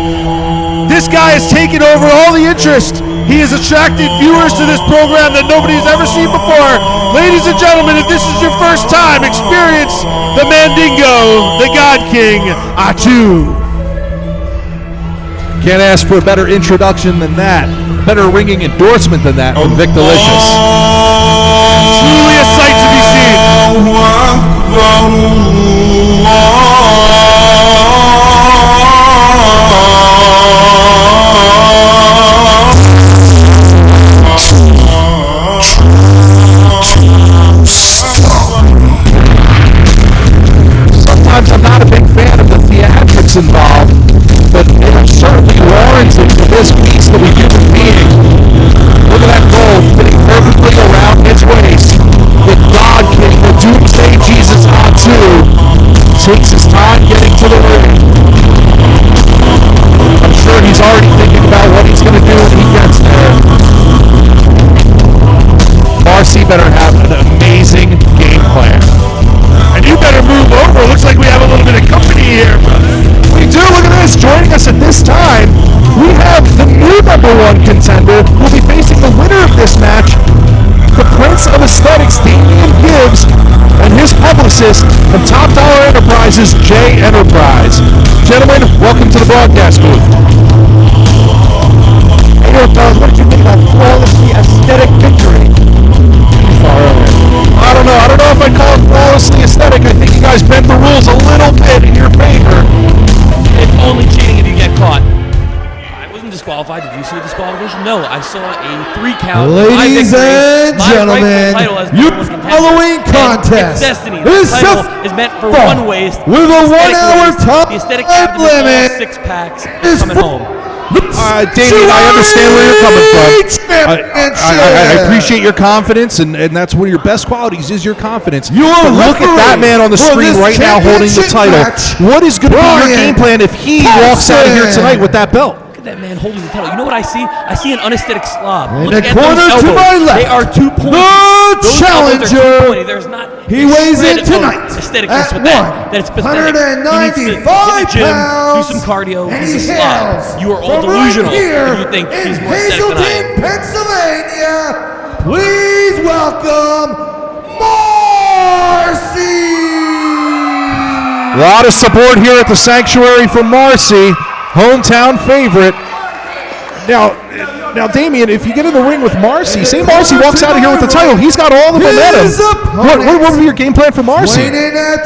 This guy has taken over all the interest. He has attracted viewers to this program that nobody has ever seen before. Ladies and gentlemen, if this is your first time, experience the Mandingo, the God King, Ahtu. Can't ask for a better introduction than that. Better ringing endorsement than that from Vic Delicious. Truly a sight to be seen. Sometimes I'm not a big fan of the theatrics involved, but they are certainly warranted for this piece of a human being. Look at that gold fitting perfectly around his waist. The God King, the Doomsday Jesus Ahtu, takes his time getting to the ring. I'm sure he's already thinking about what he's going to do when he gets there. Marcy better have an amazing game plan. And you better move over. Looks like we have a little bit of company here, brother. We do. Look at this. Joining us at this time, we have the new #1 contender who will be facing the winner of this match, the Prince of Aesthetics, Damien Gibbs, and his publicist from Top Dollar Enterprises, J Enterprise. Gentlemen, welcome to the broadcast booth. Hey, yo, fellas, what did you think about flawlessly aesthetic victory? I don't know. I don't know if I'd call it flawlessly aesthetic. I think you guys bent the rules a little bit in your favor. It's only cheating if you get caught. I wasn't disqualified. Did you see a disqualification? No, I saw a 3 count. Ladies and gentlemen, your following contest It's destiny. is The title is meant for fought one waist. with a The aesthetic 1 hour waist, time the aesthetic abdomen, limit. 6 packs, Is coming home. Damien, I understand where you're coming from. I appreciate your confidence, and that's one of your best qualities is your confidence. But look at that man on the screen right now holding the title. What is going to be your game plan if he walks out of here tonight with that belt? Look at that man holding the title. You know what I see? I see an unaesthetic slob. In Look the at those corner to elbows. my left, They are 2 pointy. the Those elbows are 2 challenger. pointy. There's not. He weighs in shred of tonight aestheticness at with that. That it's pathetic. He needs to hit 195 the gym, pounds, do some cardio. and He's he a slob. hails You are all from right delusional here if you think he's in more aesthetic than I am. Hazleton, Pennsylvania. Please welcome Marcy. A lot of support here at the Sanctuary for Marcy, hometown favorite. Now, Damien, if you get in the ring with Marcy, say Marcy walks out of here with the title, he's got all the momentum. What would be your game plan for Marcy?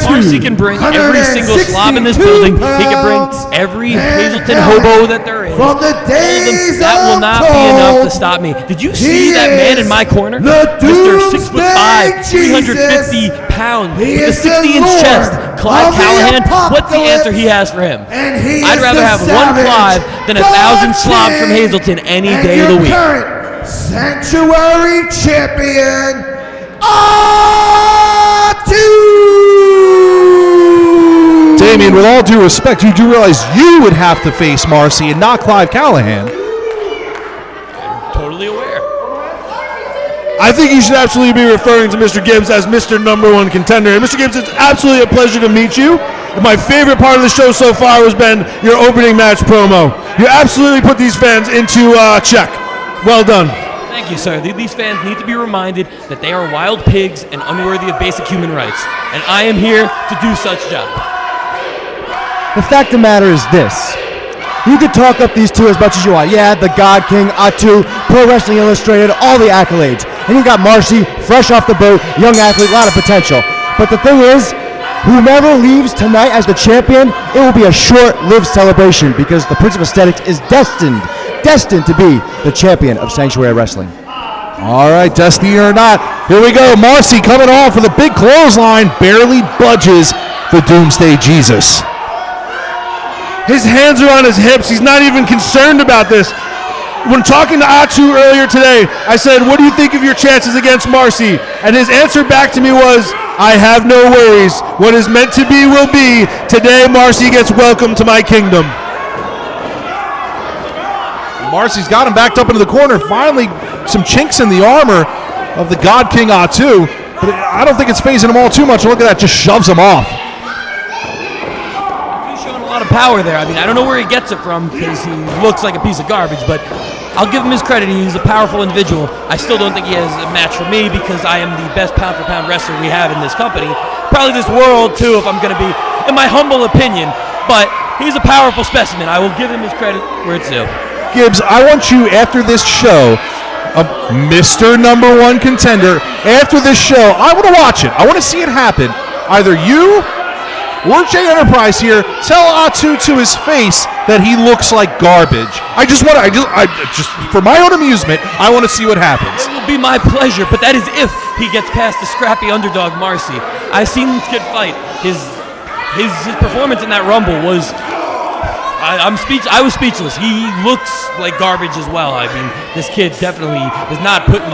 Marcy can bring every single slob in this building. He can bring every Hazleton hobo that there is. From the All of days them. That will of not be enough to old, stop me. Did you he see that man is in my corner? the Mr. 6'5", Doomsday 350 pounds, He with a is the 60-inch Lord chest. Clyde of the Callahan, what's the answer apocalypse, he has for him? and he I'd is rather the have one savage Clyde than 1,000 God slobs from King Hazleton any and day of the your week. current Sanctuary champion, Ahtu. Damien, with all due respect, you do realize you would have to face Marcy and not Clive Callahan. Totally aware. I think you should absolutely be referring to Mr. Gibbs as Mr. #1 contender. And Mr. Gibbs, it's absolutely a pleasure to meet you. My favorite part of the show so far has been your opening match promo. You absolutely put these fans into check. Well done. Thank you, sir. These fans need to be reminded that they are wild pigs and unworthy of basic human rights. And I am here to do such job. The fact of the matter is this. You could talk up these two as much as you want. Yeah, the God King, Ahtu, Pro Wrestling Illustrated, all the accolades. And you got Marcy, fresh off the boat, young athlete, a lot of potential. But the thing is, whomever leaves tonight as the champion, it will be a short-lived celebration because the Prince of Aesthetics is destined to be the champion of Sanctuary Wrestling. All right, destiny or not, here we go. Marcy coming off with a big clothesline, barely budges the Doomsday Jesus. His hands are on his hips. He's not even concerned about this. When talking to Ahtu earlier today, I said, what do you think of your chances against Marcy? And his answer back to me was, I have no worries. What is meant to be will be. Today, Marcy gets welcome to my kingdom. Marcy's got him backed up into the corner. Finally, some chinks in the armor of the God King Ahtu. But I don't think it's phasing him all too much. Look at that, just shoves him off. He's showing a lot of power there. I mean, I don't know where he gets it from because he looks like a piece of garbage, but I'll give him his credit. He's a powerful individual. I still don't think he has a match for me because I am the best pound-for-pound wrestler we have in this company. Probably this world, too, if I'm going to be, in my humble opinion. But he's a powerful specimen. I will give him his credit where it's due. Gibbs, I want you, after this show, Mr. Number One Contender, after this show, I want to watch it. I want to see it happen. Either you or J Enterprise here tell Ahtu to his face that he looks like garbage. I just for my own amusement, I want to see what happens. It will be my pleasure, but that is if he gets past the scrappy underdog Marcy. I've seen this kid fight. His performance in that Rumble was... I was speechless. He looks like garbage as well. I mean, this kid definitely is not putting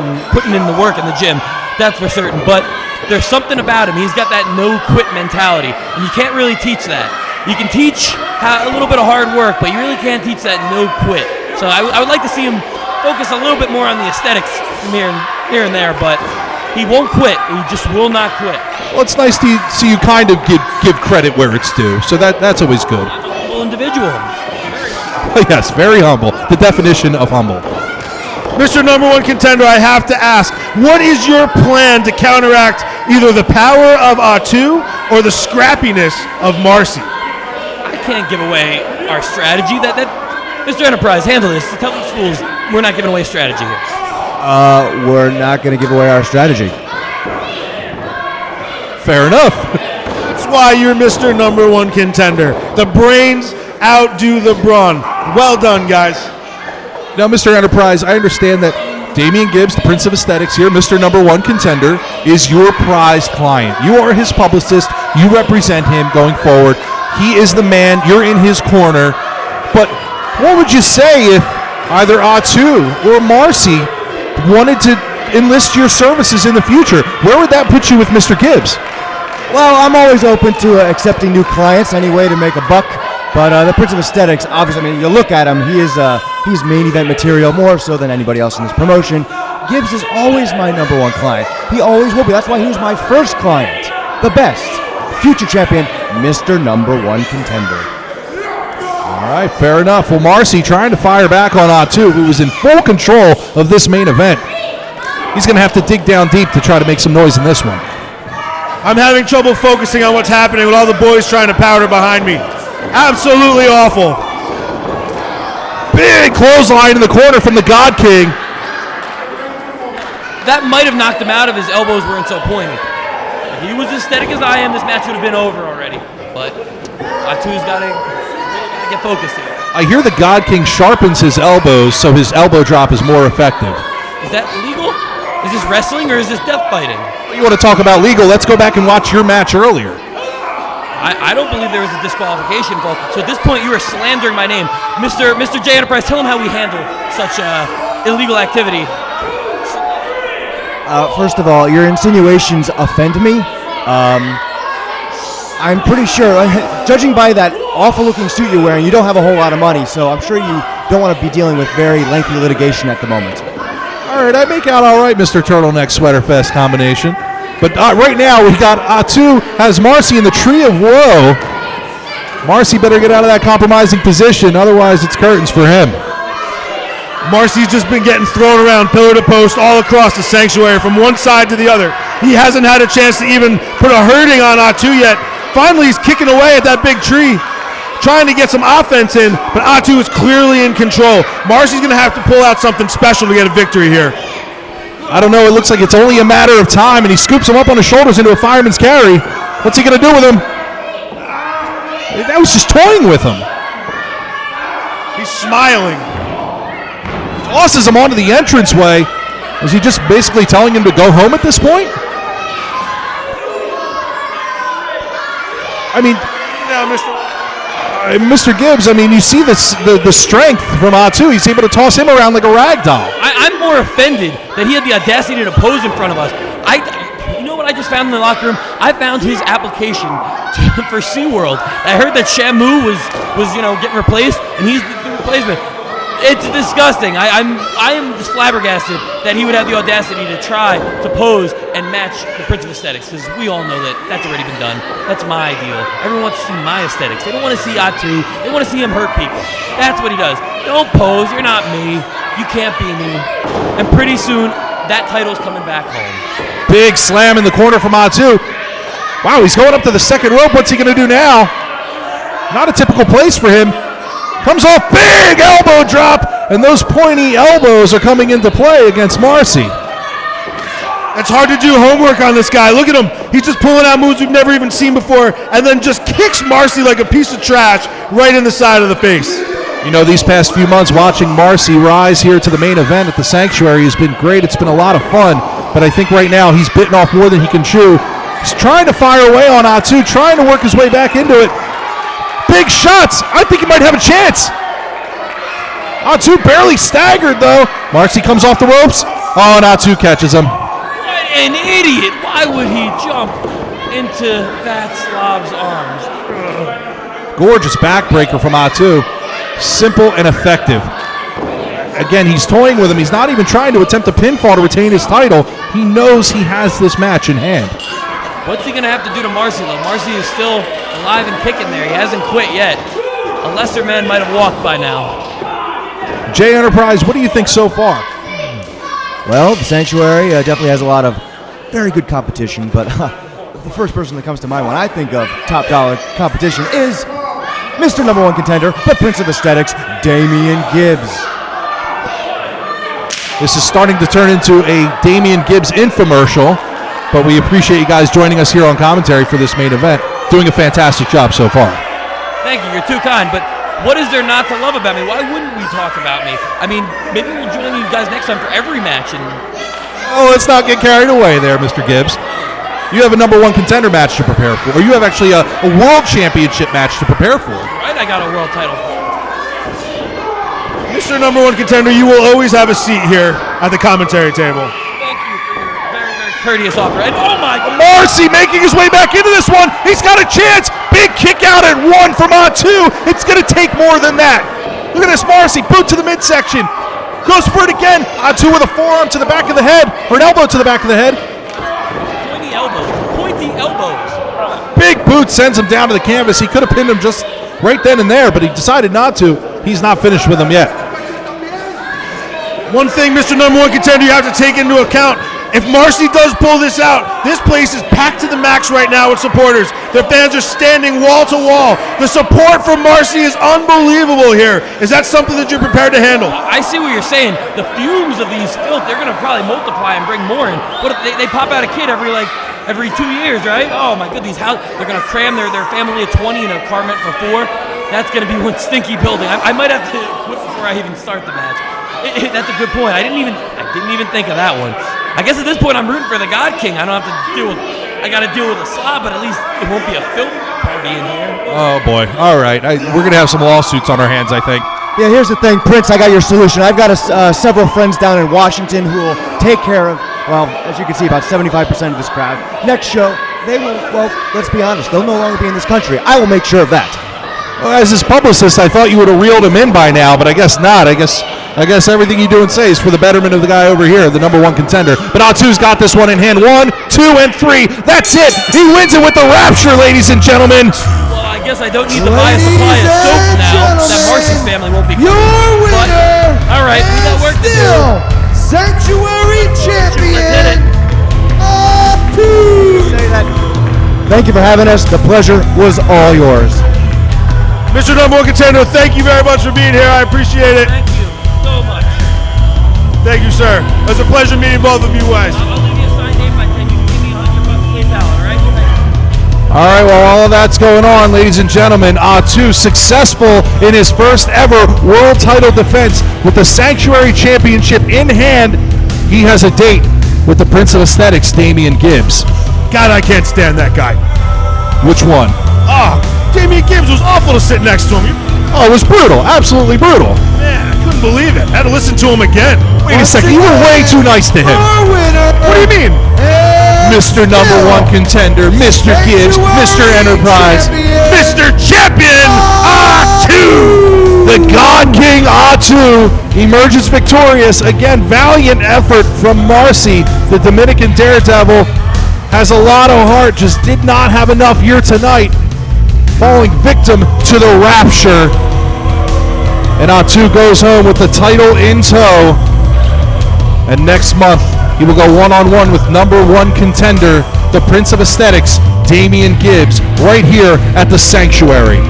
in the work in the gym. That's for certain. But there's something about him. He's got that no-quit mentality, and you can't really teach that. You can teach a little bit of hard work, but you really can't teach that no-quit. So I would like to see him focus a little bit more on the aesthetics from here and there, but he won't quit. He just will not quit. Well, it's nice to see you kind of give credit where it's due. So that's always good. Individual. Yes, very humble. The definition of humble. Mr. Number One Contender, I have to ask, what is your plan to counteract either the power of Ahtu or the scrappiness of Marcy? I can't give away our strategy. That Mr. Enterprise, handle this. Tell these fools we're not giving away strategy here. We're not going to give away our strategy. Fair enough. That's why you're Mr. Number One Contender. The brains outdo the brawn. Well done, guys. Now, Mr. Enterprise, I understand that Damien Gibbs, the Prince of Aesthetics here, Mr. Number One Contender, is your prized client. You are his publicist. You represent him going forward. He is the man. You're in his corner. But what would you say if either Ahtu or Marcy wanted to enlist your services in the future? Where would that put you with Mr. Gibbs? Well, I'm always open to accepting new clients, any way to make a buck. But the Prince of Aesthetics, obviously, I mean, you look at him, he's main event material more so than anybody else in this promotion. Gibbs is always my number one client. He always will be. That's why he was my first client. The best. Future champion, Mr. Number One Contender. All right, fair enough. Well, Marcy trying to fire back on Ahtu, who was in full control of this main event. He's going to have to dig down deep to try to make some noise in this one. I'm having trouble focusing on what's happening with all the boys trying to powder behind me. Absolutely awful. Big clothesline in the corner from the God King. That might have knocked him out if his elbows weren't so pointy. If he was as aesthetic as I am, this match would have been over already. But Ahtu's got to get focused here. I hear the God King sharpens his elbows so his elbow drop is more effective. Is that legal? Is this wrestling or is this death fighting? You want to talk about legal? Let's go back and watch your match earlier. I don't believe there was a disqualification involved. So at this point, you are slandering my name. Mr. J Enterprise, tell him how we handle such illegal activity. First of all, your insinuations offend me. I'm pretty sure, judging by that awful-looking suit you're wearing, you don't have a whole lot of money, so I'm sure you don't want to be dealing with very lengthy litigation at the moment. All right, I make out all right, Mr. Turtleneck Sweater Fest combination. But right now, we got Ahtu has Marcy in the Tree of Woe. Marcy better get out of that compromising position, otherwise it's curtains for him. Marcy's just been getting thrown around pillar to post all across the sanctuary from one side to the other. He hasn't had a chance to even put a hurting on Ahtu yet. Finally, he's kicking away at that big tree, trying to get some offense in, but Ahtu is clearly in control. Marcy's going to have to pull out something special to get a victory here. I don't know, it looks like it's only a matter of time, and he scoops him up on his shoulders into a fireman's carry. What's he going to do with him? That was just toying with him. He's smiling. Tosses him onto the entranceway. Was he just basically telling him to go home at this point? I mean, Now, Mr. Gibbs, I mean, you see the strength from Ahtu. He's able to toss him around like a rag doll. I'm more offended that he had the audacity to pose in front of us. You know what I just found in the locker room? I found his application for SeaWorld. I heard that Shamu was getting replaced, and he's the replacement. It's disgusting. I am just flabbergasted that he would have the audacity to try to pose and match the Prince of Aesthetics, because we all know that that's already been done. That's my deal. Everyone wants to see my aesthetics. They don't want to see Ahtu. They want to see him hurt people. That's what he does. Don't pose. You're not me. You can't be me. And pretty soon, that title's coming back home. Big slam in the corner from Ahtu. Wow, he's going up to the second rope. What's he going to do now? Not a typical place for him. Comes off, big elbow drop, and those pointy elbows are coming into play against Marcy. It's hard to do homework on this guy. Look at him. He's just pulling out moves we've never even seen before, and then just kicks Marcy like a piece of trash right in the side of the face. You know, these past few months watching Marcy rise here to the main event at the Sanctuary has been great. It's been a lot of fun, but I think right now he's bitten off more than he can chew. He's trying to fire away on Ahtu, trying to work his way back into it. Big shots. I think he might have a chance. Ahtu barely staggered, though. Marcy comes off the ropes. Oh, and Ahtu catches him. What an idiot. Why would he jump into that Slav's arms? Gorgeous backbreaker from Ahtu. Simple and effective. Again, he's toying with him. He's not even trying to attempt a pinfall to retain his title. He knows he has this match in hand. What's he going to have to do to Marcy, though? Marcy is still alive and kicking there. He hasn't quit yet. A lesser man might have walked by now. Jay Enterprise, what do you think so far? Well, the Sanctuary definitely has a lot of very good competition, but the first person that comes to mind when I think of top dollar competition is Mr. Number One Contender, the Prince of Aesthetics, Damien Gibbs. This is starting to turn into a Damien Gibbs infomercial, but we appreciate you guys joining us here on commentary for this main event. Doing a fantastic job so far. Thank you. You're too kind, but what is there not to love about me? Why wouldn't we talk about me? I mean, maybe we'll join you guys next time for every match. And Oh, let's not get carried away there, Mr. Gibbs. You have a number one contender match to prepare for, or you have actually a world championship match to prepare for. right, I got a world title. Mr. Number One Contender, you will always have a seat here at the commentary table. Thank you for your very, very courteous offer. And oh my God! Marcy making his way back into this one. He's got a chance. Big kick out at one from Ahtu. It's going to take more than that. Look at this, Marcy. Boot to the midsection. Goes for it again. Ahtu with a forearm to the back of the head, or an elbow to the back of the head. Pointy elbows. Pointy elbows. Big boot sends him down to the canvas. He could have pinned him just right then and there, but he decided not to. He's not finished with him yet. One thing, Mr. Number One Contender, you have to take into account, if Marcy does pull this out, this place is packed to the max right now with supporters. Their fans are standing wall to wall. The support from Marcy is unbelievable here. Is that something that you're prepared to handle? I see what you're saying. The fumes of these filth, they're going to probably multiply and bring more in. What if they pop out a kid every 2 years, right? Oh my goodness, they're going to cram their family of 20 in a car meant for 4. That's going to be one stinky building. I might have to quit before I even start the match. That's a good point. I didn't even think of that one. I guess at this point I'm rooting for the God King. I don't have to I got to deal with a slob, but at least it won't be a filth party in here. Oh boy. All right. We're going to have some lawsuits on our hands, I think. Yeah, here's the thing, Prince, I got your solution. I've got several friends down in Washington who will take care of, well, as you can see, about 75% of this crowd. Next show, they will, well, let's be honest, they'll no longer be in this country. I will make sure of that. Well, as his publicist, I thought you would have reeled him in by now, but I guess not. I guess everything you do and say is for the betterment of the guy over here, the number one contender. But Ahtu's got this one in hand. 1, 2, and 3. That's it. He wins it with the rapture, ladies and gentlemen. Well, I guess I don't need to buy a supply of soap now. That Marcy's family won't be. Your winner. All right, we got work to do. Still Sanctuary Champion. Ahtu. Thank you for having us. The pleasure was all yours. Mr. Number One Contender, thank you very much for being here. I appreciate it. Thank you so much. Thank you, sir. It was a pleasure meeting both of you guys. I'll leave you a signed name by 10. You can give me $100 PayPal, all right? All right, well, all of that's going on, ladies and gentlemen. Ahtu successful in his first ever world title defense with the Sanctuary Championship in hand. He has a date with the Prince of Aesthetics, Damien Gibbs. God, I can't stand that guy. Which one? Oh, Damien Gibbs was awful to sit next to him. Oh, it was brutal. Absolutely brutal. Man, Couldn't believe it. Had to listen to him again. Wait a second, you were way too nice to him. Our winner. What do you mean? Mr. Number One Contender, Mr. Gibbs, Mr. Enterprise, Mr. Champion Ahtu! the God King Ahtu emerges victorious. Again, valiant effort from Marcy. The Dominican Daredevil has a lot of heart, just did not have enough here tonight. Falling victim to the Rapture. And Ahtu goes home with the title in tow. And next month, he will go one-on-one with number one contender, the Prince of Aesthetics, Damien Gibbs, right here at the Sanctuary.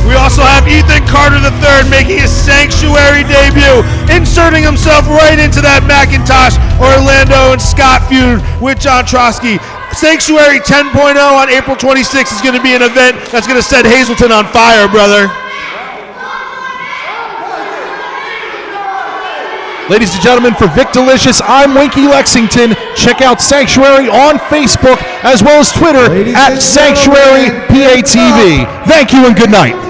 We also have Ethan Carter III making his Sanctuary debut, inserting himself right into that McIntosh, Orlando, and Scott feud with John Trotsky. Sanctuary 10.0 on April 26th is going to be an event that's going to set Hazleton on fire, brother. Ladies and gentlemen, for Vic Delicious, I'm Winky Lexington. Check out Sanctuary on Facebook as well as Twitter Ladies at and Sanctuary gentlemen, PATV. Thank you and good night.